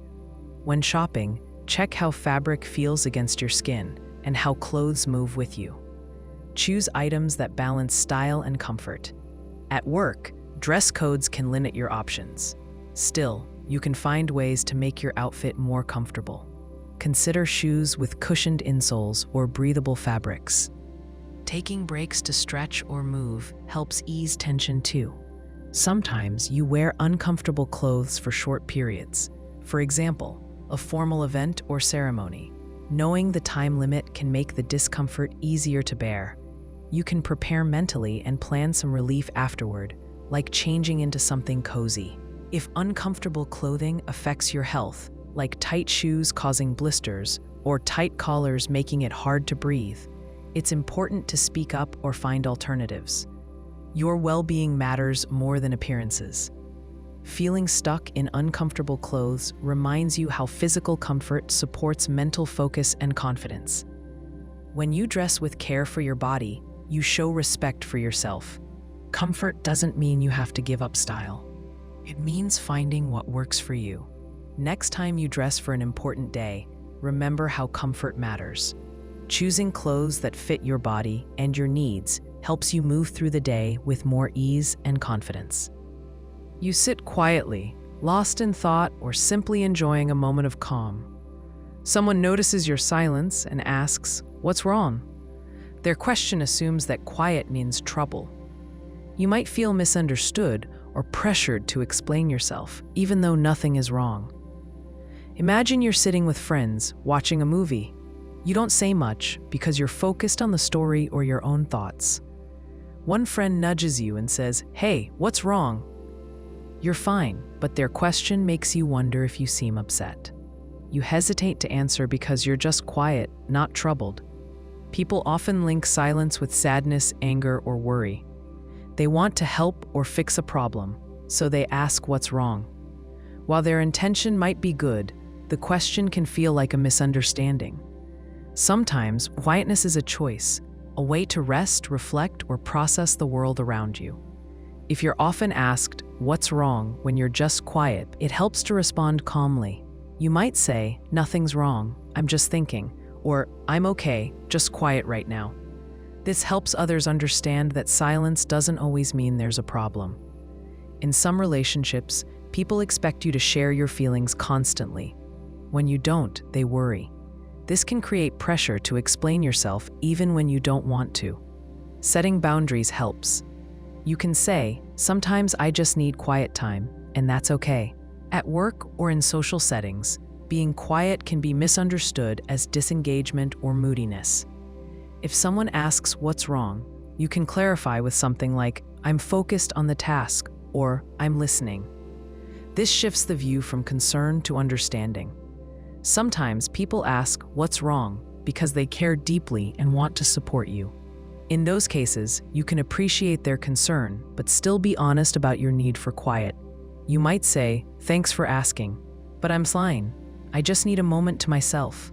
When shopping, check how fabric feels against your skin and how clothes move with you. Choose items that balance style and comfort. At work, dress codes can limit your options. Still, you can find ways to make your outfit more comfortable. Consider shoes with cushioned insoles or breathable fabrics. Taking breaks to stretch or move helps ease tension too. Sometimes you wear uncomfortable clothes for short periods. For example, a formal event or ceremony. Knowing the time limit can make the discomfort easier to bear. You can prepare mentally and plan some relief afterward, like changing into something cozy. If uncomfortable clothing affects your health, like tight shoes causing blisters or tight collars making it hard to breathe, it's important to speak up or find alternatives. Your well-being matters more than appearances. Feeling stuck in uncomfortable clothes reminds you how physical comfort supports mental focus and confidence. When you dress with care for your body, you show respect for yourself. Comfort doesn't mean you have to give up style. It means finding what works for you. Next time you dress for an important day, remember how comfort matters. Choosing clothes that fit your body and your needs helps you move through the day with more ease and confidence. You sit quietly, lost in thought or simply enjoying a moment of calm. Someone notices your silence and asks, "What's wrong?" Their question assumes that quiet means trouble. You might feel misunderstood or pressured to explain yourself, even though nothing is wrong. Imagine you're sitting with friends, watching a movie. You don't say much because you're focused on the story or your own thoughts. One friend nudges you and says, "Hey, what's wrong?" You're fine, but their question makes you wonder if you seem upset. You hesitate to answer because you're just quiet, not troubled. People often link silence with sadness, anger, or worry. They want to help or fix a problem, so they ask what's wrong. While their intention might be good, the question can feel like a misunderstanding. Sometimes, quietness is a choice, a way to rest, reflect, or process the world around you. If you're often asked, "What's wrong?" when you're just quiet, it helps to respond calmly. You might say, "Nothing's wrong, I'm just thinking," or "I'm okay, just quiet right now." This helps others understand that silence doesn't always mean there's a problem. In some relationships, people expect you to share your feelings constantly. When you don't, they worry. This can create pressure to explain yourself even when you don't want to. Setting boundaries helps. You can say, "Sometimes I just need quiet time," and that's okay. At work or in social settings, being quiet can be misunderstood as disengagement or moodiness. If someone asks what's wrong, you can clarify with something like, "I'm focused on the task," or "I'm listening." This shifts the view from concern to understanding. Sometimes people ask what's wrong because they care deeply and want to support you. In those cases, you can appreciate their concern, but still be honest about your need for quiet. You might say, "Thanks for asking, but I'm fine. I just need a moment to myself."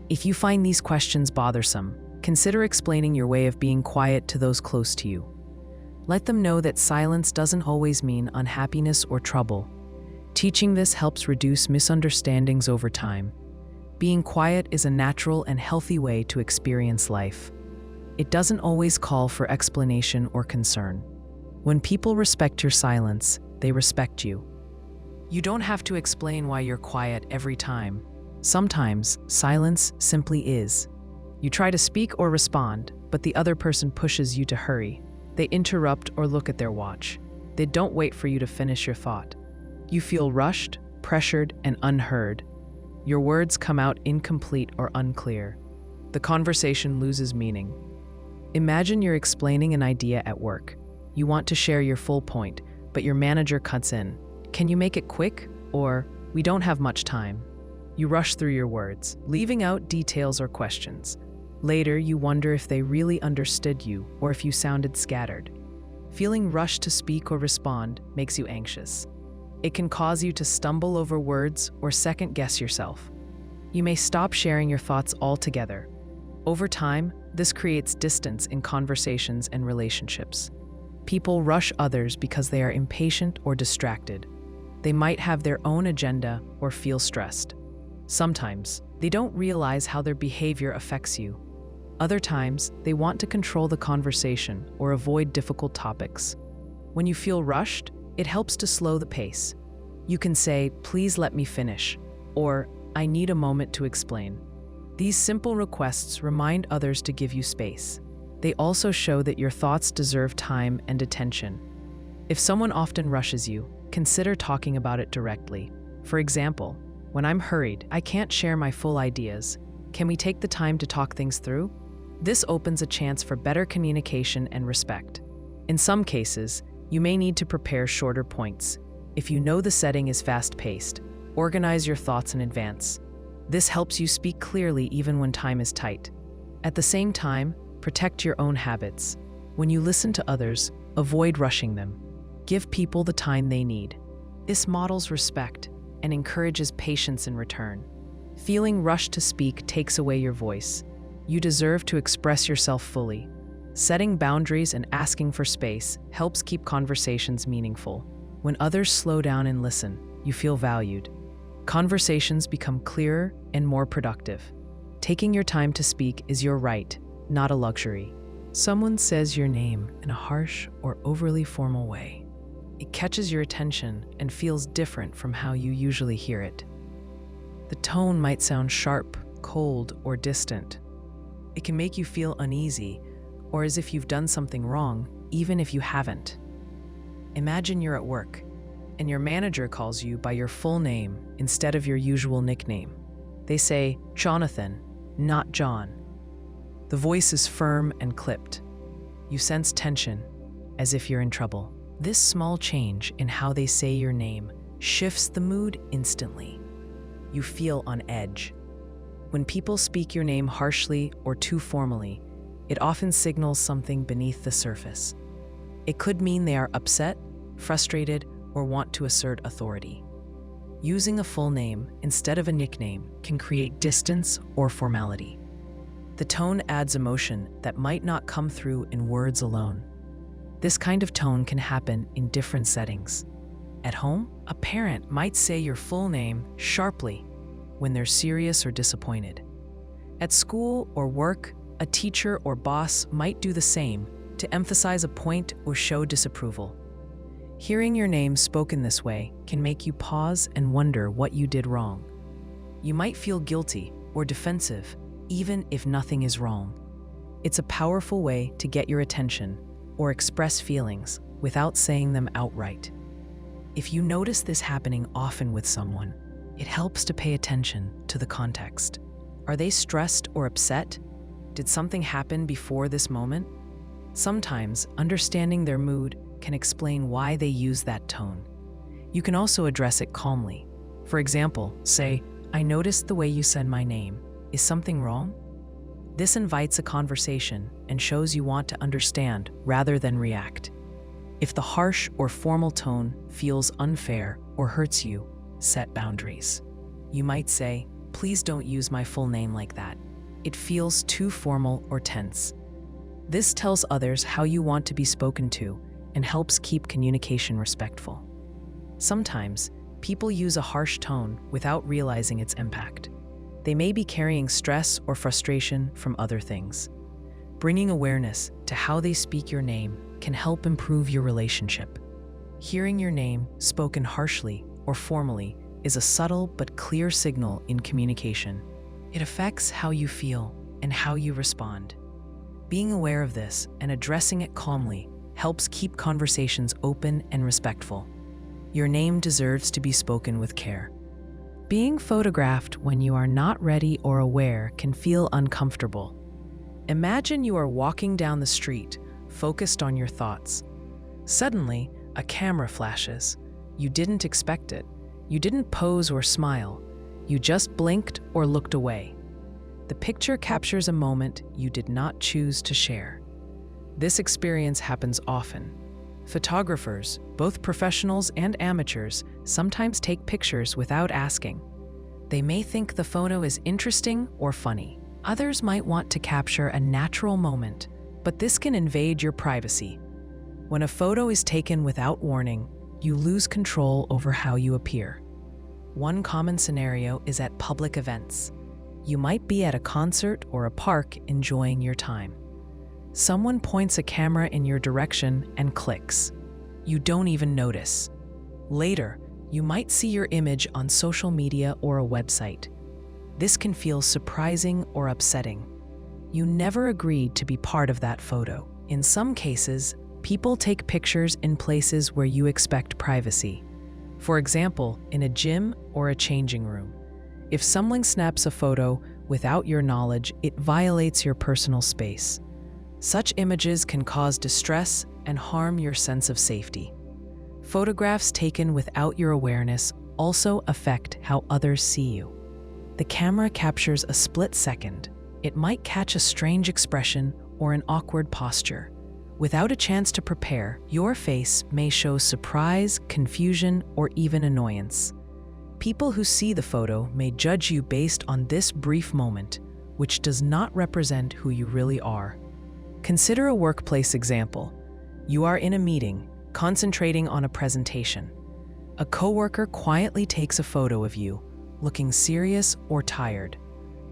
If you find these questions bothersome, consider explaining your way of being quiet to those close to you. Let them know that silence doesn't always mean unhappiness or trouble. Teaching this helps reduce misunderstandings over time. Being quiet is a natural and healthy way to experience life. It doesn't always call for explanation or concern. When people respect your silence, they respect you. You don't have to explain why you're quiet every time. Sometimes, silence simply is. You try to speak or respond, but the other person pushes you to hurry. They interrupt or look at their watch. They don't wait for you to finish your thought. You feel rushed, pressured, and unheard. Your words come out incomplete or unclear. The conversation loses meaning. Imagine you're explaining an idea at work. You want to share your full point, but your manager cuts in. "Can you make it quick?" Or, "We don't have much time." You rush through your words, leaving out details or questions. Later, you wonder if they really understood you or if you sounded scattered. Feeling rushed to speak or respond makes you anxious. It can cause you to stumble over words or second-guess yourself. You may stop sharing your thoughts altogether. Over time, this creates distance in conversations and relationships. People rush others because they are impatient or distracted. They might have their own agenda or feel stressed. Sometimes, they don't realize how their behavior affects you. Other times, they want to control the conversation or avoid difficult topics. When you feel rushed, it helps to slow the pace. You can say, "Please let me finish," or "I need a moment to explain." These simple requests remind others to give you space. They also show that your thoughts deserve time and attention. If someone often rushes you, consider talking about it directly. For example, "When I'm hurried, I can't share my full ideas. Can we take the time to talk things through?" This opens a chance for better communication and respect. In some cases, you may need to prepare shorter points. If you know the setting is fast-paced, organize your thoughts in advance. This helps you speak clearly even when time is tight. At the same time, protect your own habits. When you listen to others, avoid rushing them. Give people the time they need. This models respect and encourages patience in return. Feeling rushed to speak takes away your voice. You deserve to express yourself fully. Setting boundaries and asking for space helps keep conversations meaningful. When others slow down and listen, you feel valued. Conversations become clearer and more productive. Taking your time to speak is your right, not a luxury. Someone says your name in a harsh or overly formal way. It catches your attention and feels different from how you usually hear it. The tone might sound sharp, cold, or distant. It can make you feel uneasy or as if you've done something wrong, even if you haven't. Imagine you're at work, and your manager calls you by your full name instead of your usual nickname. They say, "Jonathan," not John. The voice is firm and clipped. You sense tension, as if you're in trouble. This small change in how they say your name shifts the mood instantly. You feel on edge. When people speak your name harshly or too formally, it often signals something beneath the surface. It could mean they are upset, frustrated, or want to assert authority. Using a full name instead of a nickname can create distance or formality. The tone adds emotion that might not come through in words alone. This kind of tone can happen in different settings. At home, a parent might say your full name sharply when they're serious or disappointed. At school or work, a teacher or boss might do the same to emphasize a point or show disapproval. Hearing your name spoken this way can make you pause and wonder what you did wrong. You might feel guilty or defensive, even if nothing is wrong. It's a powerful way to get your attention or express feelings without saying them outright. If you notice this happening often with someone, it helps to pay attention to the context. Are they stressed or upset? Did something happen before this moment? Sometimes understanding their mood can explain why they use that tone. You can also address it calmly. For example, say, "I noticed the way you said my name. Is something wrong?" This invites a conversation and shows you want to understand rather than react. If the harsh or formal tone feels unfair or hurts you, set boundaries. You might say, "Please don't use my full name like that. It feels too formal or tense." This tells others how you want to be spoken to and helps keep communication respectful. Sometimes, people use a harsh tone without realizing its impact. They may be carrying stress or frustration from other things. Bringing awareness to how they speak your name can help improve your relationship. Hearing your name spoken harshly or formally is a subtle but clear signal in communication. It affects how you feel and how you respond. Being aware of this and addressing it calmly helps keep conversations open and respectful. Your name deserves to be spoken with care. Being photographed when you are not ready or aware can feel uncomfortable. Imagine you are walking down the street, focused on your thoughts. Suddenly, a camera flashes. You didn't expect it. You didn't pose or smile. You just blinked or looked away. The picture captures a moment you did not choose to share. This experience happens often. Photographers, both professionals and amateurs, sometimes take pictures without asking. They may think the photo is interesting or funny. Others might want to capture a natural moment, but this can invade your privacy. When a photo is taken without warning, you lose control over how you appear. One common scenario is at public events. You might be at a concert or a park enjoying your time. Someone points a camera in your direction and clicks. You don't even notice. Later, you might see your image on social media or a website. This can feel surprising or upsetting. You never agreed to be part of that photo. In some cases, people take pictures in places where you expect privacy. For example, in a gym or a changing room. If someone snaps a photo without your knowledge, it violates your personal space. Such images can cause distress and harm your sense of safety. Photographs taken without your awareness also affect how others see you. The camera captures a split second. It might catch a strange expression or an awkward posture. Without a chance to prepare, your face may show surprise, confusion, or even annoyance. People who see the photo may judge you based on this brief moment, which does not represent who you really are. Consider a workplace example. You are in a meeting, concentrating on a presentation. A coworker quietly takes a photo of you, looking serious or tired.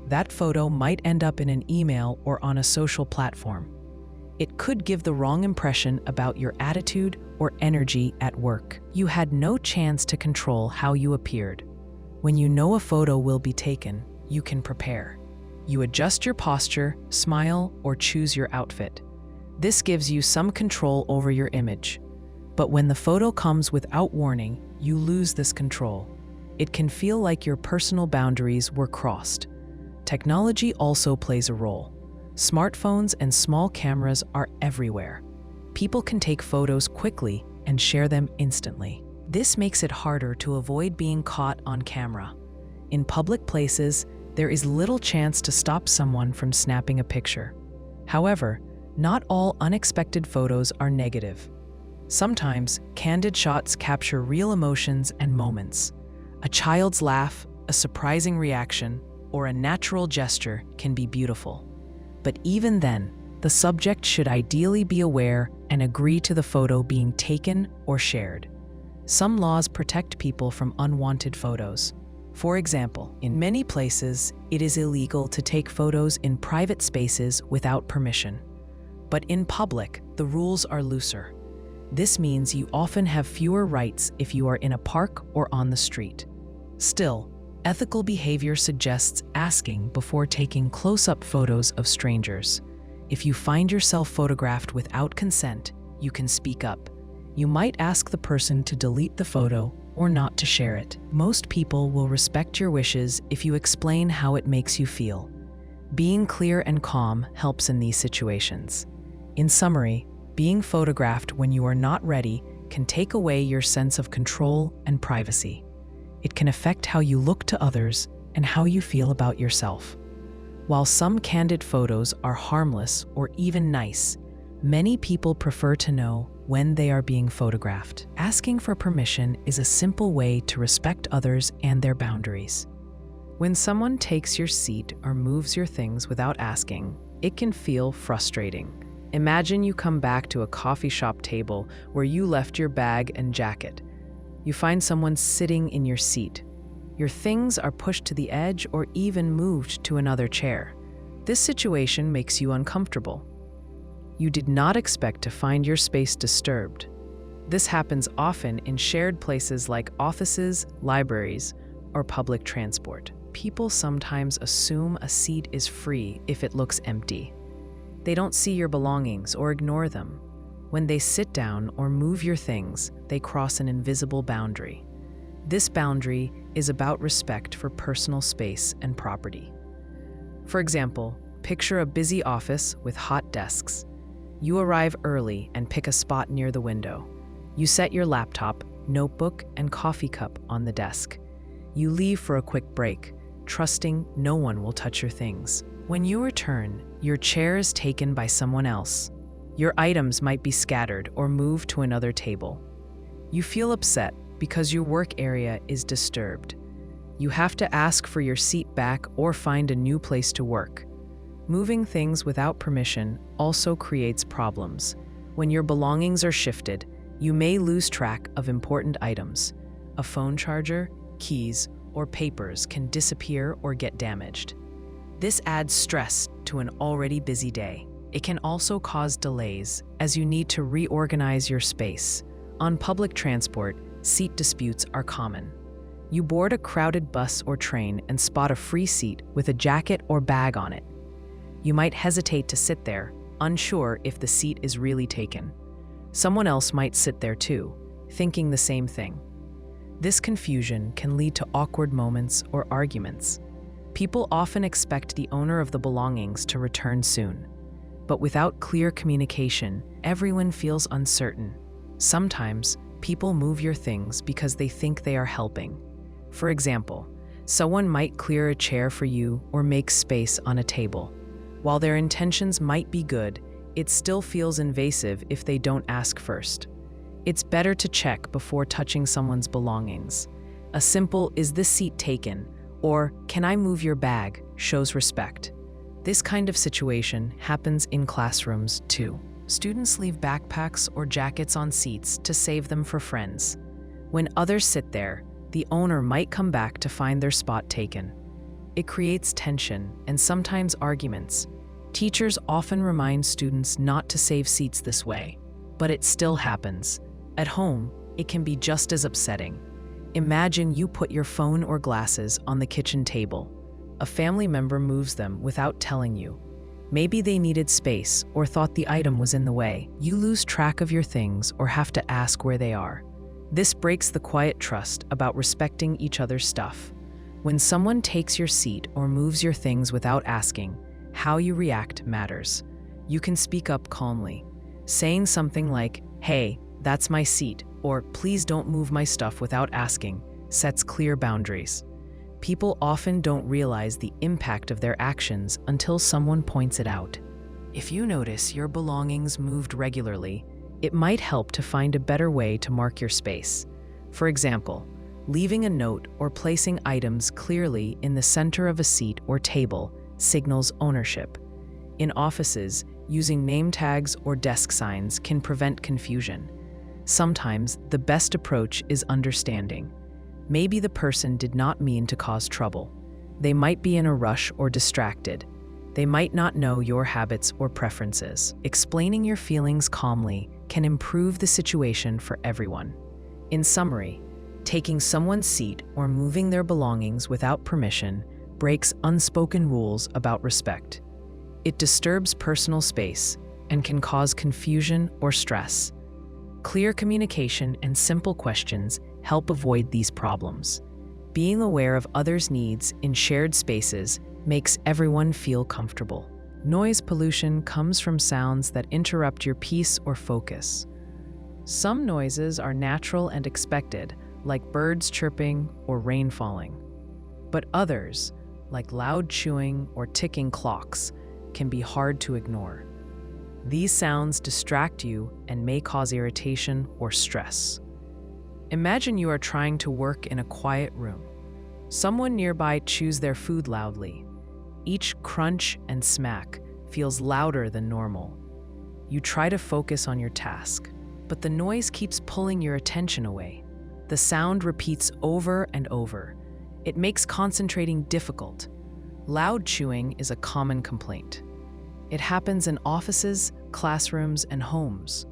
That photo might end up in an email or on a social platform. It could give the wrong impression about your attitude or energy at work. You had no chance to control how you appeared. When you know a photo will be taken, you can prepare. You adjust your posture, smile, or choose your outfit. This gives you some control over your image. But when the photo comes without warning, you lose this control. It can feel like your personal boundaries were crossed. Technology also plays a role. Smartphones and small cameras are everywhere. People can take photos quickly and share them instantly. This makes it harder to avoid being caught on camera. In public places, there is little chance to stop someone from snapping a picture. However, not all unexpected photos are negative. Sometimes, candid shots capture real emotions and moments. A child's laugh, a surprising reaction, or a natural gesture can be beautiful. But even then, the subject should ideally be aware and agree to the photo being taken or shared. Some laws protect people from unwanted photos. For example, in many places, it is illegal to take photos in private spaces without permission. But in public, the rules are looser. This means you often have fewer rights if you are in a park or on the street. Still, ethical behavior suggests asking before taking close-up photos of strangers. If you find yourself photographed without consent, you can speak up. You might ask the person to delete the photo or not to share it. Most people will respect your wishes if you explain how it makes you feel. Being clear and calm helps in these situations. In summary, being photographed when you are not ready can take away your sense of control and privacy. It can affect how you look to others and how you feel about yourself. While some candid photos are harmless or even nice, many people prefer to know when they are being photographed. Asking for permission is a simple way to respect others and their boundaries. When someone takes your seat or moves your things without asking, it can feel frustrating. Imagine you come back to a coffee shop table where you left your bag and jacket. You find someone sitting in your seat. Your things are pushed to the edge or even moved to another chair. This situation makes you uncomfortable. You did not expect to find your space disturbed. This happens often in shared places like offices, libraries, or public transport. People sometimes assume a seat is free if it looks empty. They don't see your belongings or ignore them. When they sit down or move your things, they cross an invisible boundary. This boundary is about respect for personal space and property. For example, picture a busy office with hot desks. You arrive early and pick a spot near the window. You set your laptop, notebook, and coffee cup on the desk. You leave for a quick break, trusting no one will touch your things. When you return, your chair is taken by someone else. Your items might be scattered or moved to another table. You feel upset because your work area is disturbed. You have to ask for your seat back or find a new place to work. Moving things without permission also creates problems. When your belongings are shifted, you may lose track of important items. A phone charger, keys, or papers can disappear or get damaged. This adds stress to an already busy day. It can also cause delays as you need to reorganize your space. On public transport, seat disputes are common. You board a crowded bus or train and spot a free seat with a jacket or bag on it. You might hesitate to sit there, unsure if the seat is really taken. Someone else might sit there too, thinking the same thing. This confusion can lead to awkward moments or arguments. People often expect the owner of the belongings to return soon. But without clear communication, everyone feels uncertain. Sometimes, people move your things because they think they are helping. For example, someone might clear a chair for you or make space on a table. While their intentions might be good, it still feels invasive if they don't ask first. It's better to check before touching someone's belongings. A simple "is this seat taken?" or "can I move your bag?" shows respect. This kind of situation happens in classrooms too. Students leave backpacks or jackets on seats to save them for friends. When others sit there, the owner might come back to find their spot taken. It creates tension and sometimes arguments. Teachers often remind students not to save seats this way, but it still happens. At home, it can be just as upsetting. Imagine you put your phone or glasses on the kitchen table. A family member moves them without telling you. Maybe they needed space or thought the item was in the way. You lose track of your things or have to ask where they are. This breaks the quiet trust about respecting each other's stuff. When someone takes your seat or moves your things without asking, how you react matters. You can speak up calmly. Saying something like, "Hey, that's my seat," or "Please don't move my stuff without asking," sets clear boundaries. People often don't realize the impact of their actions until someone points it out. If you notice your belongings moved regularly, it might help to find a better way to mark your space. For example, leaving a note or placing items clearly in the center of a seat or table signals ownership. In offices, using name tags or desk signs can prevent confusion. Sometimes the best approach is understanding. Maybe the person did not mean to cause trouble. They might be in a rush or distracted. They might not know your habits or preferences. Explaining your feelings calmly can improve the situation for everyone. In summary, taking someone's seat or moving their belongings without permission breaks unspoken rules about respect. It disturbs personal space and can cause confusion or stress. Clear communication and simple questions help avoid these problems. Being aware of others' needs in shared spaces makes everyone feel comfortable. Noise pollution comes from sounds that interrupt your peace or focus. Some noises are natural and expected, like birds chirping or rain falling. But others, like loud chewing or ticking clocks, can be hard to ignore. These sounds distract you and may cause irritation or stress. Imagine you are trying to work in a quiet room. Someone nearby chews their food loudly. Each crunch and smack feels louder than normal. You try to focus on your task, but the noise keeps pulling your attention away. The sound repeats over and over. It makes concentrating difficult. Loud chewing is a common complaint. It happens in offices, classrooms, and homes.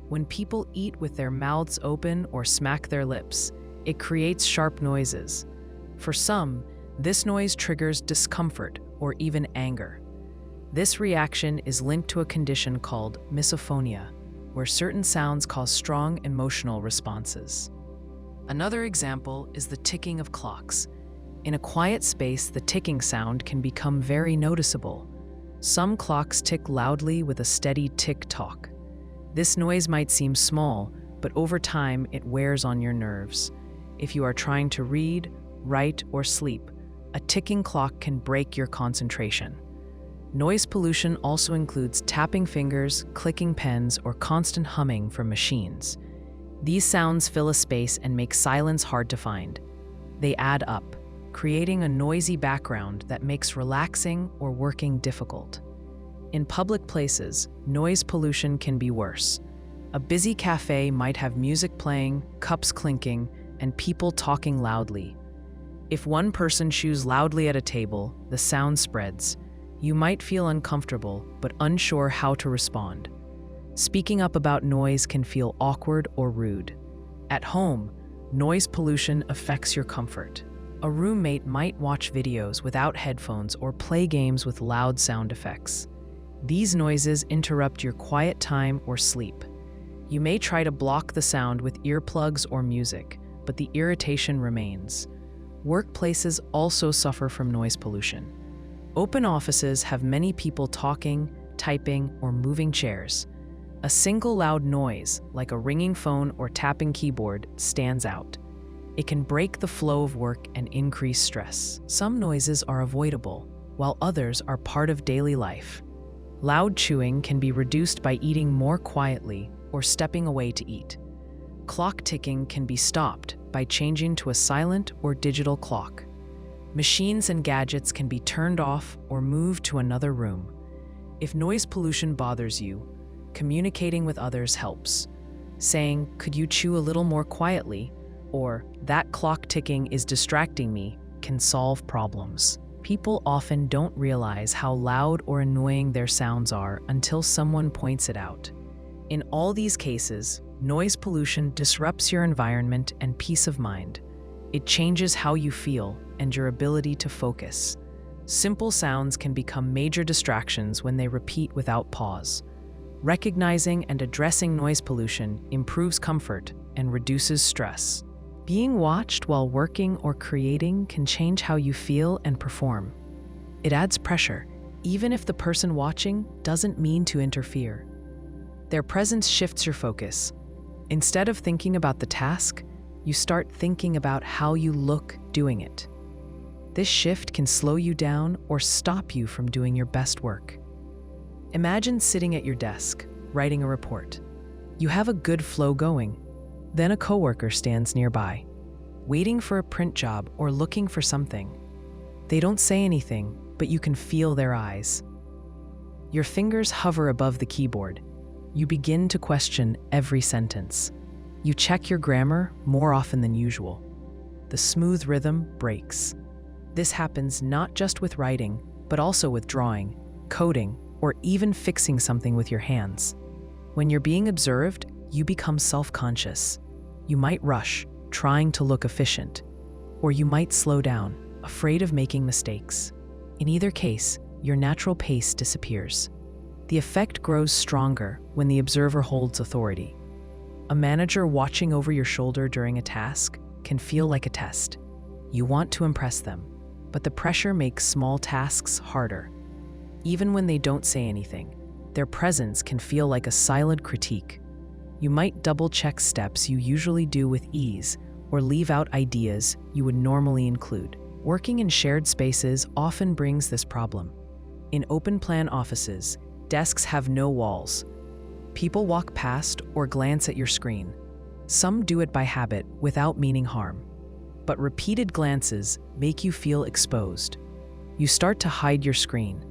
When people eat with their mouths open or smack their lips, it creates sharp noises. For some, this noise triggers discomfort or even anger. This reaction is linked to a condition called misophonia, where certain sounds cause strong emotional responses. Another example is the ticking of clocks. In a quiet space, the ticking sound can become very noticeable. Some clocks tick loudly with a steady tick-tock. This noise might seem small, but over time it wears on your nerves. If you are trying to read, write, or sleep, a ticking clock can break your concentration. Noise pollution also includes tapping fingers, clicking pens, or constant humming from machines. These sounds fill a space and make silence hard to find. They add up, creating a noisy background that makes relaxing or working difficult. In public places, noise pollution can be worse. A busy cafe might have music playing, cups clinking, and people talking loudly. If one person chews loudly at a table, the sound spreads. You might feel uncomfortable, but unsure how to respond. Speaking up about noise can feel awkward or rude. At home, noise pollution affects your comfort. A roommate might watch videos without headphones or play games with loud sound effects. These noises interrupt your quiet time or sleep. You may try to block the sound with earplugs or music, but the irritation remains. Workplaces also suffer from noise pollution. Open offices have many people talking, typing, or moving chairs. A single loud noise, like a ringing phone or tapping keyboard, stands out. It can break the flow of work and increase stress. Some noises are avoidable, while others are part of daily life. Loud chewing can be reduced by eating more quietly or stepping away to eat. Clock ticking can be stopped by changing to a silent or digital clock. Machines and gadgets can be turned off or moved to another room. If noise pollution bothers you, communicating with others helps. Saying, "Could you chew a little more quietly?" or "That clock ticking is distracting me," can solve problems. People often don't realize how loud or annoying their sounds are until someone points it out. In all these cases, noise pollution disrupts your environment and peace of mind. It changes how you feel and your ability to focus. Simple sounds can become major distractions when they repeat without pause. Recognizing and addressing noise pollution improves comfort and reduces stress. Being watched while working or creating can change how you feel and perform. It adds pressure, even if the person watching doesn't mean to interfere. Their presence shifts your focus. Instead of thinking about the task, you start thinking about how you look doing it. This shift can slow you down or stop you from doing your best work. Imagine sitting at your desk, writing a report. You have a good flow going. Then a coworker stands nearby, waiting for a print job or looking for something. They don't say anything, but you can feel their eyes. Your fingers hover above the keyboard. You begin to question every sentence. You check your grammar more often than usual. The smooth rhythm breaks. This happens not just with writing, but also with drawing, coding, or even fixing something with your hands. When you're being observed, you become self-conscious. You might rush, trying to look efficient, or you might slow down, afraid of making mistakes. In either case, your natural pace disappears. The effect grows stronger when the observer holds authority. A manager watching over your shoulder during a task can feel like a test. You want to impress them, but the pressure makes small tasks harder. Even when they don't say anything, their presence can feel like a silent critique. You might double-check steps you usually do with ease or leave out ideas you would normally include. Working in shared spaces often brings this problem. In open-plan offices, desks have no walls. People walk past or glance at your screen. Some do it by habit without meaning harm. But repeated glances make you feel exposed. You start to hide your screen,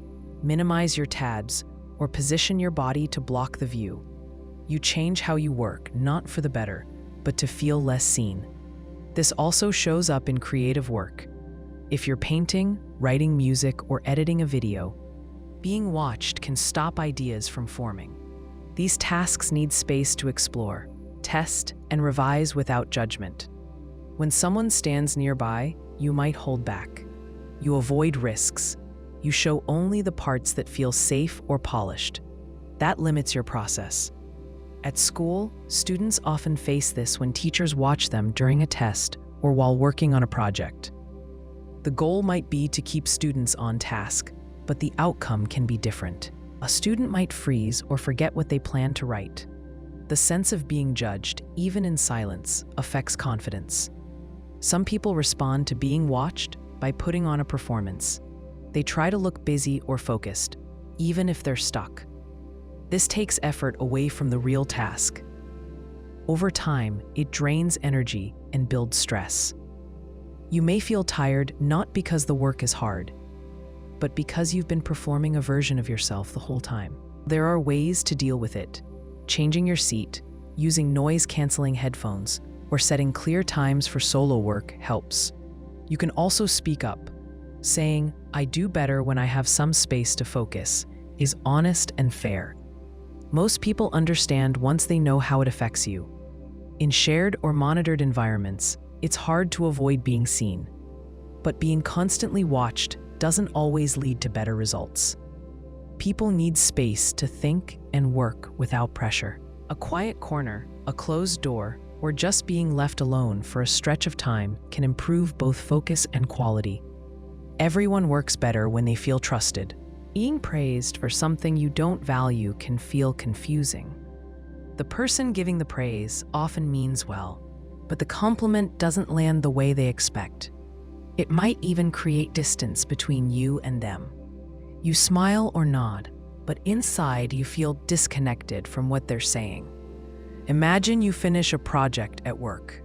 minimize your tabs, or position your body to block the view. You change how you work, not for the better, but to feel less seen. This also shows up in creative work. If you're painting, writing music, or editing a video, being watched can stop ideas from forming. These tasks need space to explore, test, and revise without judgment. When someone stands nearby, you might hold back. You avoid risks. You show only the parts that feel safe or polished. That limits your process. At school, students often face this when teachers watch them during a test or while working on a project. The goal might be to keep students on task, but the outcome can be different. A student might freeze or forget what they planned to write. The sense of being judged, even in silence, affects confidence. Some people respond to being watched by putting on a performance. They try to look busy or focused, even if they're stuck. This takes effort away from the real task. Over time, it drains energy and builds stress. You may feel tired not because the work is hard, but because you've been performing a version of yourself the whole time. There are ways to deal with it. Changing your seat, using noise-canceling headphones, or setting clear times for solo work helps. You can also speak up. Saying, "I do better when I have some space to focus," is honest and fair. Most people understand once they know how it affects you. In shared or monitored environments, it's hard to avoid being seen. But being constantly watched doesn't always lead to better results. People need space to think and work without pressure. A quiet corner, a closed door, or just being left alone for a stretch of time can improve both focus and quality. Everyone works better when they feel trusted. Being praised for something you don't value can feel confusing. The person giving the praise often means well, but the compliment doesn't land the way they expect. It might even create distance between you and them. You smile or nod, but inside you feel disconnected from what they're saying. Imagine you finish a project at work.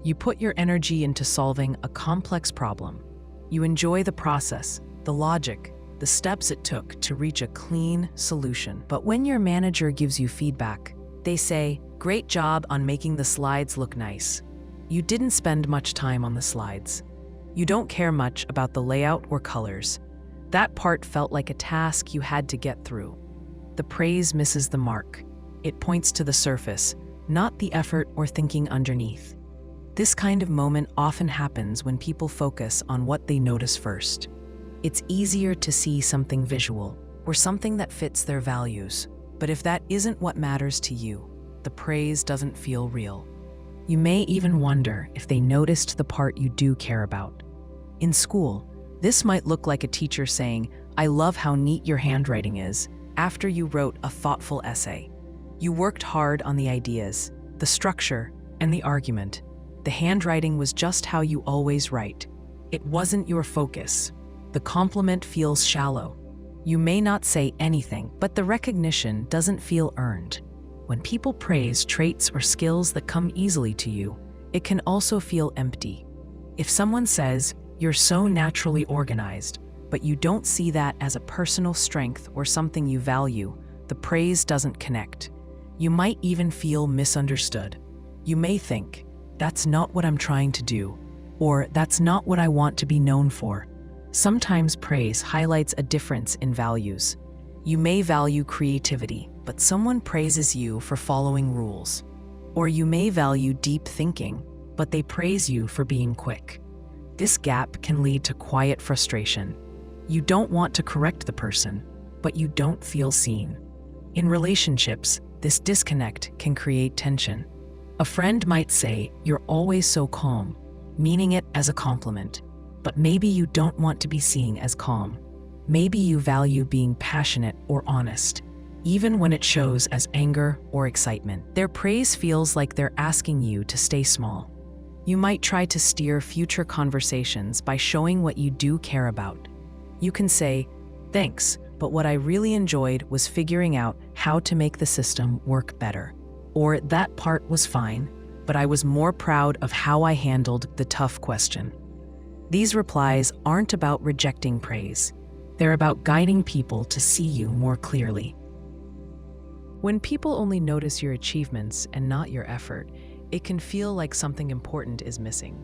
You put your energy into solving a complex problem. You enjoy the process, the logic, the steps it took to reach a clean solution. But when your manager gives you feedback, they say, "Great job on making the slides look nice. You didn't spend much time on the slides. You don't care much about the layout or colors. That part felt like a task you had to get through." The praise misses the mark. It points to the surface, not the effort or thinking underneath. This kind of moment often happens when people focus on what they notice first. It's easier to see something visual or something that fits their values. But if that isn't what matters to you, the praise doesn't feel real. You may even wonder if they noticed the part you do care about. In school, this might look like a teacher saying, "I love how neat your handwriting is," after you wrote a thoughtful essay. You worked hard on the ideas, the structure, and the argument. The handwriting was just how you always write. It wasn't your focus. The compliment feels shallow. You may not say anything, but the recognition doesn't feel earned. When people praise traits or skills that come easily to you, it can also feel empty. If someone says, "You're so naturally organized," but you don't see that as a personal strength or something you value, the praise doesn't connect. You might even feel misunderstood. You may think, "That's not what I'm trying to do," or "That's not what I want to be known for." Sometimes praise highlights a difference in values. You may value creativity, but someone praises you for following rules. Or you may value deep thinking, but they praise you for being quick. This gap can lead to quiet frustration. You don't want to correct the person, but you don't feel seen. In relationships, this disconnect can create tension. A friend might say, "You're always so calm," meaning it as a compliment. But maybe you don't want to be seen as calm. Maybe you value being passionate or honest, even when it shows as anger or excitement. Their praise feels like they're asking you to stay small. You might try to steer future conversations by showing what you do care about. You can say, "Thanks, but what I really enjoyed was figuring out how to make the system work better." Or, "That part was fine, but I was more proud of how I handled the tough question." These replies aren't about rejecting praise. They're about guiding people to see you more clearly. When people only notice your achievements and not your effort, it can feel like something important is missing.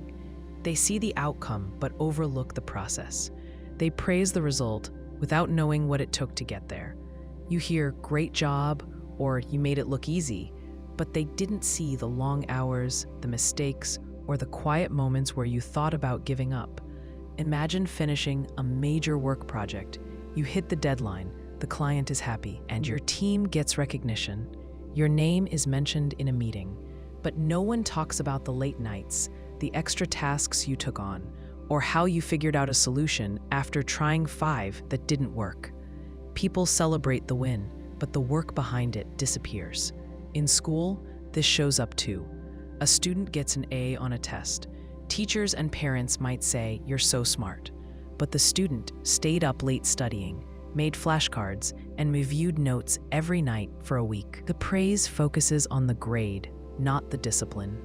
They see the outcome but overlook the process. They praise the result without knowing what it took to get there. You hear, "Great job," or "You made it look easy," but they didn't see the long hours, the mistakes, or the quiet moments where you thought about giving up. Imagine finishing a major work project. You hit the deadline, the client is happy, and your team gets recognition. Your name is mentioned in a meeting, but no one talks about the late nights, the extra tasks you took on, or how you figured out a solution after trying 5 that didn't work. People celebrate the win, but the work behind it disappears. In school, this shows up too. A student gets an A on a test. Teachers and parents might say, "You're so smart." But the student stayed up late studying, made flashcards, and reviewed notes every night for a week. The praise focuses on the grade, not the discipline.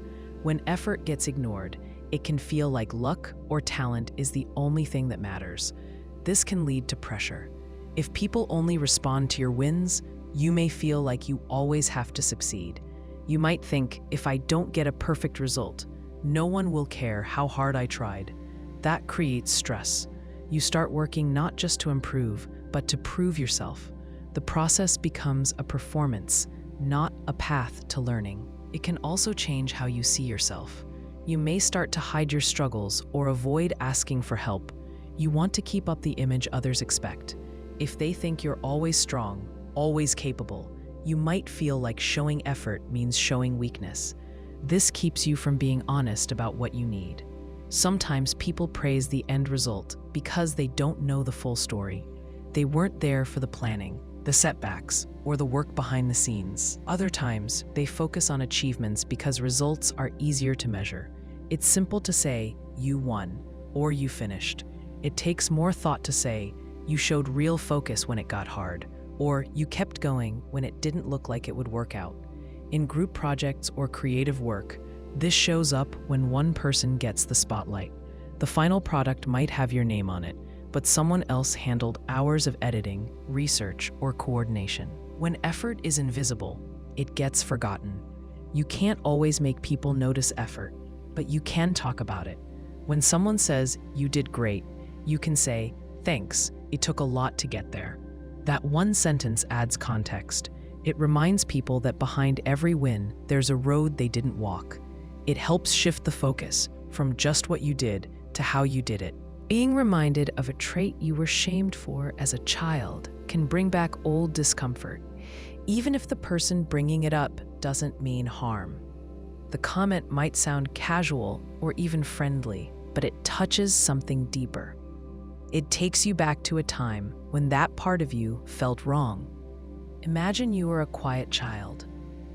When effort gets ignored, it can feel like luck or talent is the only thing that matters. This can lead to pressure. If people only respond to your wins, you may feel like you always have to succeed. You might think, "If I don't get a perfect result, no one will care how hard I tried." That creates stress. You start working not just to improve, but to prove yourself. The process becomes a performance, not a path to learning. It can also change how you see yourself. You may start to hide your struggles or avoid asking for help. You want to keep up the image others expect. If they think you're always strong, always capable, you might feel like showing effort means showing weakness. This keeps you from being honest about what you need. Sometimes people praise the end result because they don't know the full story. They weren't there for the planning, the setbacks, or the work behind the scenes. Other times, they focus on achievements because results are easier to measure. It's simple to say, "You won," or "You finished." It takes more thought to say, "You showed real focus when it got hard," or "You kept going when it didn't look like it would work out." In group projects or creative work, this shows up when one person gets the spotlight. The final product might have your name on it, but someone else handled hours of editing, research, or coordination. When effort is invisible, it gets forgotten. You can't always make people notice effort, but you can talk about it. When someone says, "You did great," you can say, "Thanks, it took a lot to get there." That one sentence adds context. It reminds people that behind every win, there's a road they didn't walk. It helps shift the focus from just what you did to how you did it. Being reminded of a trait you were shamed for as a child can bring back old discomfort, even if the person bringing it up doesn't mean harm. The comment might sound casual or even friendly, but it touches something deeper. It takes you back to a time when that part of you felt wrong. Imagine you were a quiet child.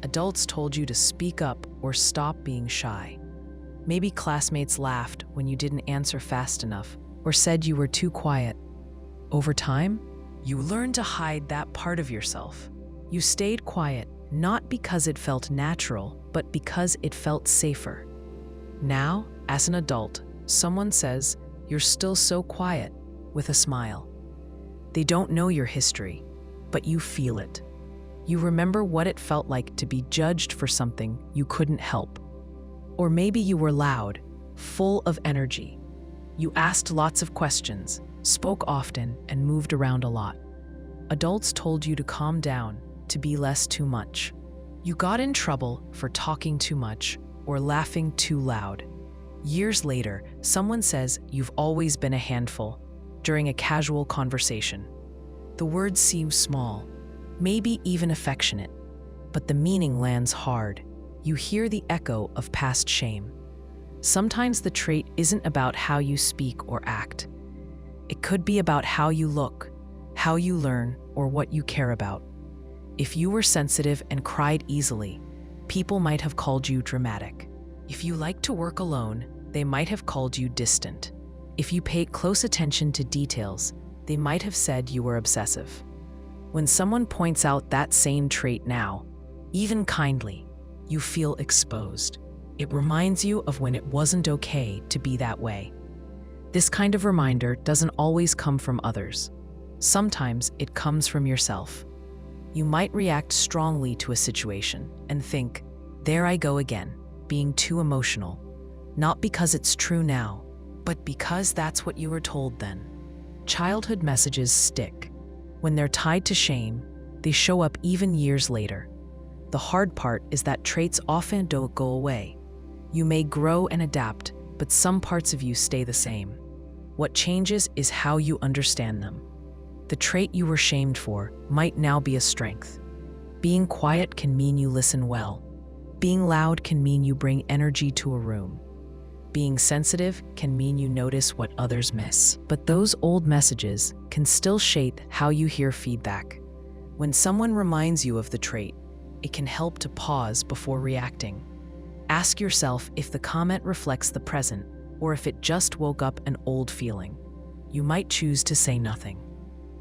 Adults told you to speak up or stop being shy. Maybe classmates laughed when you didn't answer fast enough or said you were too quiet. Over time, you learned to hide that part of yourself. You stayed quiet, not because it felt natural, but because it felt safer. Now, as an adult, someone says, "You're still so quiet," with a smile. They don't know your history, but you feel it. You remember what it felt like to be judged for something you couldn't help. Or maybe you were loud, full of energy. You asked lots of questions, spoke often, and moved around a lot. Adults told you to calm down, to be less too much. You got in trouble for talking too much or laughing too loud. Years later, someone says you've always been a handful during a casual conversation. The words seem small, maybe even affectionate, but the meaning lands hard. You hear the echo of past shame. Sometimes the trait isn't about how you speak or act. It could be about how you look, how you learn, or what you care about. If you were sensitive and cried easily, people might have called you dramatic. If you like to work alone, they might have called you distant. If you paid close attention to details, they might have said you were obsessive. When someone points out that same trait now, even kindly, you feel exposed. It reminds you of when it wasn't okay to be that way. This kind of reminder doesn't always come from others. Sometimes it comes from yourself. You might react strongly to a situation and think, "There I go again, being too emotional." Not because it's true now, but because that's what you were told then. Childhood messages stick. When they're tied to shame, they show up even years later. The hard part is that traits often don't go away. You may grow and adapt, but some parts of you stay the same. What changes is how you understand them. The trait you were shamed for might now be a strength. Being quiet can mean you listen well. Being loud can mean you bring energy to a room. Being sensitive can mean you notice what others miss. But those old messages can still shape how you hear feedback. When someone reminds you of the trait, it can help to pause before reacting. Ask yourself if the comment reflects the present or if it just woke up an old feeling. You might choose to say nothing.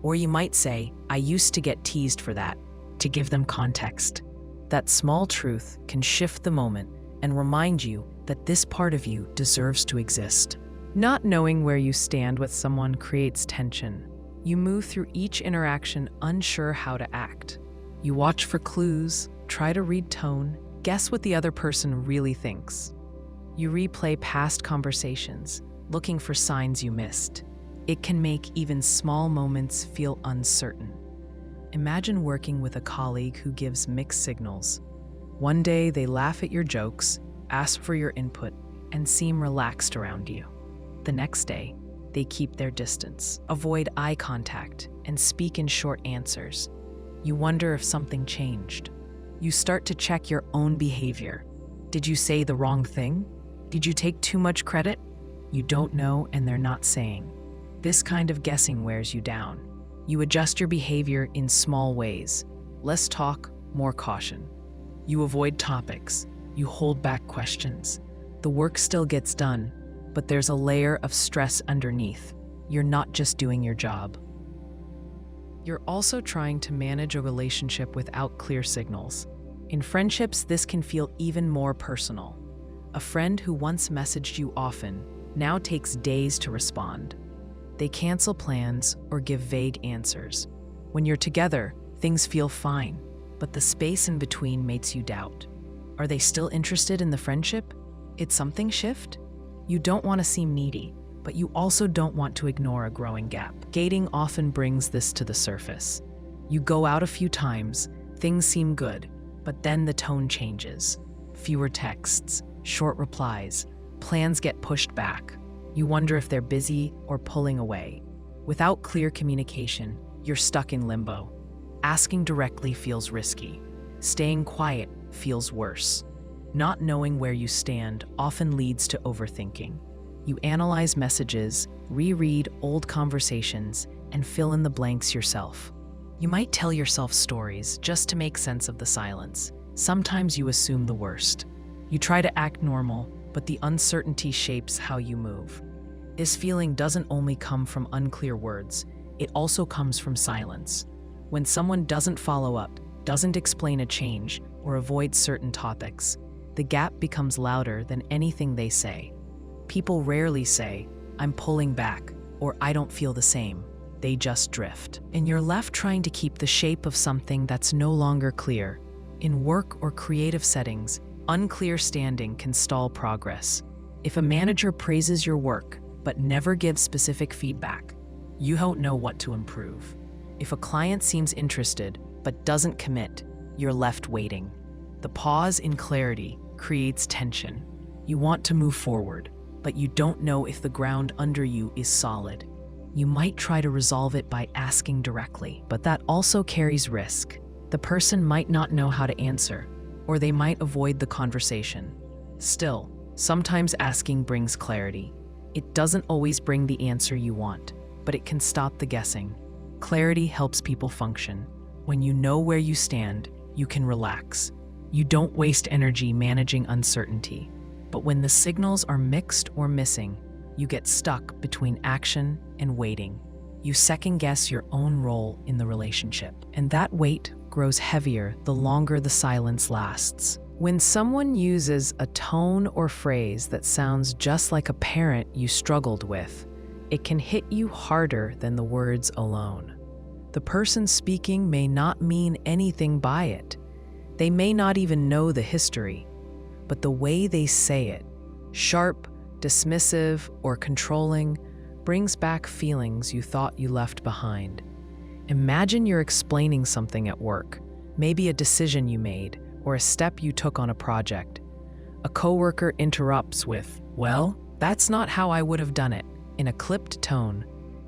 Or you might say, "I used to get teased for that," to give them context. That small truth can shift the moment and remind you that this part of you deserves to exist. Not knowing where you stand with someone creates tension. You move through each interaction unsure how to act. You watch for clues, try to read tone, guess what the other person really thinks. You replay past conversations, looking for signs you missed. It can make even small moments feel uncertain. Imagine working with a colleague who gives mixed signals. One day they laugh at your jokes, ask for your input, and seem relaxed around you. The next day, they keep their distance, avoid eye contact, and speak in short answers. You wonder if something changed. You start to check your own behavior. Did you say the wrong thing? Did you take too much credit? You don't know, and they're not saying. This kind of guessing wears you down. You adjust your behavior in small ways. Less talk, more caution. You avoid topics. You hold back questions. The work still gets done, but there's a layer of stress underneath. You're not just doing your job. You're also trying to manage a relationship without clear signals. In friendships, this can feel even more personal. A friend who once messaged you often now takes days to respond. They cancel plans or give vague answers. When you're together, things feel fine, but the space in between makes you doubt. Are they still interested in the friendship? Did something shift? You don't want to seem needy, but you also don't want to ignore a growing gap. Dating often brings this to the surface. You go out a few times, things seem good, but then the tone changes. Fewer texts, short replies, plans get pushed back. You wonder if they're busy or pulling away. Without clear communication, you're stuck in limbo. Asking directly feels risky. Staying quiet feels worse. Not knowing where you stand often leads to overthinking. You analyze messages, reread old conversations, and fill in the blanks yourself. You might tell yourself stories just to make sense of the silence. Sometimes you assume the worst. You try to act normal, but the uncertainty shapes how you move. This feeling doesn't only come from unclear words, it also comes from silence. When someone doesn't follow up, doesn't explain a change, or avoid certain topics, the gap becomes louder than anything they say. People rarely say, "I'm pulling back," or "I don't feel the same." They just drift. And you're left trying to keep the shape of something that's no longer clear. In work or creative settings, unclear standing can stall progress. If a manager praises your work but never gives specific feedback, you don't know what to improve. If a client seems interested but doesn't commit, you're left waiting. The pause in clarity creates tension. You want to move forward, but you don't know if the ground under you is solid. You might try to resolve it by asking directly, but that also carries risk. The person might not know how to answer, or they might avoid the conversation. Still, sometimes asking brings clarity. It doesn't always bring the answer you want, but it can stop the guessing. Clarity helps people function. When you know where you stand, you can relax. You don't waste energy managing uncertainty. But when the signals are mixed or missing, you get stuck between action and waiting. You second-guess your own role in the relationship, and that weight grows heavier the longer the silence lasts. When someone uses a tone or phrase that sounds just like a parent you struggled with, it can hit you harder than the words alone. The person speaking may not mean anything by it. They may not even know the history, but the way they say it, sharp, dismissive, or controlling, brings back feelings you thought you left behind. Imagine you're explaining something at work, maybe a decision you made, or a step you took on a project. A coworker interrupts with, "Well, that's not how I would have done it," in a clipped tone.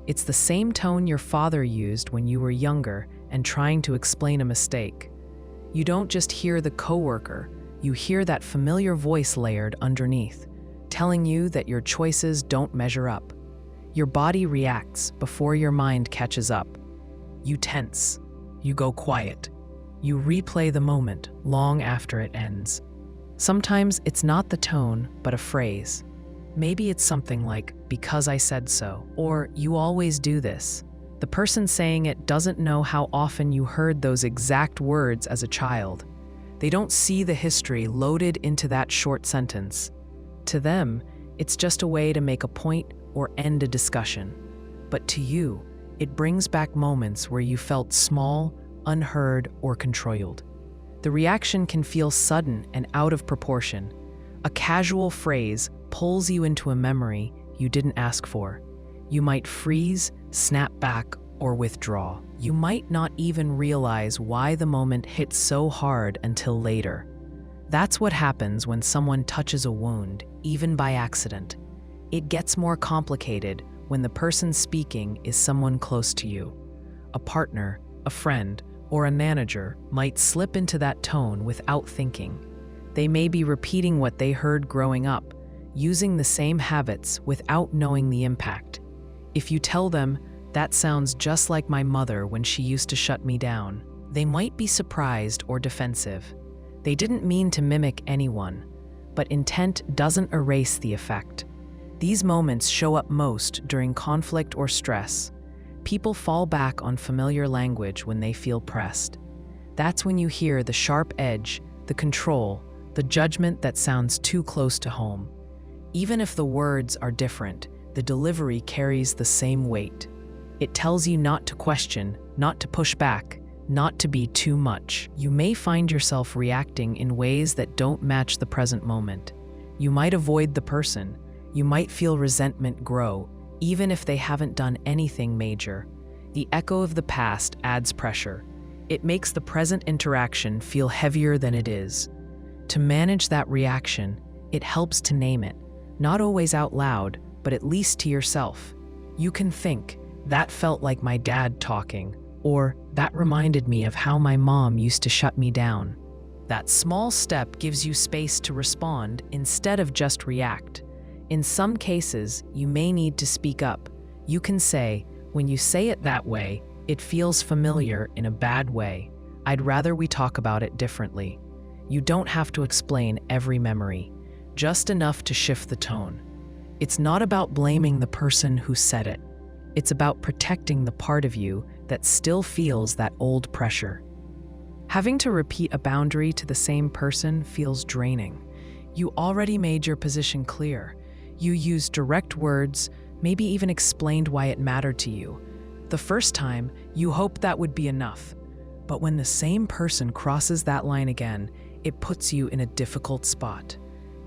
It's the same tone your father used when you were younger and trying to explain a mistake. You don't just hear the coworker, you hear that familiar voice layered underneath, telling you that your choices don't measure up. Your body reacts before your mind catches up. You tense. You go quiet. You replay the moment long after it ends. Sometimes it's not the tone, but a phrase. Maybe it's something like, "Because I said so," or "You always do this." The person saying it doesn't know how often you heard those exact words as a child. They don't see the history loaded into that short sentence. To them, it's just a way to make a point or end a discussion. But to you, it brings back moments where you felt small, unheard, or controlled. The reaction can feel sudden and out of proportion. A casual phrase pulls you into a memory you didn't ask for. You might freeze, snap back, or withdraw. You might not even realize why the moment hit so hard until later. That's what happens when someone touches a wound, even by accident. It gets more complicated when the person speaking is someone close to you. A partner, a friend, or a manager might slip into that tone without thinking. They may be repeating what they heard growing up, using the same habits without knowing the impact. If you tell them, "That sounds just like my mother when she used to shut me down," they might be surprised or defensive. They didn't mean to mimic anyone, but intent doesn't erase the effect. These moments show up most during conflict or stress. People fall back on familiar language when they feel pressed. That's when you hear the sharp edge, the control, the judgment that sounds too close to home. Even if the words are different, the delivery carries the same weight. It tells you not to question, not to push back, not to be too much. You may find yourself reacting in ways that don't match the present moment. You might avoid the person. You might feel resentment grow, even if they haven't done anything major. The echo of the past adds pressure. It makes the present interaction feel heavier than it is. To manage that reaction, it helps to name it, not always out loud, but at least to yourself. You can think, "That felt like my dad talking," or "That reminded me of how my mom used to shut me down." That small step gives you space to respond instead of just react. In some cases, you may need to speak up. You can say, "When you say it that way, it feels familiar in a bad way. I'd rather we talk about it differently." You don't have to explain every memory, just enough to shift the tone. It's not about blaming the person who said it. It's about protecting the part of you that still feels that old pressure. Having to repeat a boundary to the same person feels draining. You already made your position clear. You used direct words, maybe even explained why it mattered to you. The first time, you hoped that would be enough. But when the same person crosses that line again, it puts you in a difficult spot.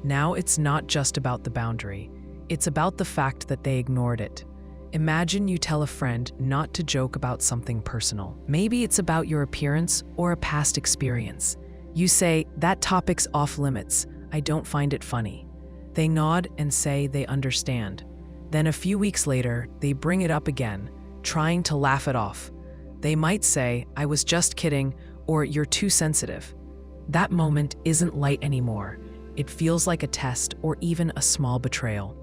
Now it's not just about the boundary. It's about the fact that they ignored it. Imagine you tell a friend not to joke about something personal. Maybe it's about your appearance or a past experience. You say, "That topic's off limits. I don't find it funny." They nod and say they understand. Then a few weeks later, they bring it up again, trying to laugh it off. They might say, "I was just kidding," or "You're too sensitive." That moment isn't light anymore. It feels like a test or even a small betrayal.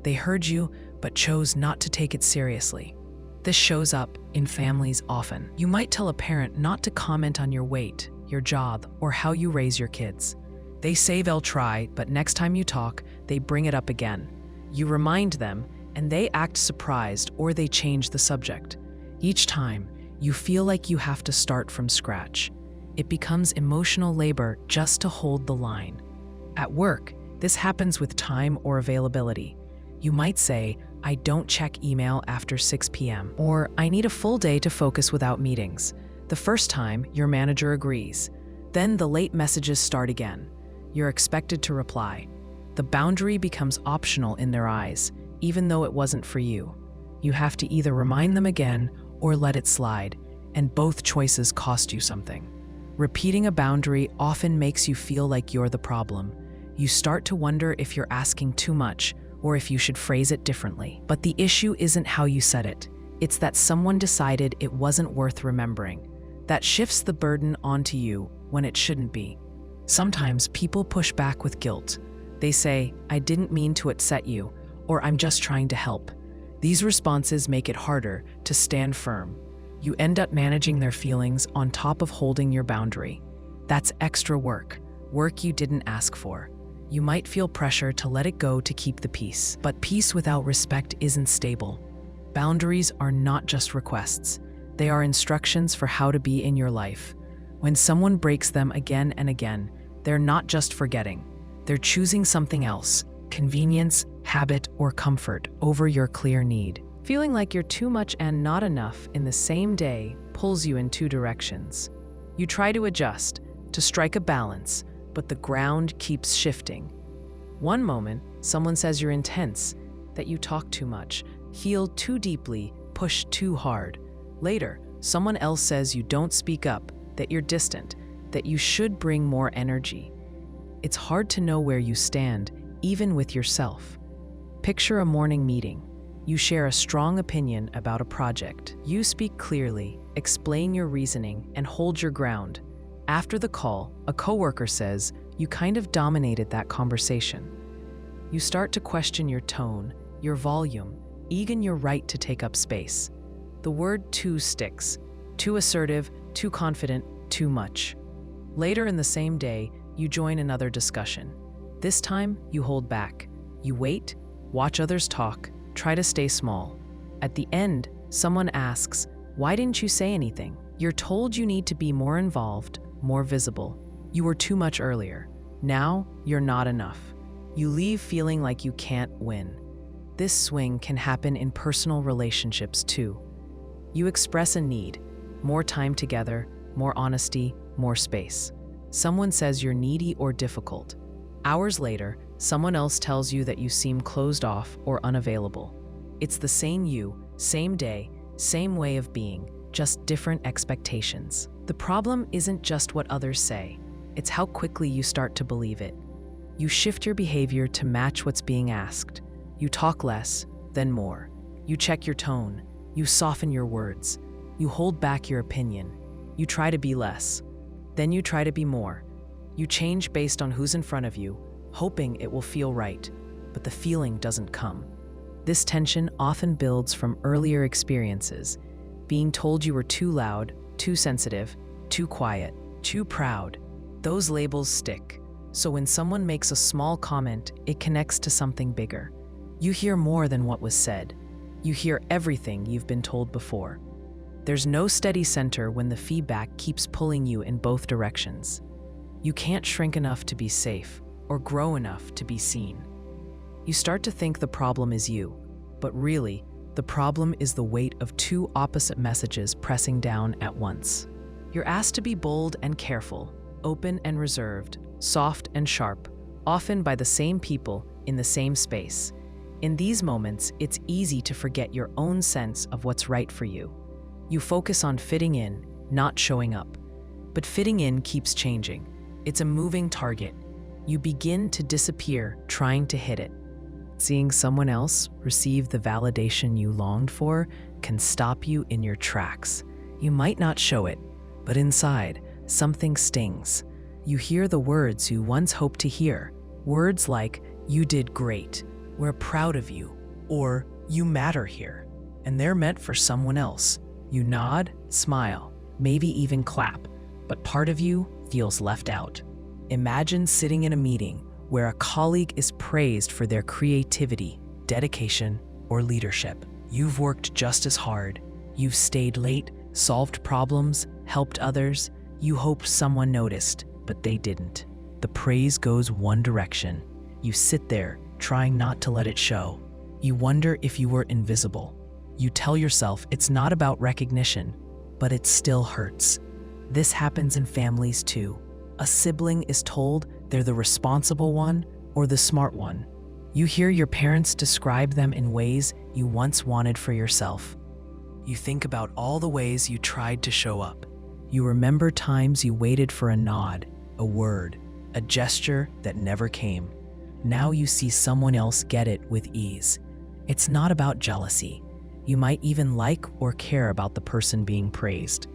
They heard you, but chose not to take it seriously. This shows up in families often. You might tell a parent not to comment on your weight, your job, or how you raise your kids. They say they'll try, but next time you talk, they bring it up again. You remind them, and they act surprised or they change the subject. Each time, you feel like you have to start from scratch. It becomes emotional labor just to hold the line. At work, this happens with time or availability. You might say, "I don't check email after 6 p.m." or "I need a full day to focus without meetings." The first time, your manager agrees. Then the late messages start again. You're expected to reply. The boundary becomes optional in their eyes, even though it wasn't for you. You have to either remind them again or let it slide, and both choices cost you something. Repeating a boundary often makes you feel like you're the problem. You start to wonder if you're asking too much, or if you should phrase it differently. But the issue isn't how you said it. It's that someone decided it wasn't worth remembering. That shifts the burden onto you when it shouldn't be. Sometimes people push back with guilt. They say, "I didn't mean to upset you," or "I'm just trying to help." These responses make it harder to stand firm. You end up managing their feelings on top of holding your boundary. That's extra work you didn't ask for. You might feel pressure to let it go to keep the peace, but peace without respect isn't stable. Boundaries are not just requests. They are instructions for how to be in your life. When someone breaks them again and again, they're not just forgetting. They're choosing something else, convenience, habit, or comfort over your clear need. Feeling like you're too much and not enough in the same day pulls you in two directions. You try to adjust, to strike a balance, but the ground keeps shifting. One moment, someone says you're intense, that you talk too much, feel too deeply, push too hard. Later, someone else says you don't speak up, that you're distant, that you should bring more energy. It's hard to know where you stand, even with yourself. Picture a morning meeting. You share a strong opinion about a project. You speak clearly, explain your reasoning, and hold your ground. After the call, a coworker says, "You kind of dominated that conversation." You start to question your tone, your volume, even your right to take up space. The word "too" sticks. Too assertive, too confident, too much. Later in the same day, you join another discussion. This time, you hold back. You wait, watch others talk, try to stay small. At the end, someone asks, "Why didn't you say anything?" You're told you need to be more involved, more visible. You were too much earlier. Now, you're not enough. You leave feeling like you can't win. This swing can happen in personal relationships too. You express a need, more time together, more honesty, more space. Someone says you're needy or difficult. Hours later, someone else tells you that you seem closed off or unavailable. It's the same you, same day, same way of being, just different expectations. The problem isn't just what others say, it's how quickly you start to believe it. You shift your behavior to match what's being asked. You talk less, then more. You check your tone. You soften your words. You hold back your opinion. You try to be less. Then you try to be more. You change based on who's in front of you, hoping it will feel right, but the feeling doesn't come. This tension often builds from earlier experiences, being told you were too loud, too sensitive, too quiet, too proud. Those labels stick. So when someone makes a small comment, it connects to something bigger. You hear more than what was said. You hear everything you've been told before. There's no steady center when the feedback keeps pulling you in both directions. You can't shrink enough to be safe or grow enough to be seen. You start to think the problem is you, but really, the problem is the weight of two opposite messages pressing down at once. You're asked to be bold and careful, open and reserved, soft and sharp, often by the same people in the same space. In these moments, it's easy to forget your own sense of what's right for you. You focus on fitting in, not showing up. But fitting in keeps changing. It's a moving target. You begin to disappear trying to hit it. Seeing someone else receive the validation you longed for can stop you in your tracks. You might not show it, but inside, something stings. You hear the words you once hoped to hear. Words like, "You did great," "We're proud of you," or "You matter here," and they're meant for someone else. You nod, smile, maybe even clap, but part of you feels left out. Imagine sitting in a meeting where a colleague is praised for their creativity, dedication, or leadership. You've worked just as hard. You've stayed late, solved problems, helped others. You hoped someone noticed, but they didn't. The praise goes one direction. You sit there, trying not to let it show. You wonder if you were invisible. You tell yourself it's not about recognition, but it still hurts. This happens in families too. A sibling is told they're the responsible one or the smart one. You hear your parents describe them in ways you once wanted for yourself. You think about all the ways you tried to show up. You remember times you waited for a nod, a word, a gesture that never came. Now you see someone else get it with ease. It's not about jealousy. You might even like or care about the person being praised.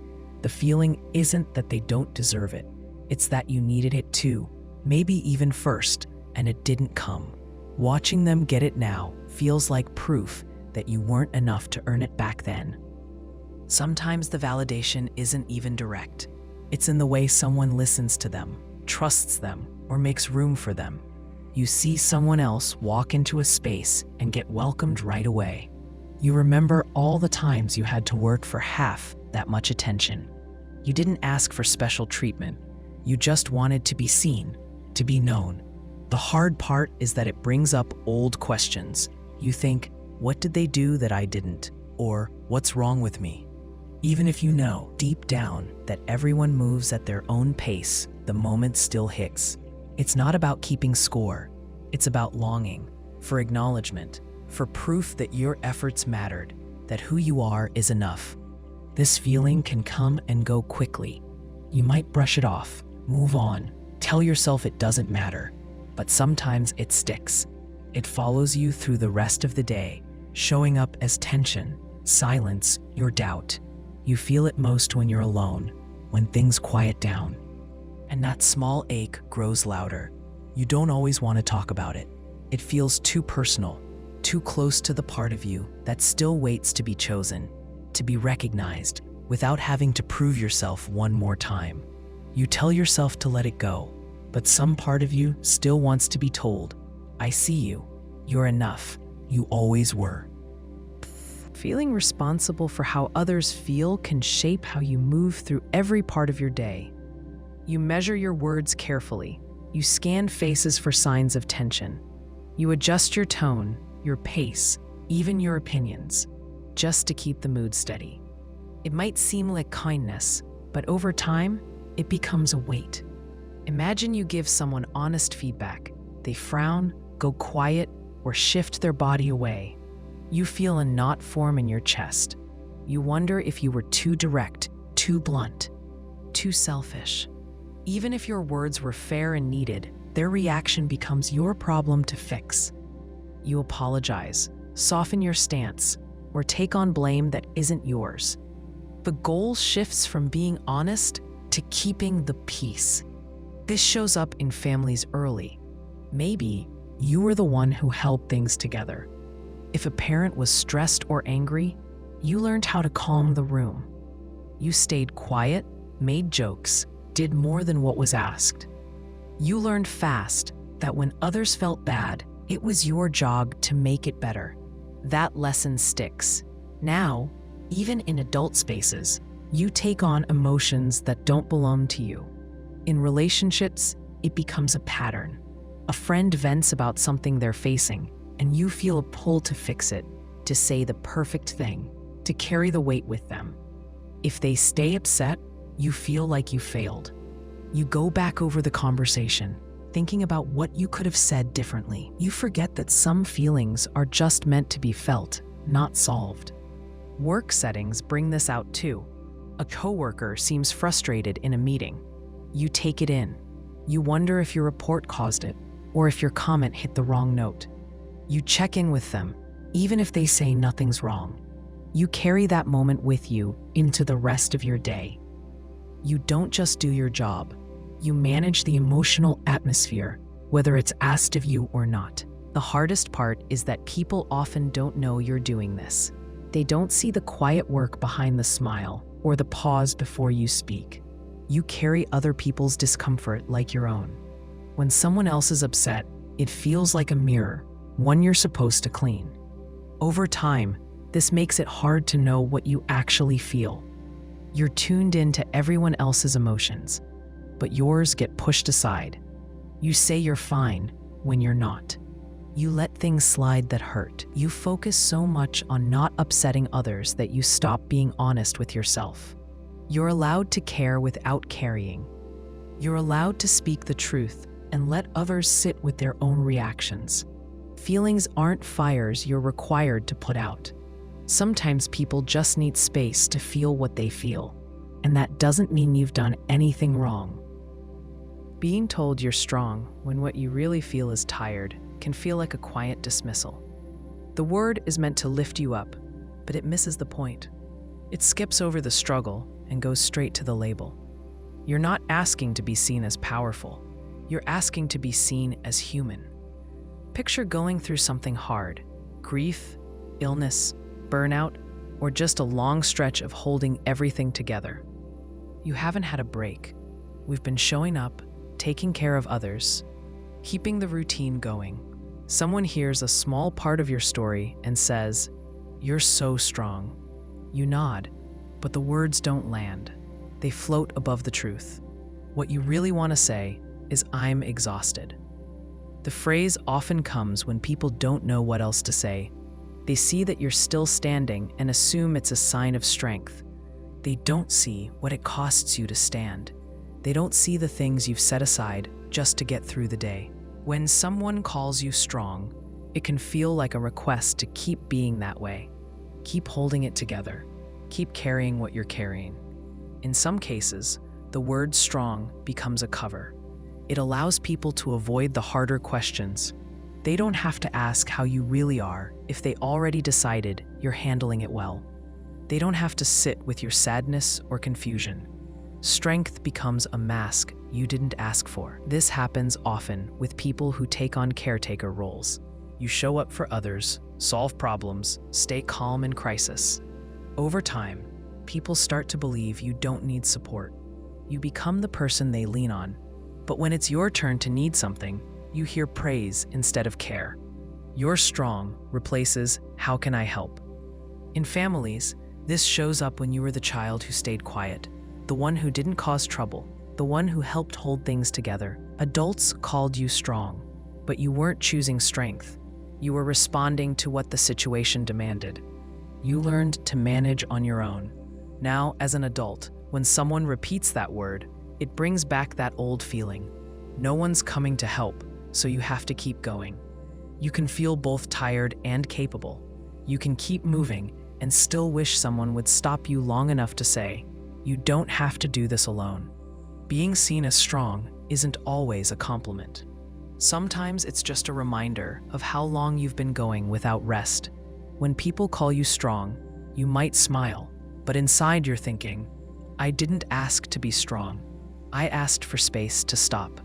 The feeling isn't that they don't deserve it. It's that you needed it too, maybe even first, and it didn't come. Watching them get it now feels like proof that you weren't enough to earn it back then. Sometimes the validation isn't even direct. It's in the way someone listens to them, trusts them, or makes room for them. You see someone else walk into a space and get welcomed right away. You remember all the times you had to work for half that much attention. You didn't ask for special treatment. You just wanted to be seen, to be known. The hard part is that it brings up old questions. You think, what did they do that I didn't? Or, what's wrong with me? Even if you know deep down that everyone moves at their own pace, the moment still hits. It's not about keeping score. It's about longing for acknowledgement, for proof that your efforts mattered, that who you are is enough. This feeling can come and go quickly. You might brush it off, move on, tell yourself it doesn't matter, but sometimes it sticks. It follows you through the rest of the day, showing up as tension, silence, your doubt. You feel it most when you're alone, when things quiet down. And that small ache grows louder. You don't always want to talk about it. It feels too personal, too close to the part of you that still waits to be chosen, to be recognized, without having to prove yourself one more time. You tell yourself to let it go, but some part of you still wants to be told, I see you, you're enough, you always were. Feeling responsible for how others feel can shape how you move through every part of your day. You measure your words carefully. You scan faces for signs of tension. You adjust your tone, your pace, even your opinions, just to keep the mood steady. It might seem like kindness, but over time, it becomes a weight. Imagine you give someone honest feedback. They frown, go quiet, or shift their body away. You feel a knot form in your chest. You wonder if you were too direct, too blunt, too selfish. Even if your words were fair and needed, their reaction becomes your problem to fix. you apologize, soften your stance, or take on blame that isn't yours. The goal shifts from being honest to keeping the peace. This shows up in families early. Maybe you were the one who held things together. If a parent was stressed or angry, you learned how to calm the room. You stayed quiet, made jokes, did more than what was asked. You learned fast that when others felt bad, it was your job to make it better. That lesson sticks. Now, even in adult spaces, you take on emotions that don't belong to you. In relationships, it becomes a pattern. A friend vents about something they're facing, and you feel a pull to fix it, to say the perfect thing, to carry the weight with them. If they stay upset, you feel like you failed. You go back over the conversation, thinking about what you could have said differently. You forget that some feelings are just meant to be felt, not solved. Work settings bring this out too. A coworker seems frustrated in a meeting. You take it in. You wonder if your report caused it, or if your comment hit the wrong note. You check in with them, even if they say nothing's wrong. You carry that moment with you into the rest of your day. You don't just do your job. You manage the emotional atmosphere, whether it's asked of you or not. The hardest part is that people often don't know you're doing this. They don't see the quiet work behind the smile or the pause before you speak. You carry other people's discomfort like your own. When someone else is upset, it feels like a mirror, one you're supposed to clean. Over time, this makes it hard to know what you actually feel. You're tuned into everyone else's emotions, but yours get pushed aside. You say you're fine when you're not. You let things slide that hurt. You focus so much on not upsetting others that you stop being honest with yourself. You're allowed to care without carrying. You're allowed to speak the truth and let others sit with their own reactions. Feelings aren't fires you're required to put out. Sometimes people just need space to feel what they feel, and that doesn't mean you've done anything wrong. Being told you're strong when what you really feel is tired can feel like a quiet dismissal. The word is meant to lift you up, but it misses the point. It skips over the struggle and goes straight to the label. You're not asking to be seen as powerful. You're asking to be seen as human. Picture going through something hard: grief, illness, burnout, or just a long stretch of holding everything together. You haven't had a break. We've been showing up, taking care of others, keeping the routine going. Someone hears a small part of your story and says, "You're so strong." You nod, but the words don't land. They float above the truth. What you really want to say is, "I'm exhausted." The phrase often comes when people don't know what else to say. They see that you're still standing and assume it's a sign of strength. They don't see what it costs you to stand. They don't see the things you've set aside just to get through the day. When someone calls you strong, it can feel like a request to keep being that way. Keep holding it together. Keep carrying what you're carrying. In some cases, the word strong becomes a cover. It allows people to avoid the harder questions. They don't have to ask how you really are if they already decided you're handling it well. They don't have to sit with your sadness or confusion. Strength becomes a mask you didn't ask for. This happens often with people who take on caretaker roles. You show up for others, solve problems, stay calm in crisis. Over time, people start to believe you don't need support. You become the person they lean on. But when it's your turn to need something, you hear praise instead of care. "You're strong" replaces "how can I help?" In families, this shows up when you were the child who stayed quiet, the one who didn't cause trouble, the one who helped hold things together. Adults called you strong, but you weren't choosing strength. You were responding to what the situation demanded. You learned to manage on your own. Now, as an adult, when someone repeats that word, it brings back that old feeling. No one's coming to help, so you have to keep going. You can feel both tired and capable. You can keep moving and still wish someone would stop you long enough to say, "You don't have to do this alone." Being seen as strong isn't always a compliment. Sometimes it's just a reminder of how long you've been going without rest. When people call you strong, you might smile, but inside you're thinking, I didn't ask to be strong. I asked for space to stop.